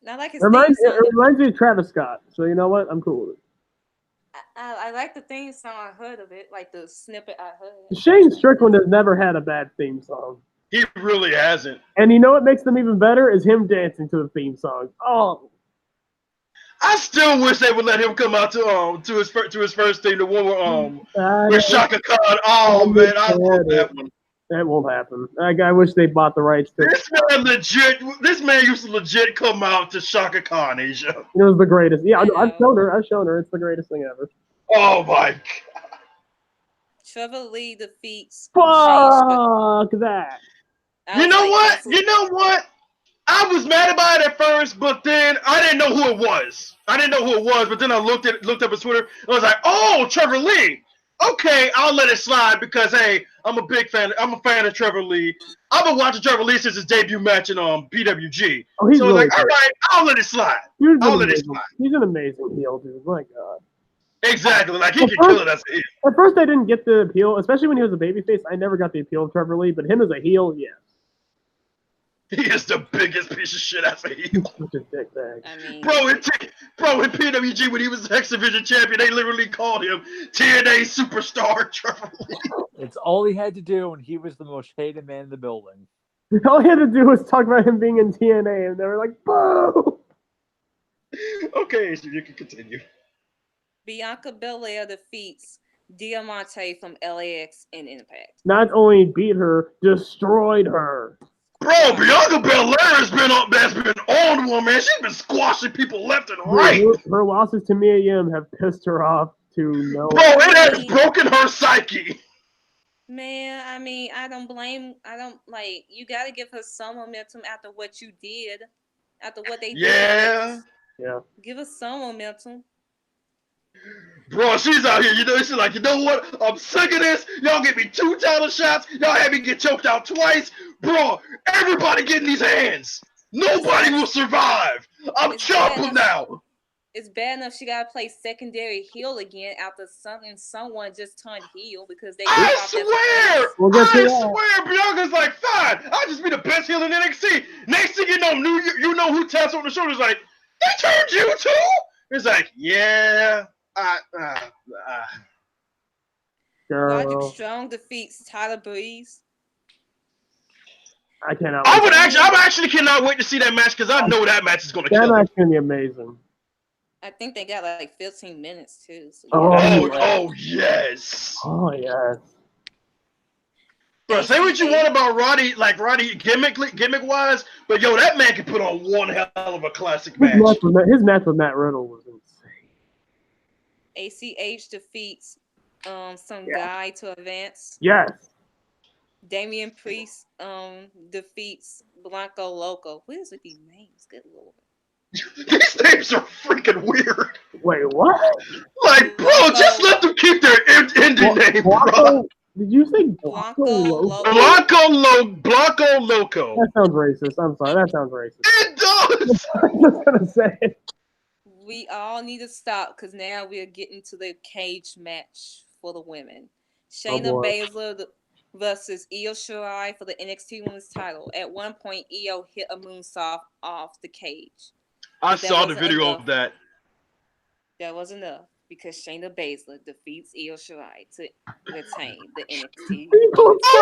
I like his It reminds me of Travis Scott. So you know what? I'm cool with it. I like the theme song. I heard of it, like the snippet I heard. Shane Strickland has never had a bad theme song. He really hasn't. And you know what makes them even better is him dancing to the theme song. Oh. I still wish they would let him come out to his first thing, the one with Shaka Khan. Oh man, I love that one. That won't happen. I wish they bought the rights to This man used to legit come out to Shaka Khan, Asia. It was the greatest. Yeah, I've shown her. It's the greatest thing ever. Oh my god. Trevor Lee defeats. Fuck that. You know what? I was mad about it at first, but then I didn't know who it was. But then I looked up his Twitter and I was like, oh, Trevor Lee. Okay, I'll let it slide because hey, I'm a big fan. I'm a fan of Trevor Lee. I've been watching Trevor Lee since his debut match in PWG. Oh, so I was like, all right, I'll let it slide. He's an amazing heel, dude. My God. Exactly, like he can kill it as a heel. At first, I didn't get the appeal, especially when he was a babyface. I never got the appeal of Trevor Lee, but him as a heel, yes. He is the biggest piece of shit as a heel. Such a dick bag. I mean, bro, in PWG when he was the X Division champion, they literally called him TNA Superstar Trevor Lee. It's all he had to do, and he was the most hated man in the building. All he had to do was talk about him being in TNA, and they were like, "Boo!" Okay, so you can continue. Bianca Belair defeats Diamante from LAX in Impact. Not only beat her, destroyed her. Bro, Bianca Belair has been on one, man. She's been squashing people left and right. Her losses to Mia Yim have pissed her off to no. Bro, it has broken her psyche. Man, I mean, you got to give her some momentum after what you did, after what they did. Yeah. Give us some momentum. Bro, she's out here, she's like, you know what? I'm sick of this. Y'all give me 2 title shots. Y'all had me get choked out twice. Bro, everybody get in these hands. Nobody will survive. I'm chopping now. It's bad enough she got to play secondary heel again after someone just turned heel because they. I swear, Bianca's like, fine. I'll just be the best heel in NXT. Next thing you know who taps on the shoulder is like, they turned you too? It's like, yeah. Roderick Strong defeats Tyler Breeze. I cannot. I actually cannot wait to see that match because I know that match is going to kill. That match is going to be amazing. I think they got like 15 minutes too. So oh yes. Oh yes. Bro, say what you want about Roddy, gimmick wise, but yo, that man can put on one hell of a classic match. His match with Matt Riddle was insane. ACH defeats some guy to advance. Yes. Damian Priest defeats Blanco Loco. What is with these names? Good lord. These names are freaking weird. Wait, what? Like, bro, just let them keep their indie name, bro. Did you say Blanco Loco? Blanco Loco. That sounds racist. I'm sorry. That sounds racist. It does. I was just gonna say. We all need to stop because now we are getting to the cage match for the women. Shayna versus Io Shirai for the NXT Women's title. At one point, Io hit a moonsault off the cage. I saw the video of that. That was enough because Shayna Baszler defeats Io Shirai to retain the NXT.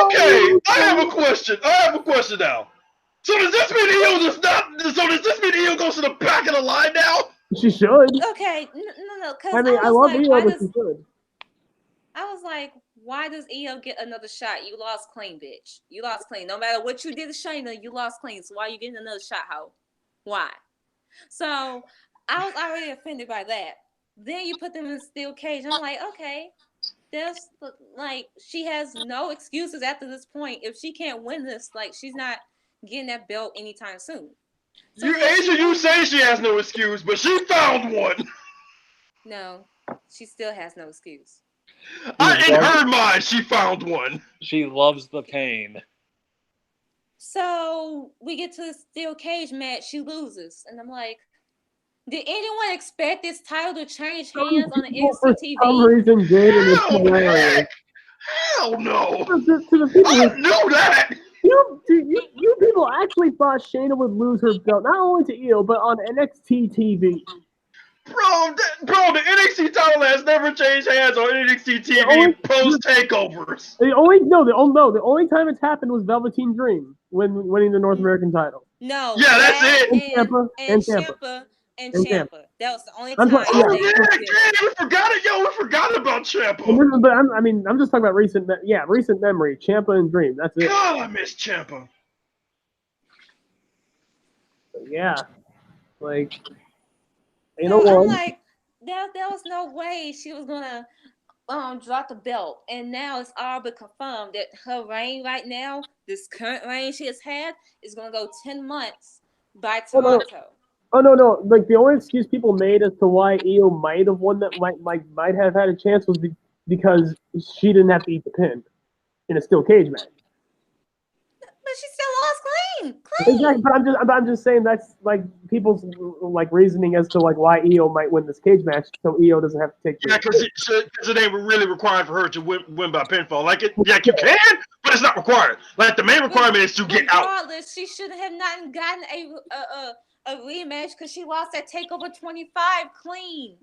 Okay, I have a question now. So does this mean Io does not? So does this mean Io goes to the back of the line now? She should. Okay, no. I mean, I love Io, but she should. I was like, why does Io get another shot? You lost clean, bitch. You lost clean. No matter what you did to Shayna, you lost clean. So why are you getting another shot, hoe? Why? So I was already offended by that. Then you put them in a steel cage. I'm like, okay, there's like she has no excuses after this point. If she can't win this, like she's not getting that belt anytime soon. So you say she has no excuse, but she found one. No, she still has no excuse. In her mind, she found one. She loves the pain. So we get to the steel cage match. She loses, and I'm like, did anyone expect this title to change hands on the NXT TV? For some reason, did, and it's hilarious. Hell no! To the people I knew that! You people actually thought Shayna would lose her belt, not only to Io, but on NXT TV. Bro, the NXT title has never changed hands on NXT TV post takeovers. The only time it's happened was Velveteen Dream winning the North American title. No. Yeah, that's it. And Ciampa. That was the only time. We forgot it, yo. We forgot about Ciampa. But I'm just talking about recent memory. Ciampa and Dream. That's it. God, I miss Ciampa. Yeah, like. I'm like, there was no way she was gonna drop the belt, and now it's all but confirmed that her reign right now, this current reign she has had, is gonna go 10 months by Toronto. Oh no! Like the only excuse people made as to why Io might have won that might have had a chance was because she didn't have to eat the pin in a steel cage match. But she still lost clean. Exactly, but I'm just saying that's like people's like reasoning as to like why Io might win this cage match, so Io doesn't have to take. Yeah, because it ain't really required for her to win by pinfall. Like you can, but it's not required. Like the main requirement is to get out. Regardless, she should have not gotten a rematch because she lost at Takeover 25 clean.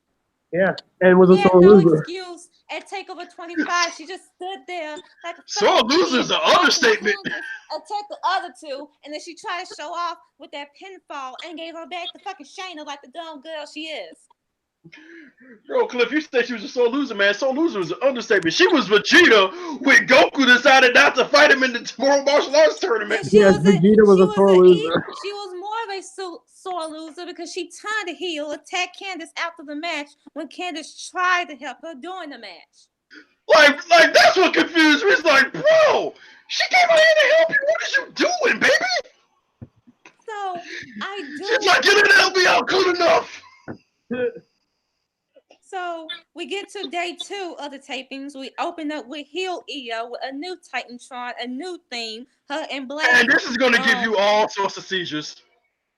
Yeah, and was a sore loser. No excuse at Takeover 25. She just stood there like a sore loser is an understatement. Attacked the other two, and then she tried to show off with that pinfall and gave her back to fucking Shayna like the dumb girl she is. Bro, Cliff, you said she was a sore loser, man. Sore loser was an understatement. She was Vegeta when Goku decided not to fight him in the World Martial Arts Tournament. Vegeta was a sore loser. She was more of a sore loser because she turned to heel, attacked Candice after the match when Candice tried to help her during the match. Like that's what confused me. It's like, bro, she came out here to help you. What is you doing, baby? So I do. She's like, you didn't help me out good enough. So we get to day 2 of the tapings. We open up with heel Io with a new Titantron, a new theme, her in black. And this is gonna give you all sorts of seizures.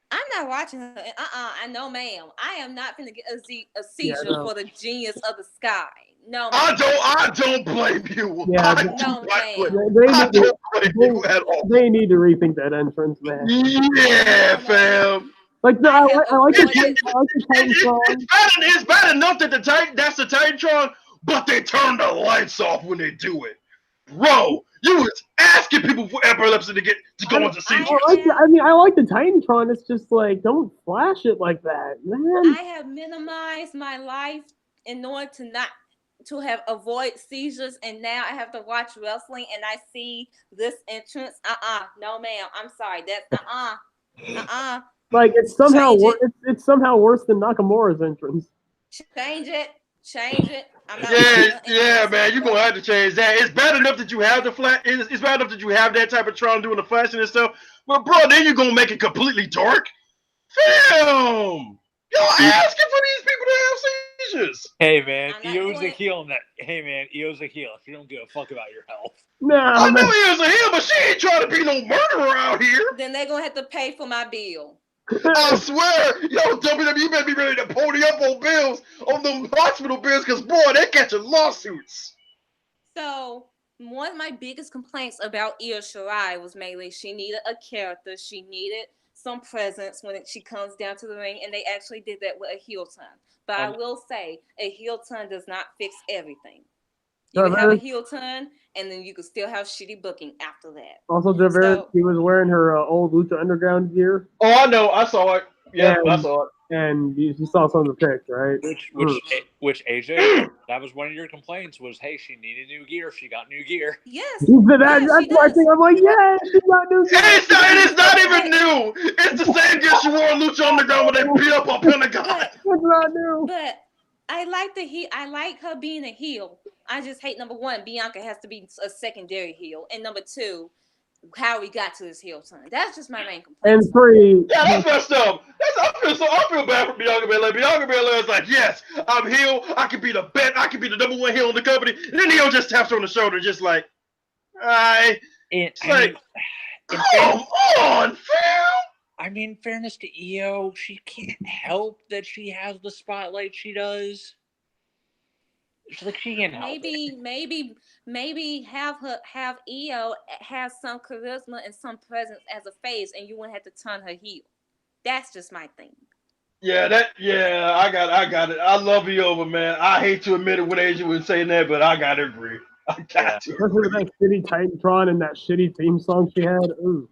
I'm not watching her. I know, ma'am. I am not gonna get a seizure for the genius of the sky. No, ma'am. I don't blame you. Yeah, I don't blame you at all. They need to rethink that entrance, man. Yeah, fam. Like no, I like the Titantron. It's bad enough that that's the Titantron, but they turn the lights off when they do it. Bro, you was asking people for epilepsy to go into seizures. I like the Titantron. It's just like don't flash it like that, man. I have minimized my life in order to have avoid seizures, and now I have to watch wrestling and I see this entrance. No, ma'am. I'm sorry. That's Like it's somehow it's somehow worse than Nakamura's entrance. Change it. I'm not yeah, man. You're gonna have to change that. It's bad enough that you have the flash. It's bad enough that you have that type of Tron doing the flashing and stuff. But bro, then you're gonna make it completely dark. Damn. Y'all asking for these people to have seizures. Hey man, Io's a heel in that. Hey man, Io's a heel. She don't give a fuck about your health. I know Io's a heel, but she ain't trying to be no murderer out here. Then they're gonna have to pay for my bill. I swear, yo, WWE better be ready to pony up on bills, on them hospital bills, because boy, they're catching lawsuits. So one of my biggest complaints about Io Shirai was mainly she needed a character. She needed some presence when she comes down to the ring, and they actually did that with a heel turn. But I will say, a heel turn does not fix everything. You can have a heel turn, and then you can still have shitty booking after that. Also, Jarvarus, she was wearing her old Lucha Underground gear. Oh, I know. I saw it. Yeah, I saw it. And you saw some of the pics, right? Which AJ, that was one of your complaints was, hey, she needed new gear. She got new gear. Yes. That's why I think I'm like, yeah, she got new gear. It is not even new. It's the same gear she wore on Lucha Underground when they beat up on Pentagon. It's not new. But I like her being a heel. I just hate, number one, Bianca has to be a secondary heel, and number two, how we got to this heel turn. That's just my main complaint. And three, yeah, that's messed up. I feel bad for Bianca Belair. Bianca Belair is like, yes, I'm heel. I can be the number one heel in the company. And then heel just taps her on the shoulder, just like, come on, fam. I mean, fairness to Io, she can't help that she has the spotlight she does. It's like she can help. Maybe have Io have some charisma and some presence as a face, and you wouldn't have to turn her heel. That's just my thing. I got it. I love Io, but man, I hate to admit it when Asia was saying that, but I gotta agree. I got to. Especially with that shitty Titantron and that shitty theme song she had. Ooh.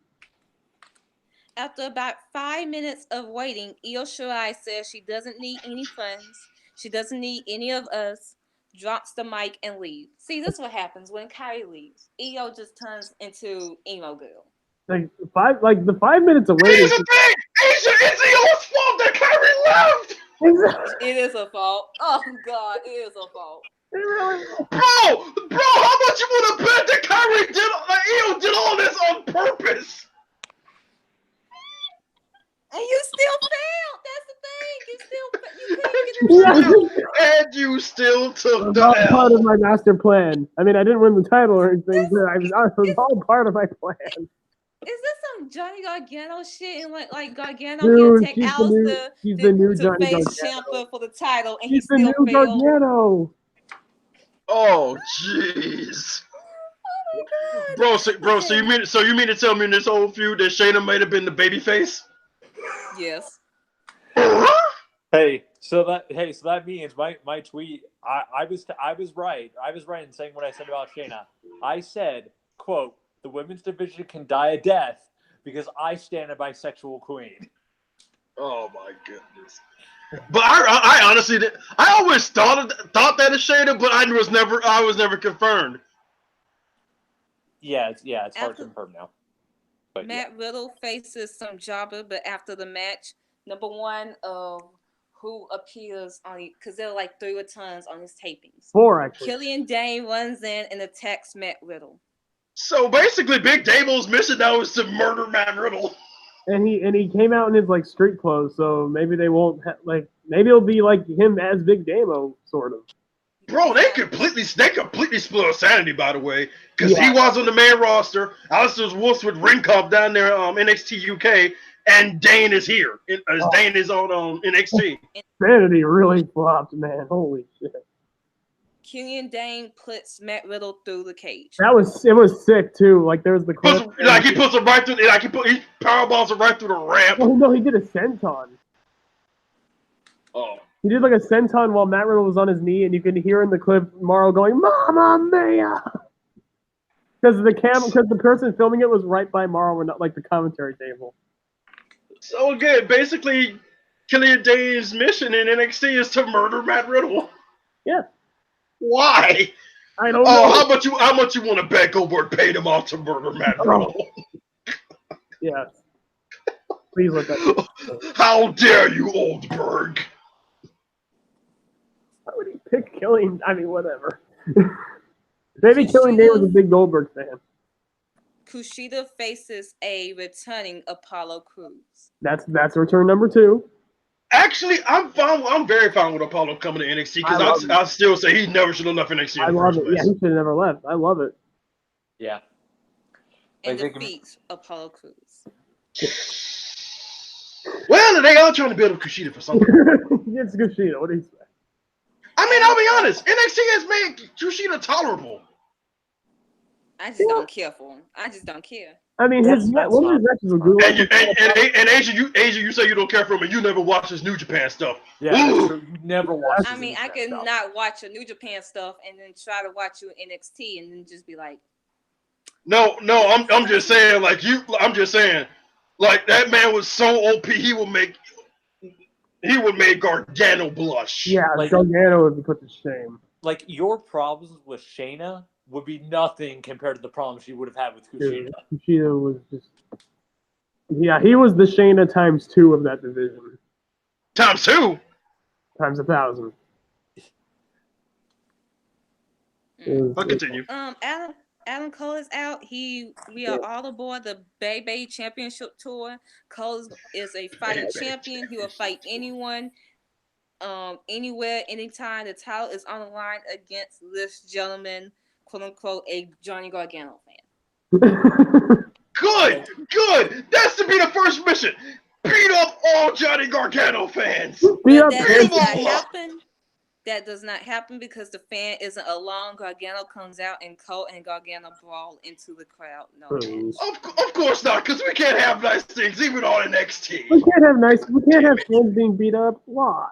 After about 5 minutes of waiting, Io Shirai says she doesn't need any friends. She doesn't need any of us. Drops the mic and leaves. See, this is what happens when Kyrie leaves. Io just turns into emo girl. The 5 minutes of waiting. Here's the thing, Asia, it's Io's fault that Kyrie left. It is a fault. Oh God, it is a fault. Bro, how much you want to bet that Kyrie Io did all this on purpose? And you still failed. That's the thing. You couldn't get And you still took the L. Part of my master plan. I mean, I didn't win the title or anything, but it was all part of my plan. Is this some Johnny Gargano shit? And like Gargano can take Alistair to face Ciampa for the title, and he still failed. Gargano. Oh, jeez. Oh my God. Bro, so you mean to tell me in this whole feud that Shayna might have been the babyface? Yes. So that means my tweet. I was right. I was right in saying what I said about Shayna. I said, quote, the women's division can die a death because I stand a bisexual queen. Oh my goodness. But I honestly I always thought that is Shayna, but I was never confirmed. Yeah, it's hard to confirm now. But Matt Riddle faces some jobber, but after the match, number one of who appears on, because there are like 3 returns on his tapings. 4 actually. Killian Dane runs in and attacks Matt Riddle. So basically, Big Damo's mission now is to murder Matt Riddle. And he came out in his like street clothes, so maybe they won't maybe it'll be like him as Big Damo sort of. Bro, they completely split Sanity, by the way, because he was on the main roster. Alistair Wolf's with Ring Cup down there, NXT UK, and Dane is here. Dane is on NXT. Sanity really flopped, man. Holy shit. Killian Dane puts Matt Riddle through the cage. It was sick too. Like there's the clip. He puts him right through. He powerballs him right through the ramp. Oh no, he did a senton. Oh. He did like a senton while Matt Riddle was on his knee, and you could hear in the clip Morrow going, "Mamma mia!" Because the person filming it was right by Morrow and not like the commentary table. So again, basically, Killian Dane's mission in NXT is to murder Matt Riddle. Yeah. Why? I don't know. How much you want to bet Goldberg paid him off to murder Matt Riddle? Yeah. Please let that. How dare you, Oldberg? Why would he pick Killian? I mean, whatever. Maybe Killian Dane was a big Goldberg fan. Kushida faces a returning Apollo Crews. That's return number 2. Actually, I'm very fine with Apollo coming to NXT because I still say he never should have left NXT. I love it. Yeah, he should have never left. I love it. Yeah. And defeats Apollo Crews. Well, they are trying to build up Kushida for something. It's Kushida. What do you say? I mean, I'll be honest. NXT has made Kushida tolerable. I just don't care for him. I just don't care. I mean, one of his matches were good. And Asia, you say you don't care for him, and you never watch his New Japan stuff. Yeah, you never watch. I mean, I could not watch a New Japan stuff and then try to watch you NXT and then just be like, no, I'm just saying, like that man was so OP, he would make Gargano blush. Yeah, like, Gargano would be put to shame. Like, your problems with Shayna would be nothing compared to the problems you would have had with Kushida. Kushida was just... Yeah, he was the Shayna times 2 of that division. Times 2? Times 1,000. I'll continue. Adam Cole is out. We are all aboard the Bay Championship Tour. Cole is a fighting champion. He will fight anyone, anywhere, anytime. The title is on the line against this gentleman, quote unquote, a Johnny Gargano fan. Good. That's to be the first mission. Beat up all Johnny Gargano fans. That does not happen because the fan isn't alone. Gargano comes out and Cole and Gargano brawl into the crowd. No match. Of course not, because we can't have nice things even on NXT. We can't have fans being beat up. Why?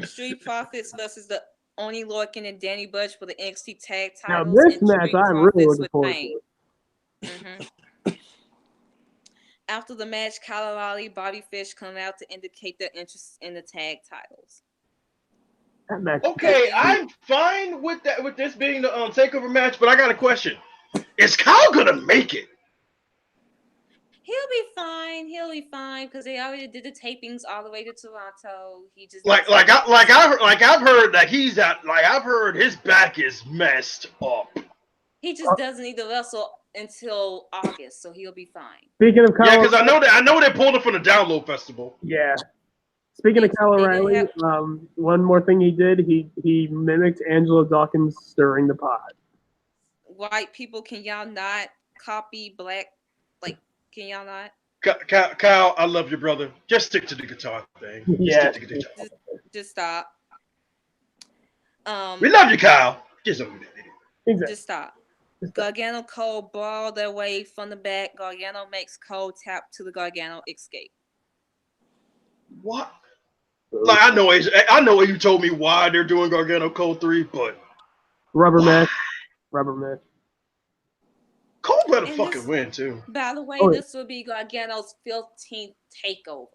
Street Profits versus the Oni Lorcan and Danny Burch for the NXT tag titles. Now this match, I'm really looking forward to. Mm-hmm. After the match, Kyle O'Reilly, Bobby Fish come out to indicate their interest in the tag titles. Okay, I'm fine with that. With this being the takeover match, but I got a question: is Kyle gonna make it? He'll be fine because they already did the tapings all the way to Toronto. He just I've heard that he's at I've heard his back is messed up. He just doesn't need to wrestle until August, so he'll be fine. Speaking of Kyle, yeah, because I know they pulled him from the Download Festival. Yeah. Speaking of Kyle O'Reilly, one more thing he did, he mimicked Angelo Dawkins stirring the pot. White people, can y'all not copy black? Like, can y'all not? Kyle, I love you, brother. Just stick to the guitar thing. Yeah. Just stop. We love you, Kyle. Just stop. Gargano Cole brawl their way from the back. Gargano makes Cole tap to the Gargano escape. What? Like I know you told me why they're doing Gargano Cole 3, but rubber match. Cole better fucking win too. By the way, this will be Gargano's 15th takeover.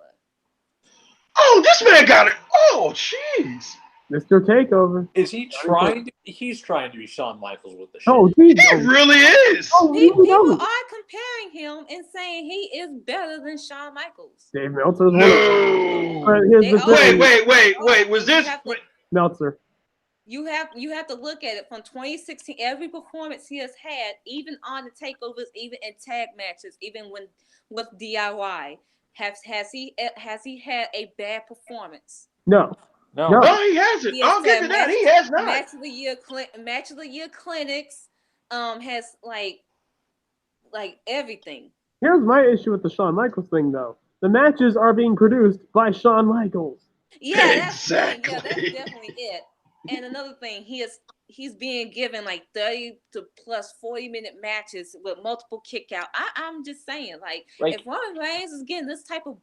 Oh, this man got it. Oh, jeez. Mr. Takeover. Is he trying? He's trying to be Shawn Michaels with the show. Oh, he really is. People are comparing him and saying he is better than Shawn Michaels. Dave Meltzer. No. Wait. Was this Meltzer? You have to look at it from 2016. Every performance he has had, even on the takeovers, even in tag matches, even with DIY, has he had a bad performance? No, he hasn't. I'll give you that. He has not. Match of the year clinics has like everything. Here's my issue with the Shawn Michaels thing, though. The matches are being produced by Shawn Michaels. Yeah, exactly. That's definitely it. And another thing, he's being given like 30 to plus 40-minute matches with multiple kick out. I'm just saying, like if Roman Reigns is getting this type of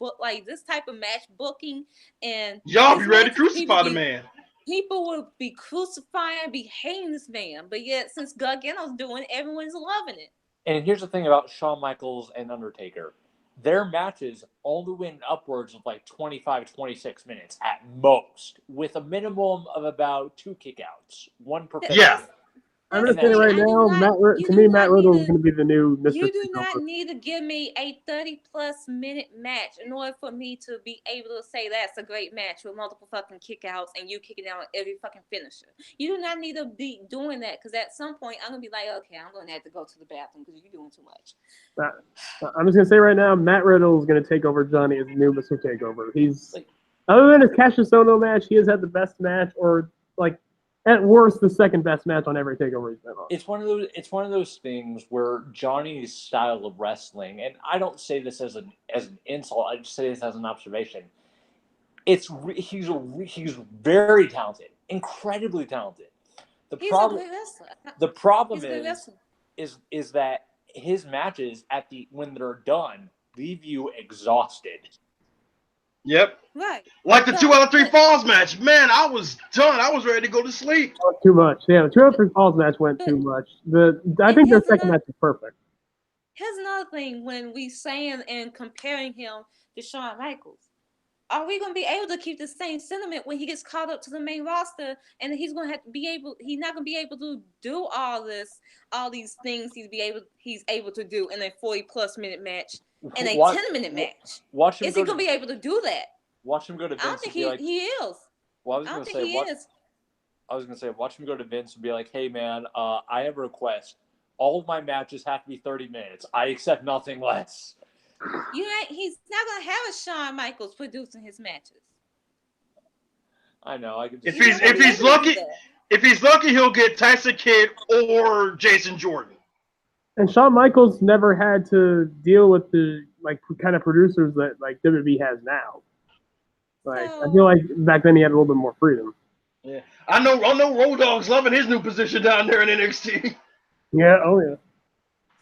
this type of match booking, and y'all be ready to crucify the man. People will be crucifying, be hating this man, but yet since Gargano's doing it, everyone's loving it. And here's the thing about Shawn Michaels and Undertaker. Their matches only win upwards of like 25, 26 minutes at most, with a minimum of about 2 kickouts, 1 per pay. Yeah. I'm going to say right now, Matt Riddle is going to be the new Mr. You do not need to give me a 30-plus minute match in order for me to be able to say that's a great match with multiple fucking kickouts and you kicking out every fucking finisher. You do not need to be doing that because at some point I'm going to be like, okay, I'm going to have to go to the bathroom because you're doing too much. I'm just going to say right now, Matt Riddle is going to take over Johnny as the new Mr. Takeover. He's, other than his Cassius Ohno match, he has had the best match or like, at worst, the second best match on every takeover he's been on. It's one of those things where Johnny's style of wrestling, and I don't say this as an insult. I just say this as an observation. He's very talented, incredibly talented. The problem is that his matches when they're done leave you exhausted. Yep. Right. Like the 2 out of 3 falls match. Man, I was done. I was ready to go to sleep. Too much. Yeah, the 2 out of 3 falls match went too much. I think their second match is perfect. Here's another thing when we saying and comparing him to Shawn Michaels. Are we going to be able to keep the same sentiment when he gets called up to the main roster and he's going to have to he's not going to be able to do all these things he's able to do in a 40+ minute match, in a 10-minute match. Is he going to be able to do that? Watch him go to Vince. I don't think he is. Well, I was going to say, watch him go to Vince and be like, hey, man, I have a request. All of my matches have to be 30 minutes. I accept nothing less. He's not going to have a Shawn Michaels producing his matches. I know. If he's lucky, he'll get Tyson Kidd or Jason Jordan. And Shawn Michaels never had to deal with the kind of producers that WWE has now. I feel like back then he had a little bit more freedom. Yeah, I know. Road Dogg's loving his new position down there in NXT. Yeah. Oh yeah.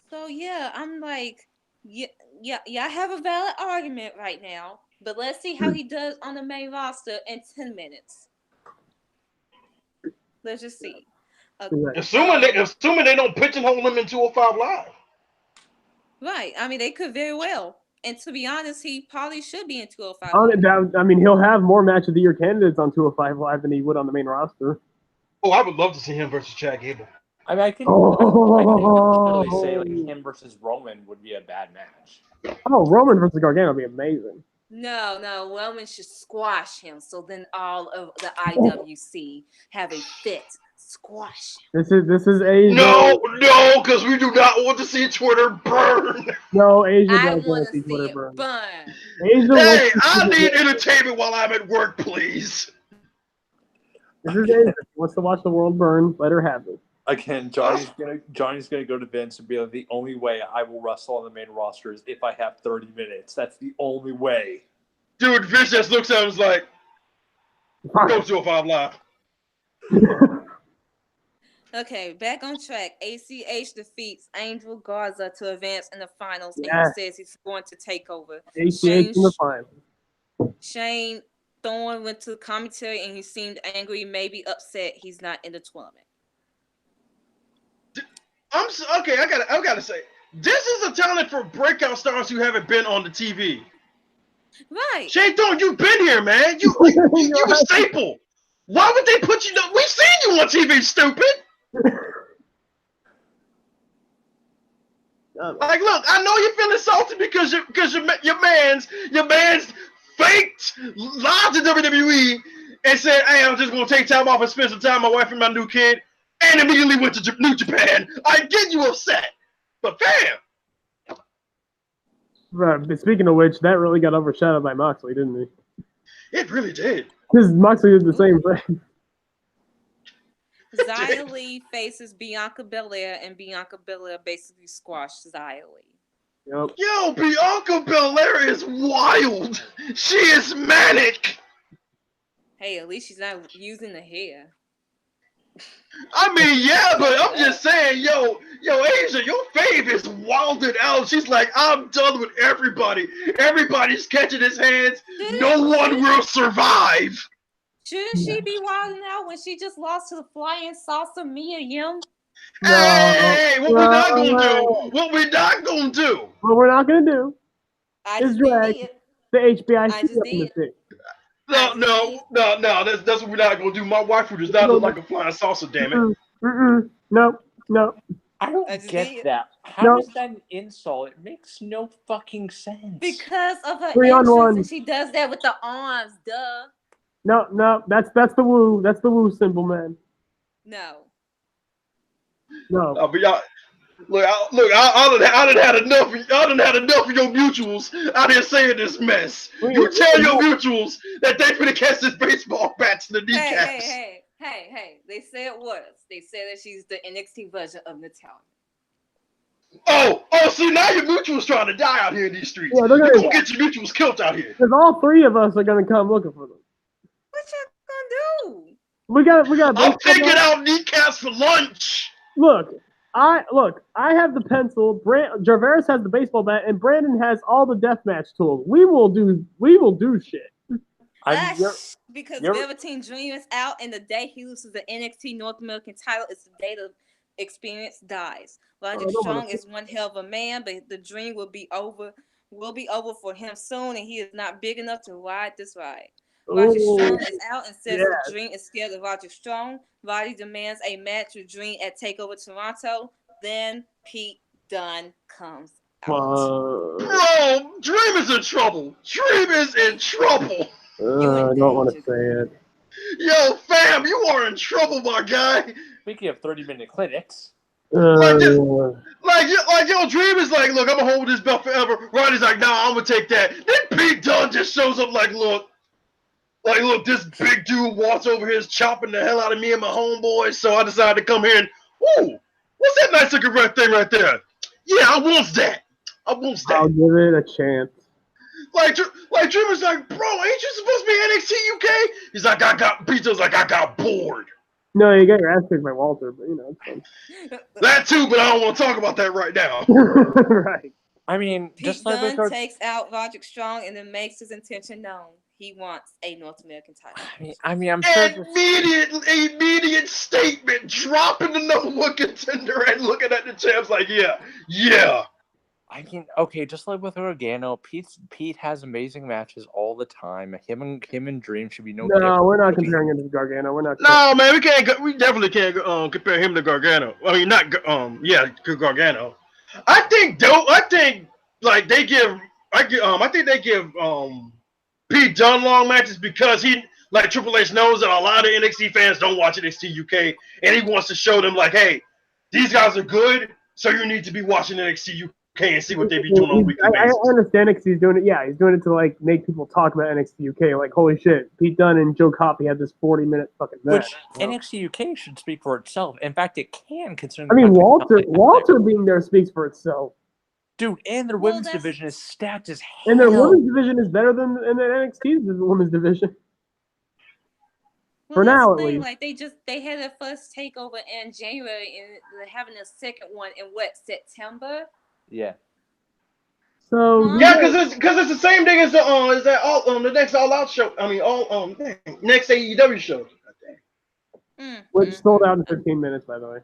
So yeah, I'm like, yeah, I have a valid argument right now, but let's see how he does on the main roster in 10 minutes. Let's just see. Assuming they don't pigeonhole him in 205 Live. Right. I mean, they could very well. And to be honest, he probably should be in 205 Live. I mean, he'll have more Match of the Year candidates on 205 Live than he would on the main roster. Oh, I would love to see him versus Chad Gable. I mean, I can really say him versus Roman would be a bad match. Oh, Roman versus Gargano would be amazing. No, Roman should squash him. So then all of the IWC have a fit. Squash him. This is Asia. No, because we do not want to see Twitter burn. No, Asia doesn't want to see Twitter burn. Hey, I need entertainment while I'm at work, please. This is Asia. She wants to watch the world burn. Let her have it. Again, Johnny's gonna go to Vince and be like, the only way I will wrestle on the main roster is if I have 30 minutes. That's the only way. Dude, Vince just looks at him and is like, go 205 Live. Okay, back on track. ACH defeats Angel Garza to advance in the finals, and he says he's going to take over. ACH in the finals. Shane Thorne went to the commentary, and he seemed angry, maybe upset he's not in the tournament. I gotta say, this is a talent for breakout stars who haven't been on the TV. Right. Shane Thorne, you've been here, man. You a staple. Why would they put you? We've seen you on TV, stupid. Like, look, I know you're feeling salty because your man's faked lied to WWE and said, "Hey, I'm just gonna take time off and spend some time with my wife and my new kid," and immediately went to New Japan. I get you upset, but fam. Right, speaking of which, that really got overshadowed by Moxley, didn't it? It really did. Because Moxley did the same thing. Xia Li faces Bianca Belair, and Bianca Belair basically squashed Xia Li. Yep. Yo, Bianca Belair is wild. She is manic. Hey, at least she's not using the hair. I mean, yeah, but I'm just saying, yo, Asia, your fave is wilded out. She's like, I'm done with everybody. Everybody's catching his hands. No one will survive. Shouldn't she be wilding out when she just lost to the flying saucer Mia Yim? Hey, what we're not gonna do is drag the HBIC I just did. No, that's what we're not gonna do. My wife does not look like a flying saucer, damn it. No. I don't get that. How is that an insult? It makes no fucking sense. Because of her 3-on-1. and she does that with the arms, duh. No, that's the woo. That's the woo symbol, man. No. But y'all, look, I done had enough of your mutuals out here saying this mess. You tell your mutuals that they finna catch this baseball bat to the kneecaps. Hey. They say it was. They say that she's the NXT version of Natalia. Oh, see, now your mutuals trying to die out here in these streets. Yeah, you're gonna get your mutuals killed out here. Because all three of us are gonna come looking for them. What you gonna do? We got. I'm taking out kneecaps for lunch. Look, I have the pencil. Jarvarus has the baseball bat, and Brandon has all the deathmatch tools. We will do shit. Because Velveteen Dream is out, and the day he loses the NXT North American title is the day the experience dies. Roderick Strong is one hell of a man, but the dream will be over for him soon, and he is not big enough to ride this ride. Roderick Strong is out and says the Dream is scared of Roderick Strong. Roddy demands a match with Dream at TakeOver Toronto. Then Pete Dunne comes out. Bro, Dream is in trouble. Dream is in trouble. I don't want to say it. Yo, fam, you are in trouble, my guy. Speaking of 30-minute clinics. Yo, Dream is like, look, I'm going to hold this belt forever. Roddy's like, nah, I'm going to take that. Then Pete Dunne just shows up like, look, this big dude walks over here is chopping the hell out of me and my homeboys, so I decided to come here and, ooh, what's that nice looking red thing right there? Yeah, I want that. I'll give it a chance. Like Dream is like, bro, ain't you supposed to be NXT UK? He's like, Pete Dunne's like, I got bored. No, you got your ass kicked by Walter, but it's fun. That too, but I don't want to talk about that right now. Right. I mean, Pete Dunne takes out Roderick Strong and then makes his intention known. He wants a North American title. I mean, I'm sure. Immediate statement, dropping the number one contender and looking at the champs like, yeah. I mean, okay, just like with Gargano, Pete has amazing matches all the time. Him and Dream should be no. No, we're not comparing him to Gargano. We're not. No, man, we can't. We definitely can't compare him to Gargano. I mean, not Gargano. I think they give Pete Dunne long matches because he, like Triple H, knows that a lot of NXT fans don't watch NXT UK, and he wants to show them like, hey, these guys are good, so you need to be watching NXT UK and see what they be doing on a weekly basis. I understand because he's doing it. Yeah, he's doing it to like make people talk about NXT UK. Like, holy shit, Pete Dunne and Joe Coffey had this 40-minute fucking match. Which NXT UK should speak for itself. In fact, it can considering. I mean, Walter being there speaks for itself. Dude, and their women's division is stacked as hell. And their women's division is better than NXT's women's division. For now, at least. Like they had their first takeover in January, and they're having a second one in September. Yeah. So because it's the same thing as the next All Out show. I mean, next AEW show. Which sold out in 15 minutes, by the way.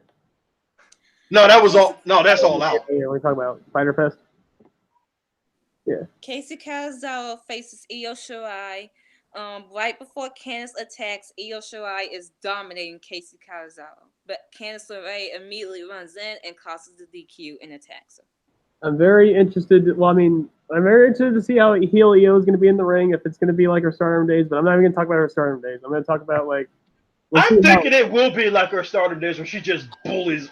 No, that was all. No, that's All Out. Yeah, we're talking about Spider Fest. Yeah. Casey Carazaro faces Io Shirai. Right before Candice attacks, Io Shirai is dominating Casey Carazaro, but Candice LeRae immediately runs in and causes the DQ and attacks her. I'm very interested. I'm very interested to see how heel Io is going to be in the ring. If it's going to be like her Stardom days, but I'm not even going to talk about her Stardom days. I'm going to talk about like. I'm thinking it will be like her Stardom days where she just bullies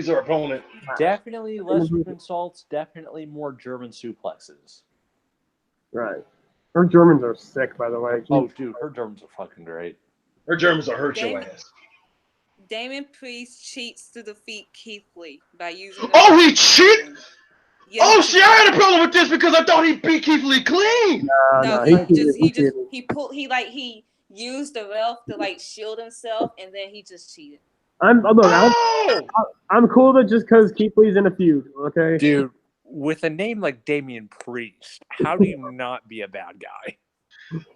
her opponent. Definitely less insults. Definitely more German suplexes. Right. Her Germans are sick, by the way. Oh, dude, her Germans are fucking great. Her Germans are hurt your ass. Damian Priest cheats to defeat Keith Lee by using. Oh, he cheated. Yeah, oh, shit! I had a problem with this because I thought he beat Keith Lee clean. No, he used the ref to like shield himself, and then he just cheated. I'm cool that just because Keith Lee's in a feud, okay? Dude, with a name like Damian Priest, how do you not be a bad guy?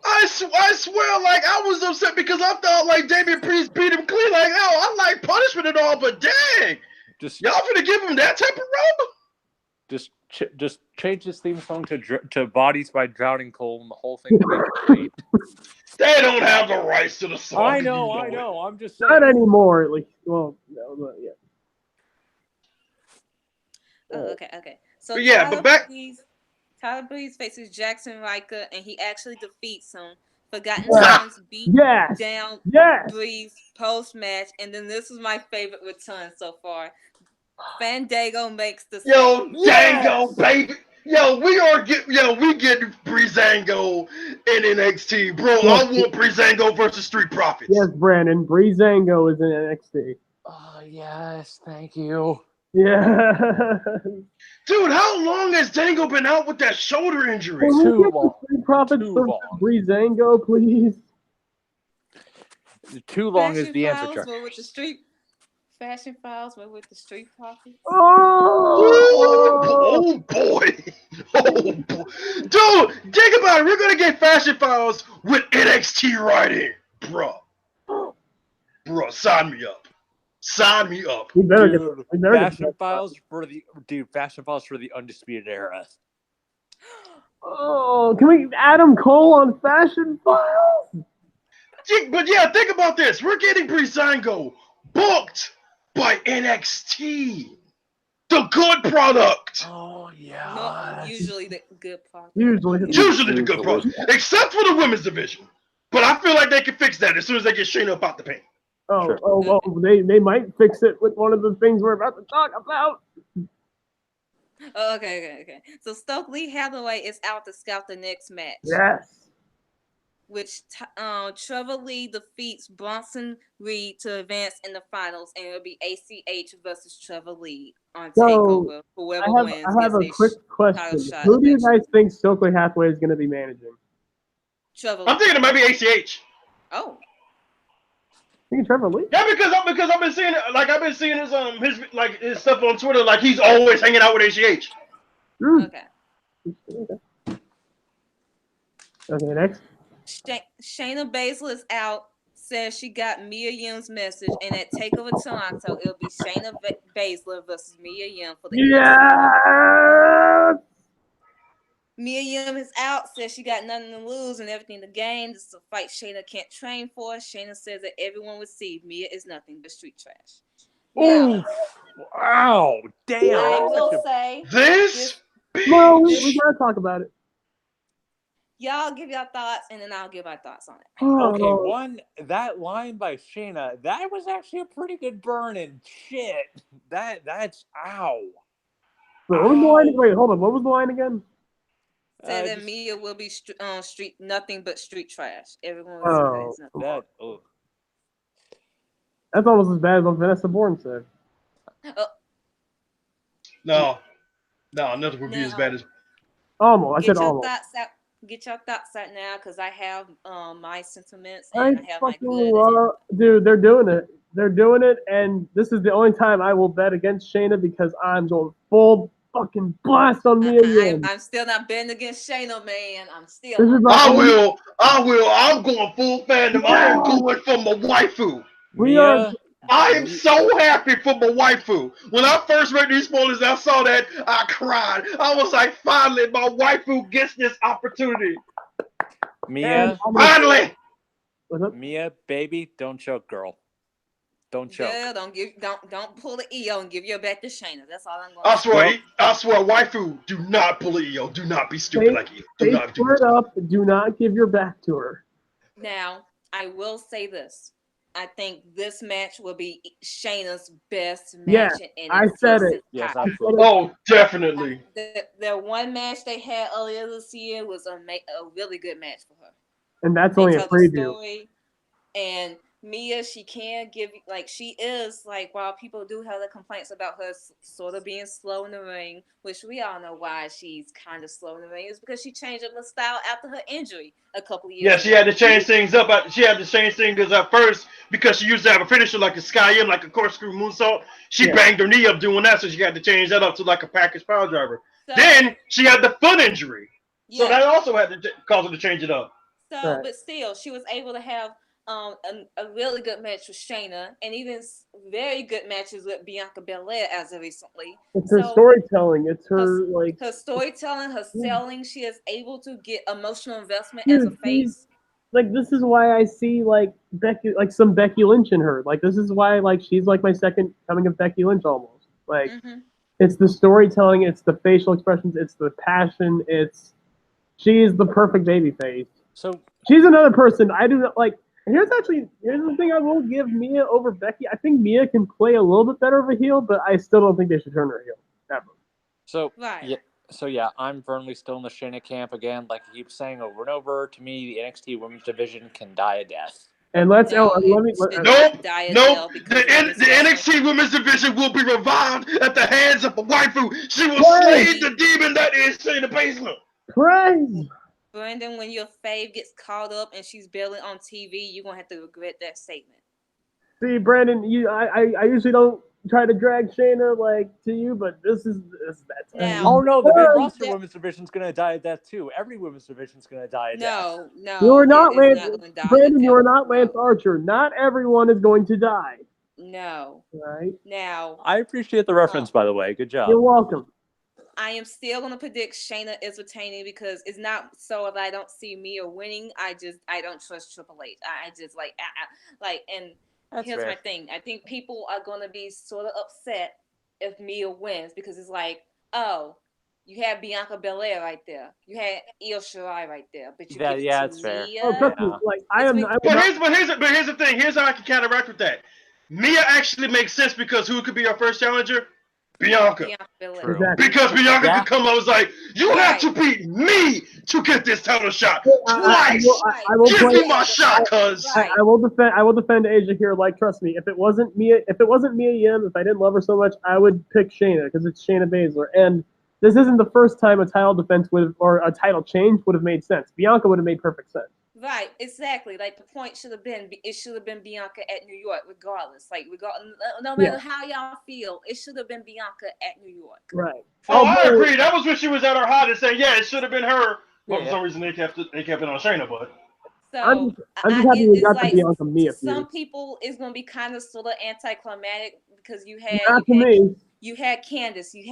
I swear, like, I was upset because I thought, like, Damian Priest beat him clean. Like, I like punishment and all, but dang. Y'all finna give him that type of rub? Just change his theme song to Bodies by Drowning Coal and the whole thing will be great. They don't have the rights to the song. I know. I'm just saying. Not anymore, at least. Well, no, yeah. Oh, okay. So Tyler Breeze faces Jackson Riker, and he actually defeats him. Forgotten Sons beat down Breeze post-match, and then this is my favorite return so far. Fandango makes the Dango, baby. We get Breezango in NXT, bro. I want Breezango versus Street Profits. Yes, Brandon. Breezango is in NXT. Oh yes, thank you. Yeah. Dude, how long has Dango been out with that shoulder injury? Too long. Street Profits versus Breezango, please. Too long is the answer. With the Street Fashion Files went with the Street Profits. Oh boy. Oh boy. Dude, think about it. We're gonna get Fashion Files with NXT writing. Bruh, sign me up. Sign me up. Fashion Files for the Undisputed Era. Oh, can we Adam Cole on Fashion Files? But yeah, think about this. We're getting Breezango booked by NXT. The good product. Oh yeah. Not usually the good product. Usually the good product. Except for the women's division. But I feel like they can fix that as soon as they get Shayna up out the paint. They might fix it with one of the things we're about to talk about. Oh, okay. So Stokely Hathaway is out to scout the next match. Yes. Which Trevor Lee defeats Bronson Reed to advance in the finals, and it'll be ACH versus Trevor Lee on TakeOver. Whoever wins. I have a quick question. Who do you guys think Stokely Hathaway is going to be managing? Trevor Lee. I'm thinking it might be ACH. Oh. Thinking Trevor Lee? Yeah, because I've been seeing it. Like I've been seeing his stuff on Twitter. Like he's always hanging out with ACH. Okay. Okay, next. Shayna Baszler is out. Says she got Mia Yim's message, and at TakeOver Toronto, it'll be Shayna Baszler versus Mia Yim for the Mia Yim is out. Says she got nothing to lose and everything to gain. This is a fight Shayna can't train for. Shayna says that everyone will see Mia is nothing but street trash. Oh, wow! Damn! I will say this. No, we gotta talk about it. Y'all give your thoughts, and then I'll give my thoughts on it. Okay, that line by Shayna, that was actually a pretty good burn, and shit, that's ow. What was the line? Wait, hold on. What was the line again? Said that Mia will be street nothing but street trash. Everyone will see that. That's almost as bad as what Vanessa Bourne said. No, nothing would be as bad as. Almost. I said almost. Get your thoughts out now, because I have my sentiments I and I have my good. Dude, they're doing it. They're doing it, and this is the only time I will bet against Shayna because I'm going full fucking blast on Mia Yim. I'm still not betting against Shayna, man. I'm still. I will. I'm going full fandom. I am going for my waifu. I am so happy for my waifu. When I first read these spoilers, I saw that, I cried. I was like, finally, my waifu gets this opportunity. Mia, finally. Mia, baby, don't choke, girl. Don't choke. Yeah, don't pull the EO and give your back to Shayna. That's all I'm going to say. I swear, waifu, do not pull the EO. Do not be stupid like EO. Do not do it. Do not give your back to her. Now, I will say this. I think this match will be Shayna's best match in NXT. I said it. Yes, absolutely. Oh, definitely. The one match they had earlier this year was a really good match for her. And that's only a preview. And Mia, she can give, like, she is, like, while people do have the complaints about her sort of being slow in the ring, which we all know why she's kind of slow in the ring, is because she changed up her style after her injury a couple of years ago. Yeah, she had to change things up. She had to change things at first, because she used to have a finisher like a Sky M, like a corkscrew moonsault. She banged her knee up doing that, so she had to change that up to like a package power driver. So, then she had the foot injury. So that also had to cause her to change it up. So, but still, she was able to have a really good match with Shayna, and even very good matches with Bianca Belair as of recently. It's her storytelling. It's her storytelling, her selling. She is able to get emotional investment as a face. Like, this is why I see like Becky, like some Becky Lynch in her. Like, this is why like she's like my second coming of Becky Lynch almost. Like, it's the storytelling, it's the facial expressions, it's the passion. She is the perfect baby face. So she's another person I do not like. And here's the thing I will give Mia over Becky. I think Mia can play a little bit better of a heel, but I still don't think they should turn her heel ever. So I'm firmly still in the Shayna camp again. Like I keep saying over and over, to me, the NXT Women's Division can die a death. And Nope. The NXT Women's Division will be revived at the hands of a waifu. She will slay the demon that is Shayna Baszler. Praise. Brandon, when your fave gets caught up and she's barely on TV, you're going to have to regret that statement. See, Brandon, I usually don't try to drag Shayna like to you, but this is that time. No. Oh no, the main roster women's division's gonna die at death too. Every women's division's gonna die at death. No. You are not Lance. Not die Brandon, you are not Lance Archer. Not everyone is going to die. No. Right. Now. I appreciate the reference, by the way. Good job. You're welcome. I am still going to predict Shayna is retaining because it's not so that I don't see Mia winning. I don't trust Triple H. I just and That's here's fair. my thing. I think people are going to be sort of upset if Mia wins because it's like, oh, you had Bianca Belair right there. You had Io Shirai right there, but you give it to that's fair. Mia. Oh, trust me, like I am. But here's the thing. Here's how I can counteract with that. Mia actually makes sense because who could be our first challenger? Bianca. Belair. Exactly. Because Bianca could come out and was like, you have to beat me to get this title shot twice. I will Give me my shot, cuz. I will defend Asia here. Like, trust me, if it wasn't Mia Yim, if I didn't love her so much, I would pick Shayna because it's Shayna Baszler. And this isn't the first time a title defense or a title change would have made sense. Bianca would have made perfect sense. Right, exactly. Like the point should have been, it should have been Bianca at New York, regardless. Like, no matter how y'all feel, it should have been Bianca at New York. Right. Oh, I agree. That was when she was at her hottest, saying, yeah, it should have been her. But for some reason, they kept it on Shayna, but. So I'm just happy we got the Bianca Mia feud. Some people is going to be kind of sort of anticlimactic because you had Candice, you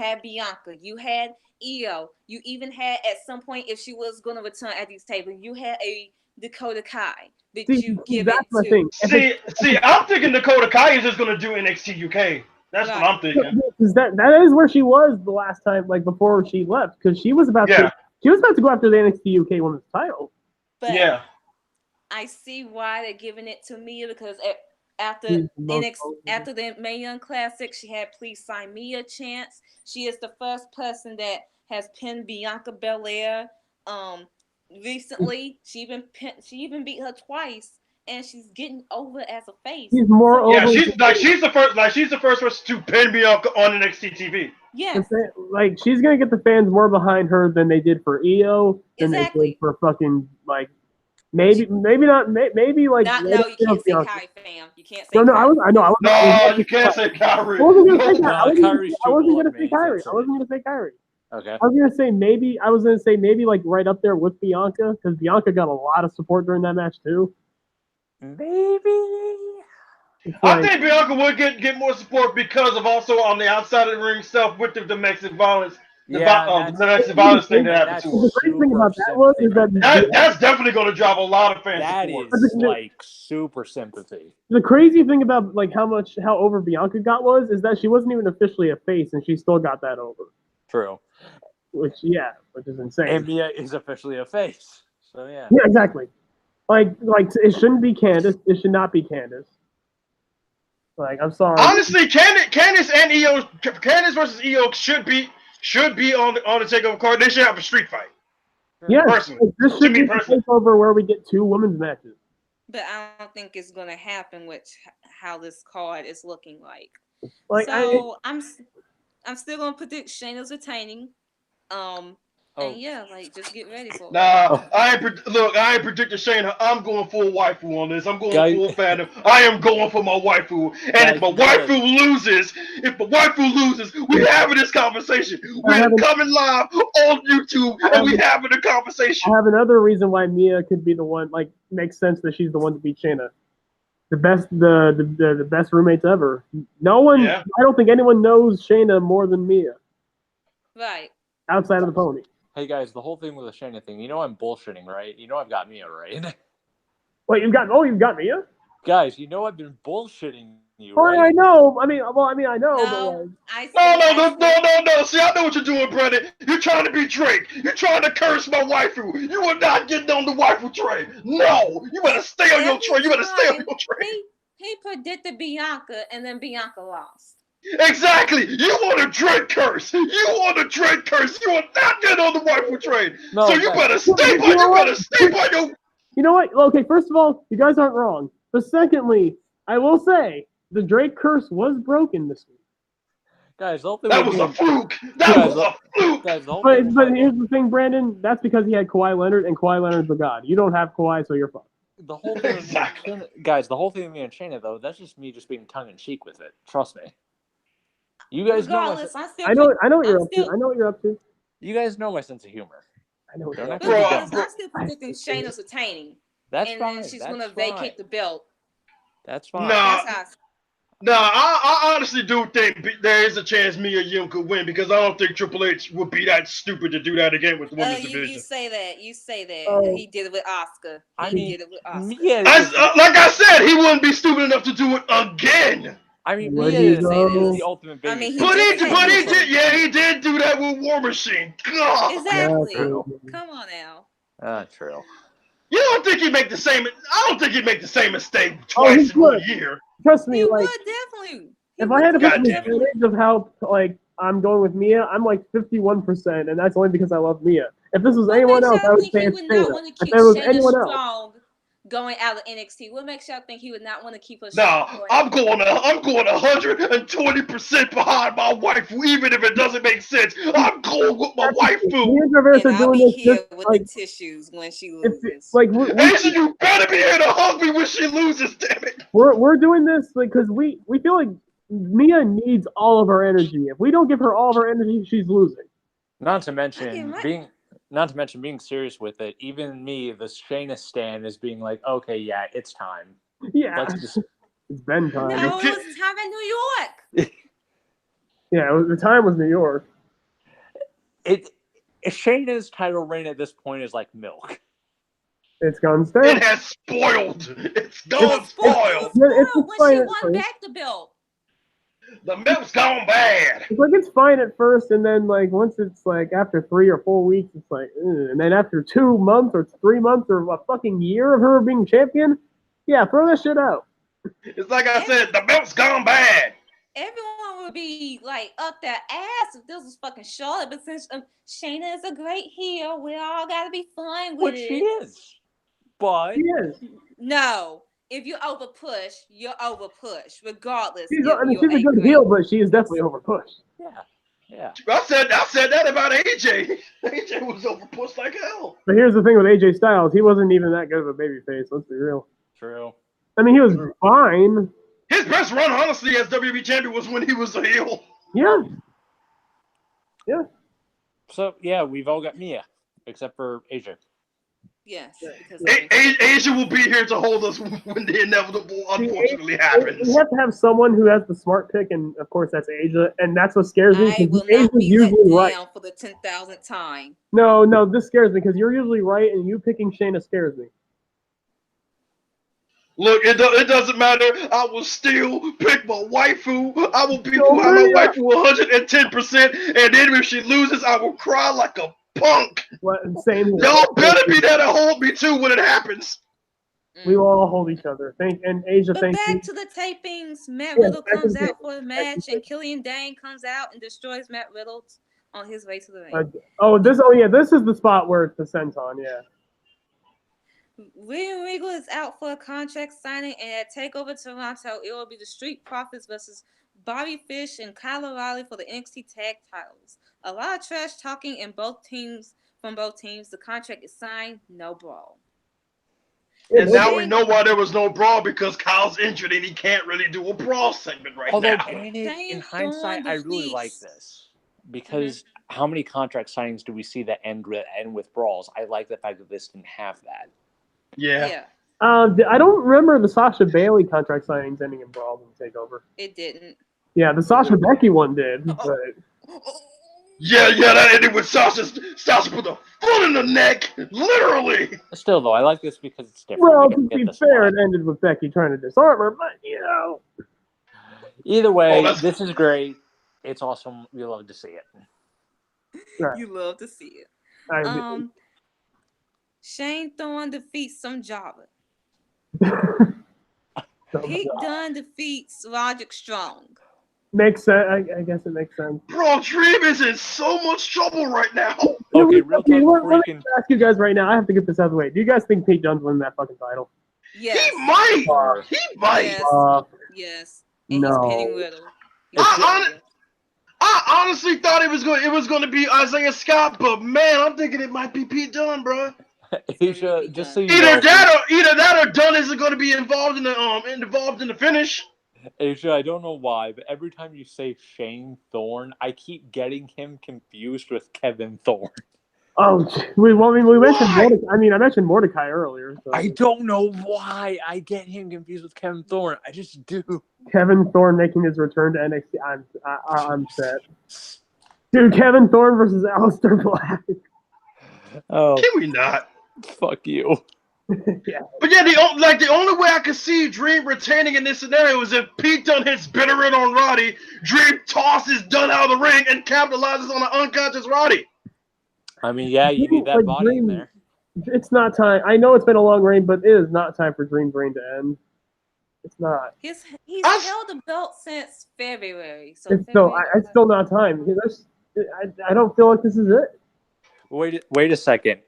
had Bianca, you had Io, you even had at some point, if she was going to return at these tables, you had a Dakota Kai. That's my thing. See, I'm thinking Dakota Kai is just going to do NXT UK. That's what I'm thinking. Because that is where she was the last time, like before she left, because she was about to go after the NXT UK Women's title. But I see why they're giving it to Mia because after the Mae Young Classic, she had "Please Sign Me" a chance. She is the first person that has pinned Bianca Belair. Recently, she even beat her twice, and she's getting over as a face. She's more over. Yeah, she's the first person to pin Bianca on NXT TV. Yes. Like she's gonna get the fans more behind her than they did for Io, than they did for fucking like maybe not maybe like. No, you can't say Kyrie, fam. You can't say. No, I was. No, you can't say Kyrie. I wasn't gonna say Kyrie. I wasn't gonna say Kyrie. Okay. I was gonna say maybe like right up there with Bianca because Bianca got a lot of support during that match too. Maybe. I think Bianca would get more support because of also on the outside of the ring stuff with the domestic violence. The domestic violence thing that happened. The great thing about that is that's definitely going to drive a lot of fans. That is like super sympathy. The crazy thing about like how over Bianca got is that she wasn't even officially a face and she still got that over. True. Which is insane. And Mia is officially a face. So yeah. Yeah, exactly. Like it shouldn't be Candice. It should not be Candice. Like I'm sorry. Honestly, Candice and Io, Candice versus Io should be on the takeover card. They should have a street fight. Yeah, personally, this should be a takeover where we get 2 women's matches. But I don't think it's gonna happen with how this card is looking like. I'm still gonna predict Shayna's retaining. And just get ready for it. Nah, I ain't predicting Shayna. I'm going full waifu on this. I'm going full fandom. I am going for my waifu. And if my waifu loses, we having this conversation. We're coming live on YouTube and we having a conversation. I have another reason why Mia could be the one. Like, makes sense that she's the one to beat Shayna. The best roommates ever. No one. Yeah. I don't think anyone knows Shayna more than Mia. Right. Outside of the pony. Hey guys, the whole thing with the Shayna thing, I'm bullshitting, right? I've got Mia, right? Wait, you've got Mia? Guys, I've been bullshitting you. Oh, right? I know. I know. No, no. See, I know what you're doing, Brennan. You're trying to be Drake. You're trying to curse my waifu. You are not getting on the waifu train. No, you better stay on your train. He predicted Bianca, and then Bianca lost. Exactly. You want a Drake curse. You are not getting on the waifu train. No, so you better stay by your. You know what? Okay, first of all, you guys aren't wrong. But secondly, I will say the Drake curse was broken this week. Guys, that was a fluke. But here's the thing, Brandon. That's because he had Kawhi Leonard, and Kawhi Leonard's the god. You don't have Kawhi, so you're fucked. the whole thing with me and Shayna, guys, the whole thing with me and Shayna, though, that's just me just being tongue-in-cheek with it. Trust me. You guys Regardless, know I know what you're up to. I know what you're up to. You guys know my sense of humor. I know what Don't you're have up to be Regardless, dumb. I'm still predicting Shayna's retaining. That's and fine. then she's That's gonna fine. vacate the belt. That's fine. No, I honestly do think there is a chance Mia Yim could win because I don't think Triple H would be that stupid to do that again with the women's division. You say that. You say that. Oh. He did it with Asuka. Mia, like I said, he wouldn't be stupid enough to do it again. I mean, Mia is the ultimate baby. I mean, he did do that with War Machine. God. Exactly. Come on now. True. You don't think he'd make the same? I don't think he'd make the same mistake twice in 1 year. Trust me, he like would definitely. If I had to put the percentage of how like I'm going with Mia, I'm like 51%, and that's only because I love Mia. If this was anyone else, I would say it's Shayna. If there was anyone else. Going out of NXT, what makes y'all think he would not want to keep us? No, I'm going 120% behind my wife, even if it doesn't make sense. I'm going with my wife. Me and Jarvarus are doing this here with the tissues when she loses. Like, Asia, you better be here to hug me when she loses. Damn it! We're doing this because we feel like Mia needs all of her energy. If we don't give her all of her energy, she's losing. Not to mention being serious with it, even me, the Shayna stan, is being like, okay, yeah, it's time. Yeah. It's been time. No, it was time in New York. Yeah, the time was New York. Shayna's title reign at this point is like milk. It's gone stale. It has spoiled. It's gone spoiled. When she won back the belt. The milk's gone bad. It's like it's fine at first, and then like once it's like after 3 or 4 weeks, it's like, and then after 2 months or 3 months or a fucking year of her being champion, yeah, throw that shit out. It's like I said, the milk's gone bad. Everyone would be like up their ass if this was fucking Charlotte, but since Shayna is a great heel, we all gotta be fine with it. She is, but she is. No. If you over push, you're over push, regardless. She's a good heel, but she is definitely over pushed. Yeah. I said that about AJ. AJ was over pushed like hell. But here's the thing with AJ Styles, he wasn't even that good of a babyface. Let's be real. True. I mean, he was fine. His best run, honestly, as WWE champion was when he was a heel. Yeah. So yeah, we've all got Mia, except for AJ. Yes. Asia will be here to hold us when the inevitable unfortunately happens. You have to have someone who has the smart pick, and of course that's Asia, and that's what scares me. I will Asia's not be usually let right down for the 10,000th time. No, this scares me because you're usually right, and you picking Shayna scares me. Look, it doesn't matter. I will still pick my waifu. I will be behind my waifu 110%, and then if she loses, I will cry like a punk. Same. Y'all better be there to hold me too when it happens. We will all hold each other. And Asia, but thank back you. to the tapings. Matt Riddle comes out for the match, and Killian Dane comes out and destroys Matt Riddle on his way to the ring. This is the spot where it's the senton. Yeah. William Regal is out for a contract signing, and at TakeOver Toronto, it will be the Street Profits versus Bobby Fish and Kyle O'Reilly for the NXT Tag Titles. A lot of trash talking in both teams. From both teams, the contract is signed. No brawl. And now we know why there was no brawl, because Kyle's injured and he can't really do a brawl segment now. Although, in hindsight, I really like this because how many contract signings do we see that end with brawls? I like the fact that this didn't have that. Yeah. I don't remember the Sasha Bailey contract signings ending in brawls and takeover. It didn't. Yeah, the Sasha Becky one did. But... Yeah, that ended with Sasha put the foot in the neck, literally. Still, though, I like this because it's different. Well, to be fair, it ended with Becky trying to disarm her, but, Either way, this is great. It's awesome. We love to see it. Right. You love to see it. Shane Thorne defeats some jobber. Pete Dunne defeats Roderick Strong. Makes sense. I guess it makes sense. Bro, Dream is in so much trouble right now. Okay, real talk. Let me ask you guys right now. I have to get this out of the way. Do you guys think Pete Dunne's winning that fucking title? Yes. He might. Yes. And no. he's pinning Riddle. I honestly thought it was going to be Isaiah Scott, but man, I'm thinking it might be Pete Dunne, bro. Asia, just so you either know, that or Dunn isn't going to be involved in the finish. Asia, I don't know why, but every time you say Shane Thorne, I keep getting him confused with Kevin Thorne. Oh, we mentioned Mordecai. I mean, I mentioned Mordecai earlier. So. I don't know why I get him confused with Kevin Thorne. I just do. Kevin Thorne making his return to NXT. I'm set. Dude, Kevin Thorne versus Aleister Black. Oh, can we not? Fuck you. Yeah. But yeah, the only way I could see Dream retaining in this scenario is if Pete Dunne hits Bitterroot on Roddy, Dream tosses Dunne out of the ring, and capitalizes on an unconscious Roddy. I mean, yeah, you need that body Dream, in there. It's not time. I know it's been a long reign, but it is not time for Dream's reign to end. It's not. He's held the belt since February. So it's still not time. I don't feel like this is it. Wait a second.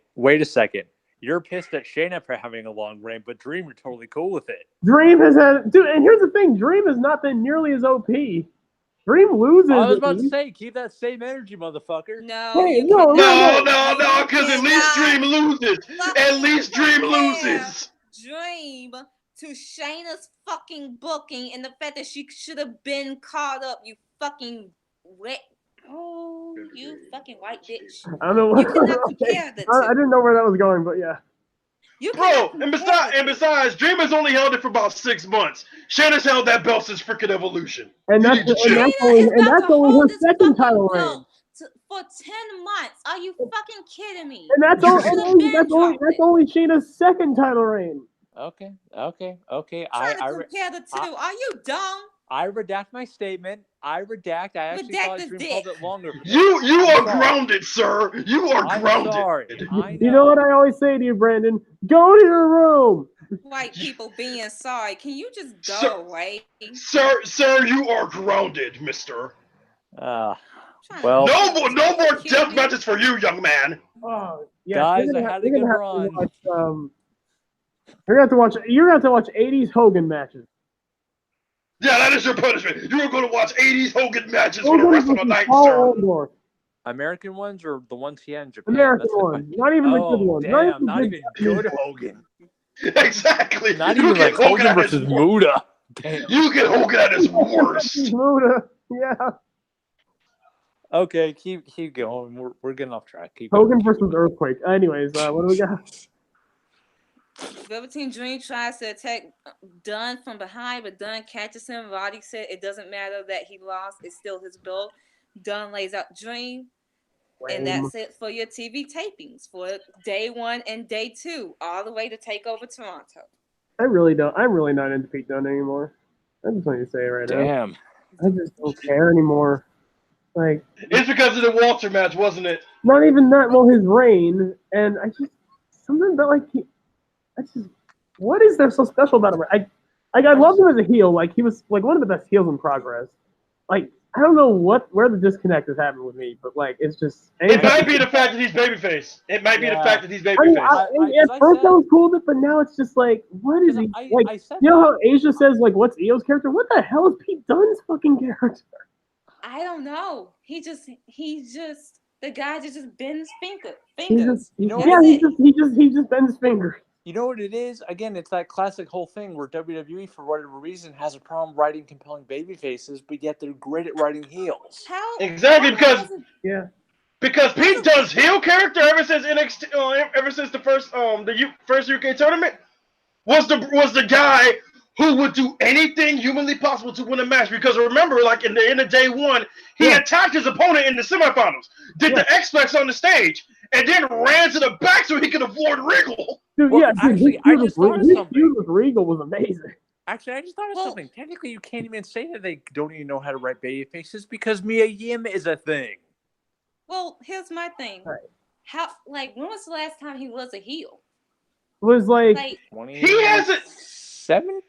You're pissed at Shayna for having a long reign, but Dream, you're totally cool with it. Dream has had, dude, and here's the thing: Dream has not been nearly as OP. Dream loses. I was about to say, keep that same energy, motherfucker. No, no, because at least Dream loses. At least Dream loses. Dream to Shayna's fucking booking and the fact that she should have been caught up. You fucking wet. Oh, you fucking white bitch. I don't know what. You cannot compare the two. I didn't know where that was going, but yeah. And besides, Dream has only held it for about 6 months. Shayna's held that belt since freaking Evolution. And that's only her second title reign. For 10 months. Are you fucking kidding me? And that's only Shayna's second title reign. Okay. Trying to compare the two. Are you dumb? I redact my statement. I actually thought Dream held it longer. You are grounded, sir. You are grounded. Sorry. You know what I always say to you, Brandon? Go to your room. White people being sorry. Can you just go away? Sir, you are grounded, mister. Well, no more death matches for you, young man. Oh, yeah. Guys, I had a good run. You're gonna have to watch 80s Hogan matches. Yeah, that is your punishment. You are going to watch 80s Hogan matches for the rest of the night, sir. American ones or the ones he had in Japan? American ones. Not even the good ones. Damn, not even good Hogan. Exactly. Not even like Hogan versus Muda. Damn. You get Hogan at his worst. Muda, yeah. Okay, keep going. We're getting off track. Keep Hogan going. versus Earthquake. Anyways, what do we got? Velveteen Dream tries to attack Dunn from behind, but Dunn catches him. Roddy said it doesn't matter that he lost. It's still his belt. Dunn lays out Dream. And that's it for your TV tapings for day 1 and day 2, all the way to TakeOver Toronto. I'm really not into Pete Dunne anymore. I just want to say it right now. Damn. I just don't care anymore. Like, it's because of the Walter match, wasn't it? Not even that. Well, his reign, and I just something about like what is there so special about him? I loved him as a heel. Like, he was like one of the best heels in Progress. Like, I don't know where the disconnect is happening with me, but like it's just. It might be the fact that he's babyface. At first that was cool, but now it's just like, what is he like? You know how Asia says like, "What's Eo's character?" What the hell is Pete Dunne's fucking character? I don't know. He's just the guy that just bends fingers. He just bends fingers. You know what it is? Again, it's that classic whole thing where WWE, for whatever reason, has a problem writing compelling baby faces, but yet they're great at writing heels. Exactly, because Pete Dunne's heel character ever since NXT, ever since the first UK tournament, was the guy who would do anything humanly possible to win a match. Because remember, like in the end of day 1, he attacked his opponent in the semifinals, did the X-Flex on the stage, and then ran to the back so he could avoid Regal. Dude, I just thought of something. Feud with Regal was amazing. Actually, I just thought of something. Technically, you can't even say that they don't even know how to write baby faces because Mia Yim is a thing. Well, here's my thing. Right. When was the last time he was a heel? It was like he hasn't 17?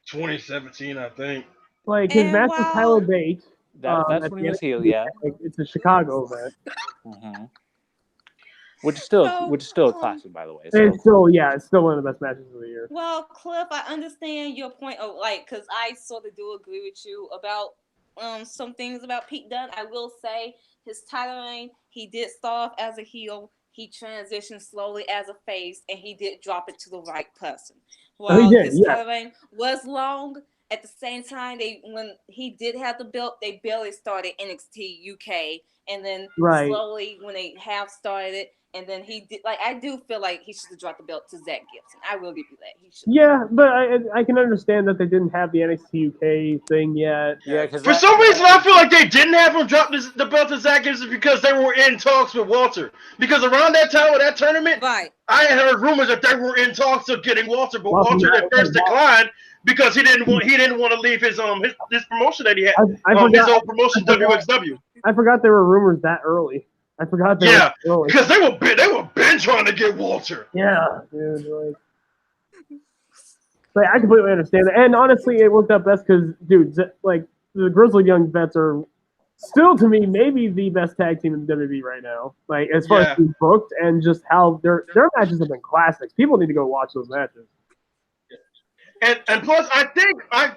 2017, I think. Like his match with Tyler Bate. That's when he was heel, yeah. Like, it's a Chicago event. Mm-hmm. Which is still a classic, by the way. So. It's still one of the best matches of the year. Well, Cliff, I understand your point of because I sort of do agree with you about some things about Pete Dunne. I will say his title reign, he did start off as a heel. he transitioned slowly as a face, and he did drop it to the right person. He While did, his yeah. title reign was long, at the same time, when he did have the belt, they barely started NXT UK, and then slowly when they have started it, and then he did I do feel like he should have dropped the belt to Zach Gibson. I will give you that. He should. Yeah, but I can understand that they didn't have the NXT UK thing yet. Yeah, because for some reason I feel like they didn't have him drop the belt to Zach Gibson because they were in talks with Walter. Because around that time of that tournament, I had heard rumors that they were in talks of getting Walter, but Walter at first declined because he didn't want to leave his promotion that he had, his old promotion WXW. I forgot there were rumors that early. I forgot. Because they were been trying to get Walter. Yeah, dude. Like, I completely understand that, and honestly, it worked out best because, dude, like the Grizzly Young Vets are still, to me, maybe the best tag team in the WWE right now. Like as far as being booked and just how their matches have been classics. People need to go watch those matches. And plus, I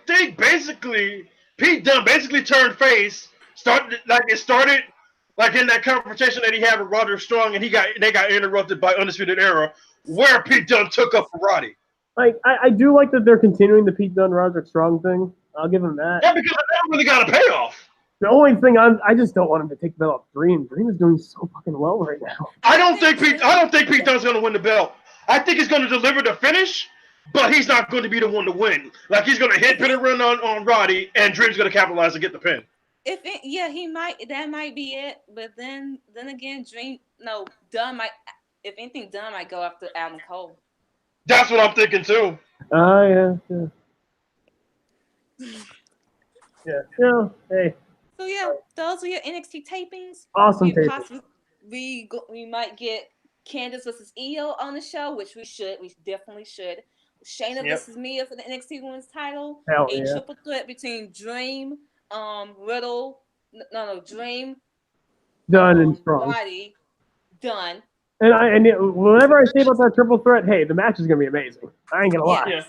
think basically Pete Dunne basically turned face. Started like in that confrontation that he had with Roderick Strong, and they got interrupted by Undisputed Era, where Pete Dunne took up for Roddy. Like I do like that they're continuing the Pete Dunne Roderick Strong thing. I'll give them that. Yeah, because they never really got a payoff. The only thing I just don't want him to take the belt off Dream. Dream is doing so fucking well right now. I don't think Pete Dunne's going to win the belt. I think he's going to deliver the finish, but he's not going to be the one to win. Like he's going to hit pin and run on Roddy, and Dream's going to capitalize and get the pin. He might. That might be it. But then again, Dunne might. If anything, Dunne might go after Adam Cole. That's what I'm thinking too. Yeah. Yeah. Hey. So yeah, those are your NXT tapings. Awesome tapings. We might get Candice versus Io on the show, which we should. We definitely should. Shayna versus Mia for the NXT Women's title. Triple threat between Dream, Riddle, Dream, Dunne and Strong. Roddy, Dunne. And whatever I say about that triple threat, hey, the match is gonna be amazing. I ain't gonna lie.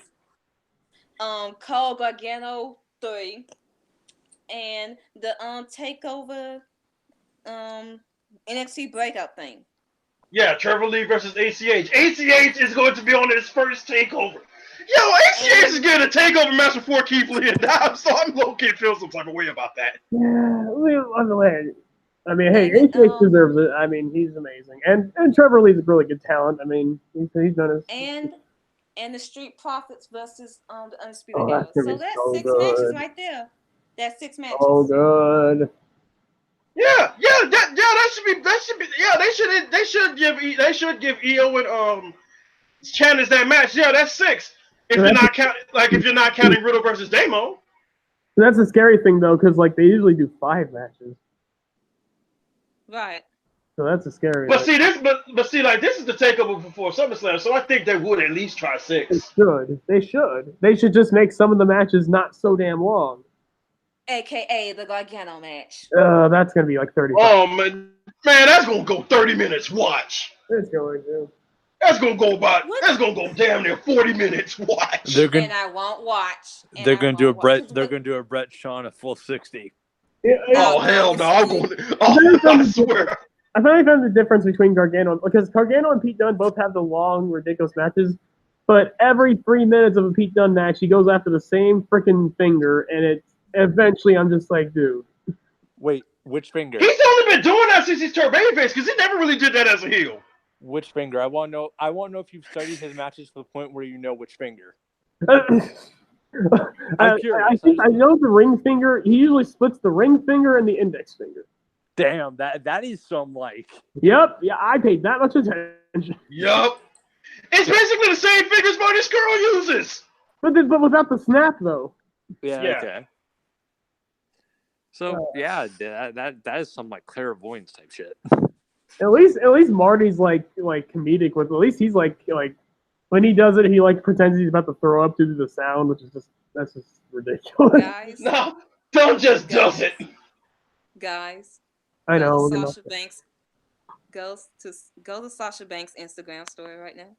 Cole Gargano 3, and the takeover NXT breakout thing. Yeah, Trevor Lee versus ACH. ACH is going to be on his first takeover. Yo, ACH is getting a takeover match before Keith Lee, and now I'm low-key feel some type of way about that. Yeah, I mean, hey, ACH deserves it. I mean, he's amazing, and Trevor Lee's a really good talent. I mean, he's done his and the Street Profits versus the Undisputed Era. So that's six matches right there. That's 6 matches. Oh, good. Yeah, that should be. Yeah, they should give Io and Candice that match. Yeah, that's 6. If you're not counting Riddle versus Damo. That's the scary thing though, because like they usually do 5 matches. Right. So that's a scary. But see this, this is the takeover before SummerSlam, so I think they would at least try 6. They should just make some of the matches not so damn long. AKA the Gargano match. That's gonna be like 30. Oh man, that's gonna go 30 minutes. Watch. It's going to. That's gonna go damn near 40 minutes. Watch. And I won't watch. They're gonna do a Brett Shawn a full 60. Oh hell no! I'm going. I swear. I finally found the difference between Gargano, because Gargano and Pete Dunne both have the long, ridiculous matches, but every 3 minutes of a Pete Dunne match, he goes after the same freaking finger, and it's eventually I'm just like, dude. Wait, which finger? He's only been doing that since he's turned babyface, because he never really did that as a heel. Which finger? I want to know if you've studied his matches to the point where you know which finger. I'm curious. I know the ring finger. He usually splits the ring finger and the index finger. Damn, that is some like. Yep. Yeah, I paid that much attention. Yep. It's basically the same fingers Marty Scurll uses. But without the snap though. Yeah. Okay. So that is some like clairvoyance type shit. At least Marty's like comedic with. At least he's like when he does it, he like pretends he's about to throw up due to the sound, which is that's just ridiculous. Guys, no, don't just does it. Guys, I know. Sasha Banks go to Sasha Banks' Instagram story right now.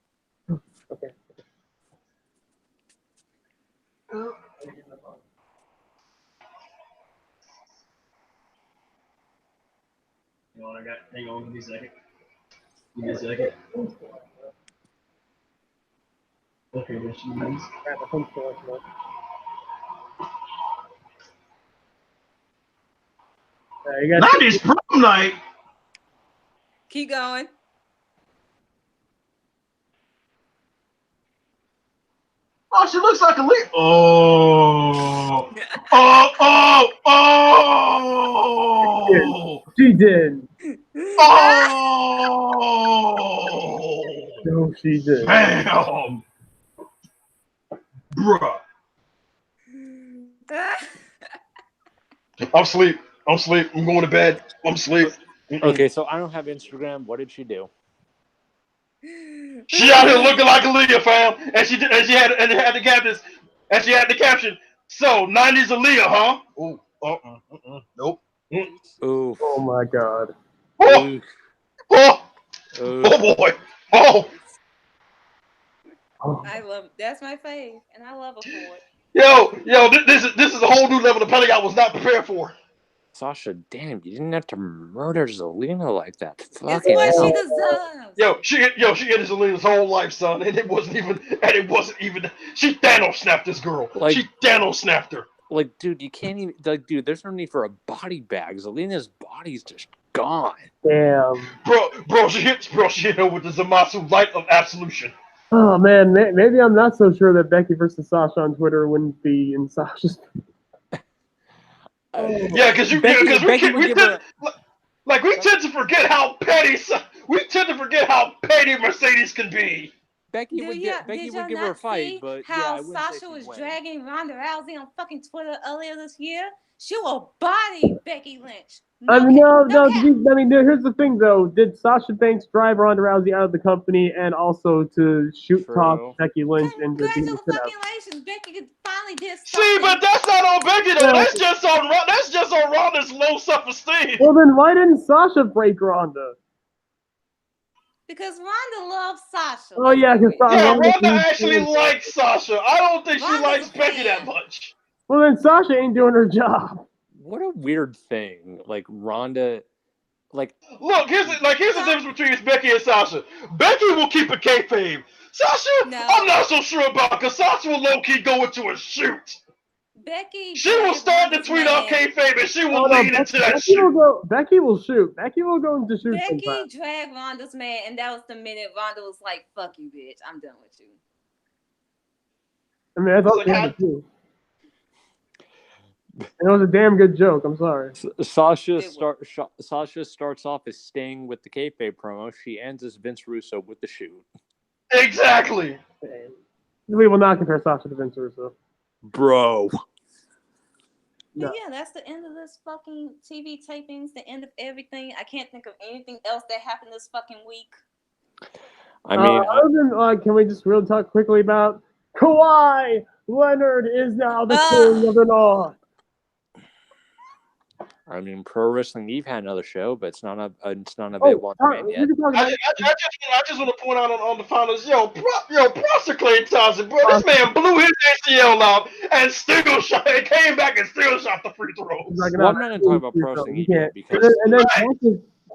Okay. Hang on, give me a second. Give me a second. Okay, there she is. You got 90s prom night. Keep going. Oh, she looks like a leaf. Oh. Oh. She did. Oh. No, she did. Bam. Bruh. I'm asleep. I'm going to bed. I'm asleep. Okay, so I don't have Instagram. What did she do? She out here looking like Aaliyah, fam, and she had the caption, and she had the caption. So 90s Aaliyah, huh? Ooh, nope. Ooh. Oh my God. Oh, oh boy. Oh. I love that's my fave, and I love her for it. Yo, this is a whole new level of panic I was not prepared for. Sasha, damn, you didn't have to murder Zelina like that. It's what she deserves. She ended Zelina's whole life, son, and it wasn't even. She Thanos snapped this girl. Like, she Thanos snapped her. Like, dude, you can't even. Like, dude, there's no need for a body bag. Zelina's body's just gone. Damn. Bro, she hit her with the Zamasu light of absolution. Oh man, maybe I'm not so sure that Becky versus Sasha on Twitter wouldn't be in Sasha's. Yeah, because we tend to forget how petty. We tend to forget how petty Mercedes can be. Becky would give her a fight, but how Sasha was dragging Ronda Rousey on fucking Twitter earlier this year? She will body Becky Lynch. Here's the thing though. Did Sasha Banks drive Ronda Rousey out of the company and also to shoot talk Becky Lynch into beating the shit out? Congratulations, Becky finally did something. See, but that's not on Becky though. That's just on Ronda's low self-esteem. Well, then why didn't Sasha break Ronda? Because Ronda loves Sasha. Oh yeah, because Ronda actually likes Sasha. I don't think she likes Becky that much. Well, then Sasha ain't doing her job. What a weird thing. Like Ronda, like look, here's the difference between Becky and Sasha. Becky will keep a kayfabe. Sasha, I'm not so sure about because Sasha will low key go into a shoot. She will start to tweet off kayfabe and she will lean into that shoot. Becky will shoot. Becky will go into shoot. Becky dragged Ronda's man, and that was the minute Ronda was like, "Fuck you, bitch. I'm done with you." I mean, that's all she had to do. It was a damn good joke. I'm sorry. Sasha starts off as Sting with the kayfabe promo. She ends as Vince Russo with the shoot. Exactly. We will not compare Sasha to Vince Russo. Bro. No. Yeah, that's the end of this fucking TV tapings, the end of everything. I can't think of anything else that happened this fucking week. I mean, other than, can we just real talk quickly about Kawhi Leonard is now the king of the North. I mean, Pro Wrestling Eve had another show, but it's not available on demand yet. I just want to point out on the finals, props to Klay Thompson, bro. This man blew his ACL out and still shot. It came back and still shot the free throws. Well, I'm not going to talk about Pro Wrestling Eve yet because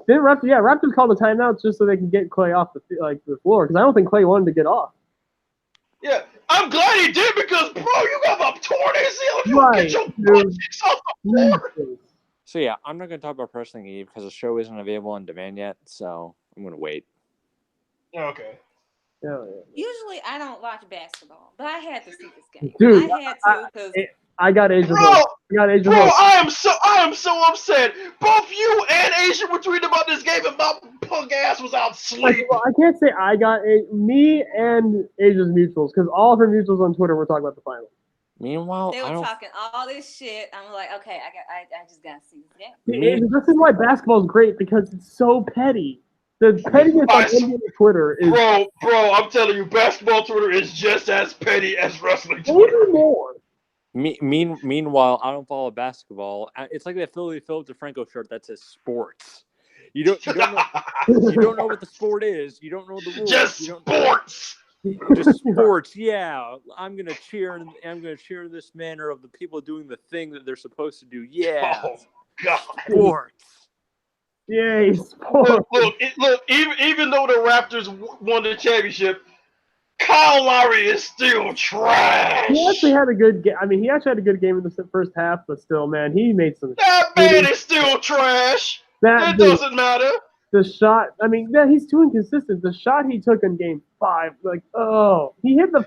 Raptors called the timeouts just so they can get Klay off the floor because I don't think Klay wanted to get off. Yeah, I'm glad he did because, bro, you got a torn ACL. You get your kicks off the floor. So yeah, I'm not going to talk about Pro Wrestling Eve because the show isn't available on demand yet, so I'm going to wait. Okay. Yeah. Usually I don't watch basketball, but I had to see this game. Dude, I had to because I got Asia. Bro, I am so upset. Both you and Asia were tweeting about this game, and my punk ass was out sleep. Well, I can't say I got me and Asia's mutuals because all of her mutuals on Twitter were talking about the final. Meanwhile, they were talking all this shit. I'm like, okay, I just gotta see this game. This is why basketball is great because it's so petty. The pettiness on NBA Twitter is bro. I'm telling you, basketball Twitter is just as petty as wrestling Twitter. Maybe more. Meanwhile, I don't follow basketball. It's like that Philip DeFranco shirt that says sports. You don't know what the sport is. You don't know the rules. Just sports. Just sports, yeah. I'm gonna cheer in this manner of the people doing the thing that they're supposed to do. Yeah. Oh God. Sports. Yay, sports. Look. Even though the Raptors won the championship, Kyle Lowry is still trash. He actually had a good game. I mean, he actually had a good game in the first half, but still, man, he made some. That man is still trash. It doesn't matter. The shot, I mean, yeah, he's too inconsistent. The shot he took in game 5, like, he hit the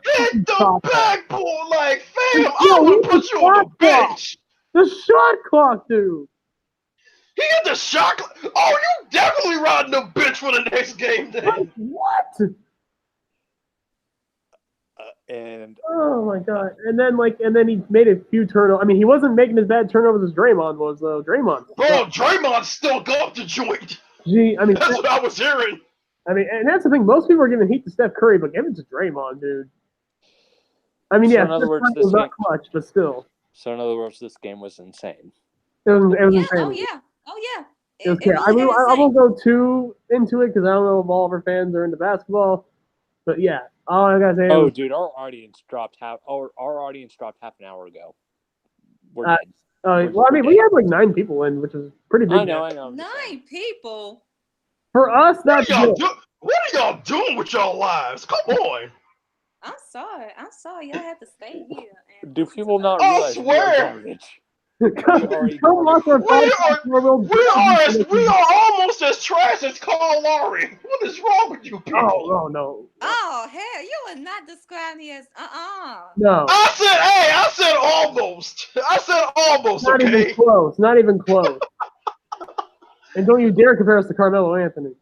backboard, like, fam, I'm gonna put you on the bench. The shot clock, dude. He hit the shot clock. Oh, you definitely riding the bench for the next game, then. What? And oh my god! And then he made a few turnovers. I mean, he wasn't making as bad turnovers as Draymond was, though. Draymond still got the joint. Gee, I mean, that's what I was hearing. I mean, and that's the thing. Most people are giving heat to Steph Curry, but give it to Draymond, dude. I mean, in other words, this was not clutch, but still. So in other words, this game was insane. It was insane. Oh yeah. It was really I won't go too into it because I don't know if all of our fans are into basketball, but yeah. All I gotta say. Oh, dude, our audience dropped half an hour ago. We're dead. Well, I mean, we had like 9 people in, which is pretty big. I know. 9 people. For us, that's what are y'all doing with y'all lives? Come on. I'm sorry. Y'all have to stay here. Do people not realize? I swear. We are almost as trash as Kyle Lowry. What is wrong with you people? Oh no. Oh hell, you would not describe me as No. I said almost. Not even close. Not even close. And don't you dare compare us to Carmelo Anthony.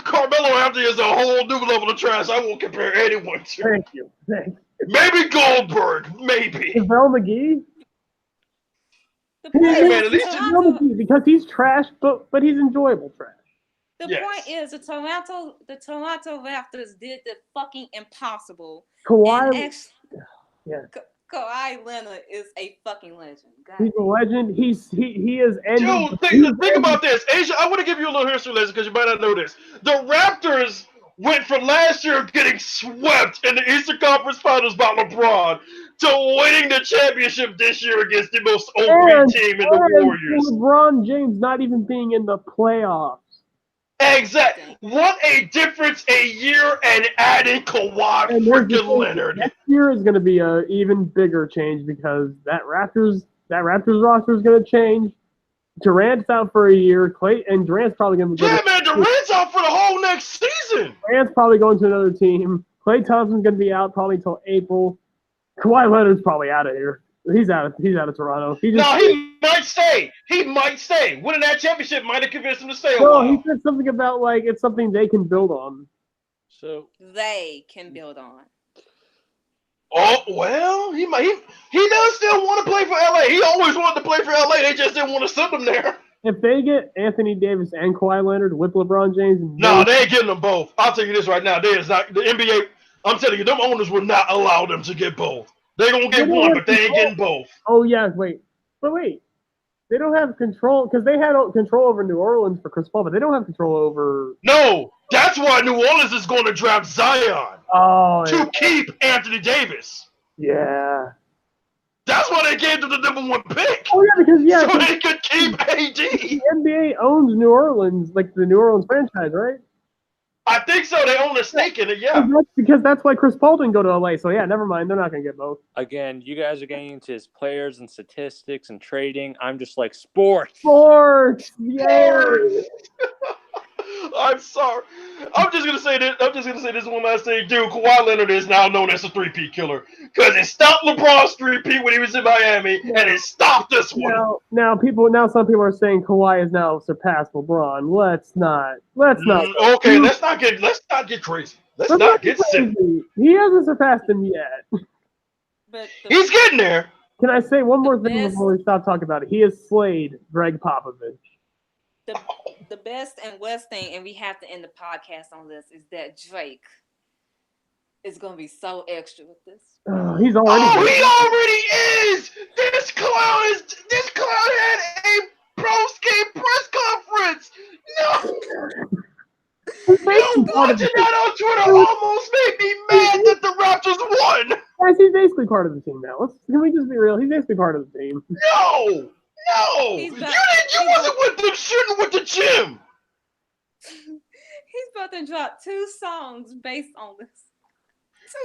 Carmelo Anthony is a whole new level of trash. I won't compare anyone to. Thank you. Maybe Goldberg. Maybe. JaVale McGee? Man, at least because he's trash, but he's enjoyable trash. The point is, the Toronto Raptors did the fucking impossible. Kawhi Leonard is a fucking legend. He's a legend. He is. Dude, think about this, Asia. I want to give you a little history lesson because you might not know this. The Raptors went from last year getting swept in the Eastern Conference Finals by LeBron to winning the championship this year against the most OP team in the Warriors. LeBron James not even being in the playoffs. Exactly. What a difference a year and adding Kawhi freaking Leonard. Next year is going to be an even bigger change because that Raptors roster is going to change. Durant's out for a year. Clay and Durant's probably going to be. Yeah, man, Durant's out for the whole next season. Durant's probably going to another team. Klay Thompson's going to be out probably until April. Kawhi Leonard's probably out of here. He's out of Toronto. He might stay. Winning that championship might have convinced him to stay a while. He said something about like it's something they can build on. So they can build on. Oh well, he does still want to play for LA. He always wanted to play for LA. They just didn't want to send him there. If they get Anthony Davis and Kawhi Leonard with LeBron James, no, they ain't getting them both. I'll tell you this right now: they is not the NBA. I'm telling you, them owners will not allow them to get both. They're gonna get one, but they ain't getting both. Oh yeah, wait. They don't have control because they had control over New Orleans for Chris Paul, but they don't have control over. No, that's why New Orleans is going to draft Zion. To keep Anthony Davis. Yeah. That's why they gave them the #1 pick. Oh yeah, because so they could keep AD. The NBA owns New Orleans, like the New Orleans franchise, right? I think so. They own a stake in it, yeah. That's why Chris Paul didn't go to LA. So yeah, never mind. They're not gonna get both. Again, you guys are getting into his players and statistics and trading. I'm just like sports. Yay! I'm sorry. I'm just gonna say this one last thing, dude. Kawhi Leonard is now known as a 3-peat killer because it stopped LeBron's 3-peat when he was in Miami, and it stopped this one. Now some people are saying Kawhi is now surpassed LeBron. Let's not. Okay, let's not get crazy. Let's not get silly. He hasn't surpassed him yet. But he's getting there. Can I say one more thing before we stop talking about it? He has slayed Greg Popovich. The best and worst thing, and we have to end the podcast on this, is that Drake is going to be so extra with this. He's already. Oh, he already is. This clown had a post-game press conference. No. You watching that on Twitter almost made me mad that the Raptors won. Guys, he's basically part of the team now. Can we just be real? He's basically part of the team. No! You wasn't with them shooting with the gym! He's about to drop 2 songs based on this.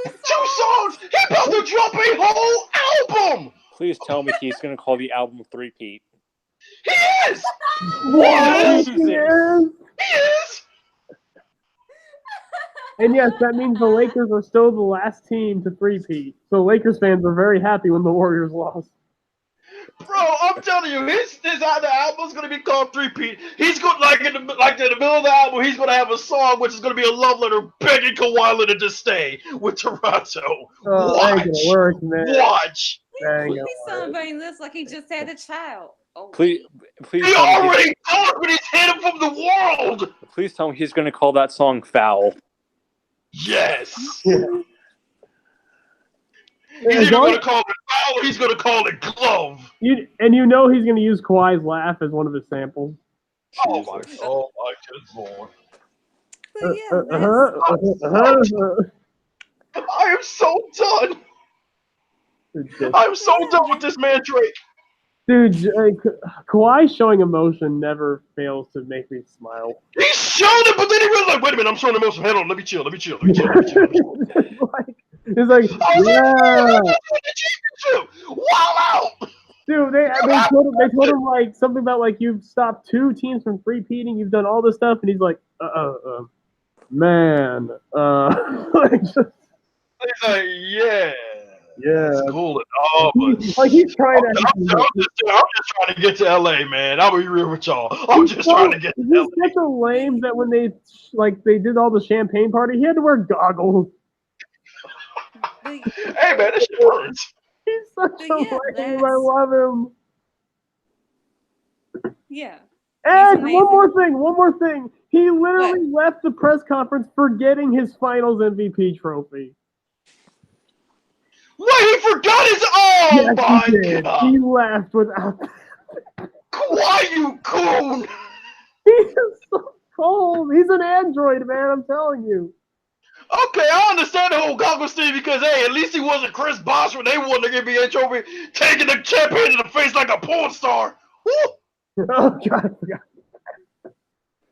2 songs? He's about to drop a whole album! Please tell me he's going to call the album 3-Peat. He is! What? He is! He is! And yes, that means the Lakers are still the last team to 3-peat. So Lakers fans were very happy when the Warriors lost. Bro, I'm telling you, the album's gonna be called 3-Peat. He's going in the middle of the album. He's gonna have a song which is gonna be a love letter begging Kawhi Leonard to stay with Toronto. That ain't gonna work, man. Watch. He's celebrating this like he just had a child. Oh, please. He already done, but he's hidden from the world. Please tell me he's going to call that song "Foul." Yes. Yeah. He's either going to call it foul or he's going to call it glove. You know he's going to use Kawhi's laugh as one of his samples. Oh my good lord. I am so done. I am so done with this man, Drake. Dude, Kawhi showing emotion never fails to make me smile. He's showing it, but then he was like, wait a minute, I'm showing emotion. Hold on, let me chill. He's like, yeah. Wow out! Dude, they told him like something about like you've stopped 2 teams from 3-peating, you've done all this stuff, and he's like, man, like just, he's like, yeah. Yeah, cool. Oh, like he's trying to. I'm just trying to get to LA, man. I'll be real with y'all. I'm just trying to get to LA. He's such a lame that when they did all the champagne party, he had to wear goggles. Hey man, this shit burns. He's such a lame. I love him. Yeah. And one more thing. He literally left the press conference forgetting his Finals MVP trophy. Wait, he forgot his. Oh yes, my God! He left without. Why, you coon? He is so cold. He's an android, man. I'm telling you. Okay, I understand the whole goggles thing because hey, at least he wasn't Chris Bosh when they won the NBA trophy, taking the champagne to the face like a porn star. Woo! Oh God!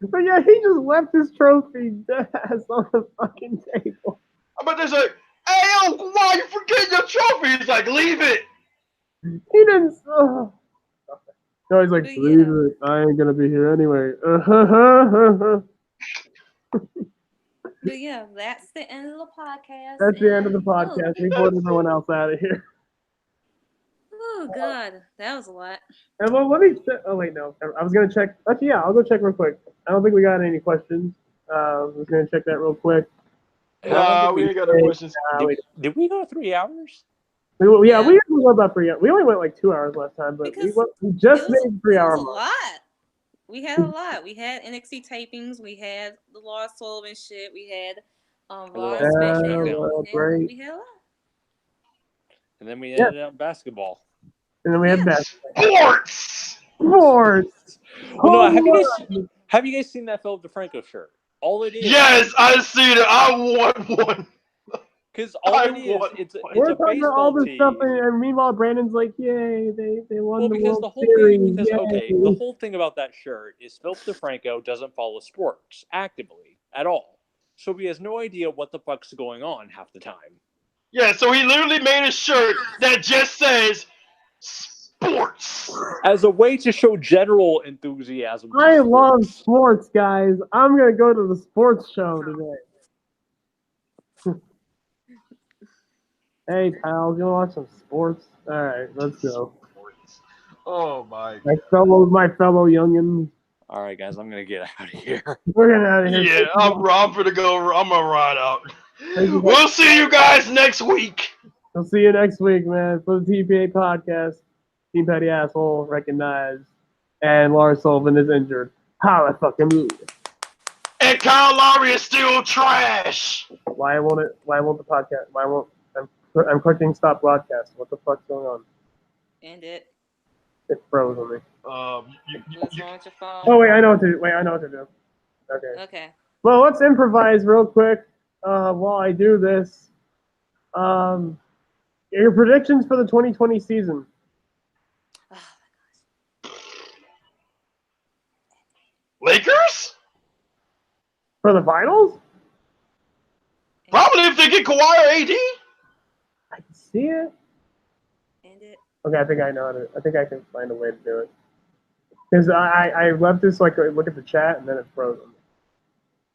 But yeah, he just left his trophy dead on the fucking table. But there's like. Hey, yo, why you forgetting your trophy? He's like, leave it. He didn't. No, he's like, leave it. I ain't gonna be here anyway. But yeah, that's the end of the podcast. That's the end of the podcast. We voted everyone else out of here. Oh God, that was a lot. And well, let me. Oh wait, no. I was gonna check. Actually, yeah, I'll go check real quick. I don't think we got any questions. I was gonna check that real quick. We ain't got no questions. Did we go 3 hours? We went about 3 hours. We only went like 2 hours last time, but we just made 3 hours. A lot. We had a lot. We had NXT tapings. We had the Lars Sullivan shit. We had Lars special. We had a lot. And then we ended up basketball. And then we had basketball. Sports. Well, no, have you guys seen that Philip DeFranco shirt? All it is. Yes, I seen it. I want one. Because all it is, it's a baseball all this team. Stuff, and meanwhile, Brandon's like, "Yay, they won the World Series." The whole thing about that shirt is Philip DeFranco doesn't follow sports actively at all, so he has no idea what the fuck's going on half the time. Yeah, so he literally made a shirt that just says sports as a way to show general enthusiasm. I love sports, guys. I'm gonna go to the sports show today. Hey, pals, you want to watch some sports? All right, let's go. Oh my! My fellow youngins. All right, guys, I'm gonna get out of here. We're getting out of here. Yeah, I'm gonna go. I'm gonna ride out. We'll see you guys next week. We'll see you next week, man, for the TPA podcast. Team Petty Asshole recognized, and Lars Sullivan is injured. Holla fucking me. And Kyle Lowry is still trash. Why won't the podcast? Why won't I'm clicking stop broadcast. What the fuck's going on? End it. It froze on me. What's wrong with your phone? Oh wait, I know what to do. Okay. Well, let's improvise real quick while I do this. Your predictions for the 2020 season. Lakers? For the finals? Probably if they get Kawhi or AD. I can see it. End it. Okay, I think I know it. I think I can find a way to do it. Because I left this like look at the chat and then it froze.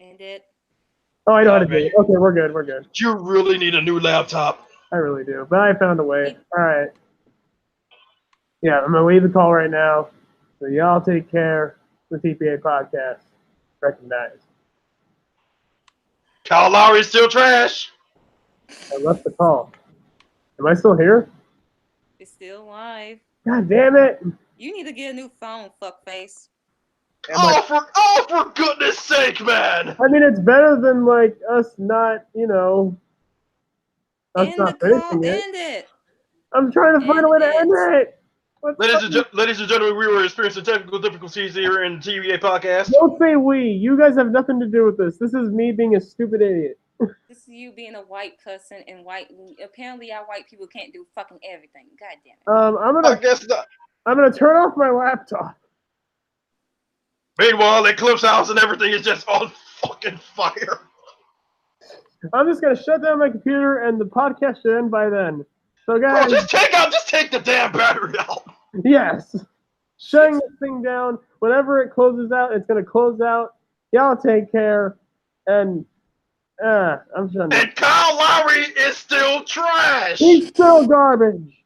End it. Oh, I know how to do it. Okay, we're good. We're good. You really need a new laptop. I really do, but I found a way. All right. Yeah, I'm gonna leave the call right now. So y'all take care. The TPA podcast. Recognize. Kyle Lowry's still trash. I left the call. Am I still here? It's still live. God damn it! You need to get a new phone, fuckface. Oh, for goodness sake, man! I mean, it's better than like us not, us End not the call. finishing it. End it. I'm trying to find a way to end it. Ladies and gentlemen, we were experiencing technical difficulties here in the TPA podcast. Don't say we. You guys have nothing to do with this. This is me being a stupid idiot. This is you being a white person and apparently our white people can't do fucking everything. God damn it. I guess not. I'm gonna turn off my laptop. Meanwhile, Eclipse House and everything is just on fucking fire. I'm just gonna shut down my computer and the podcast should end by then. So guys, Bro, just take the damn battery out. Yes. Shutting this thing down. Whenever it closes out, it's gonna close out. Y'all take care. And I'm shutting. And Kyle Lowry is still trash. He's still garbage.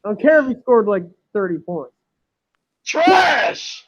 I don't care if he scored like 30 points. Trash.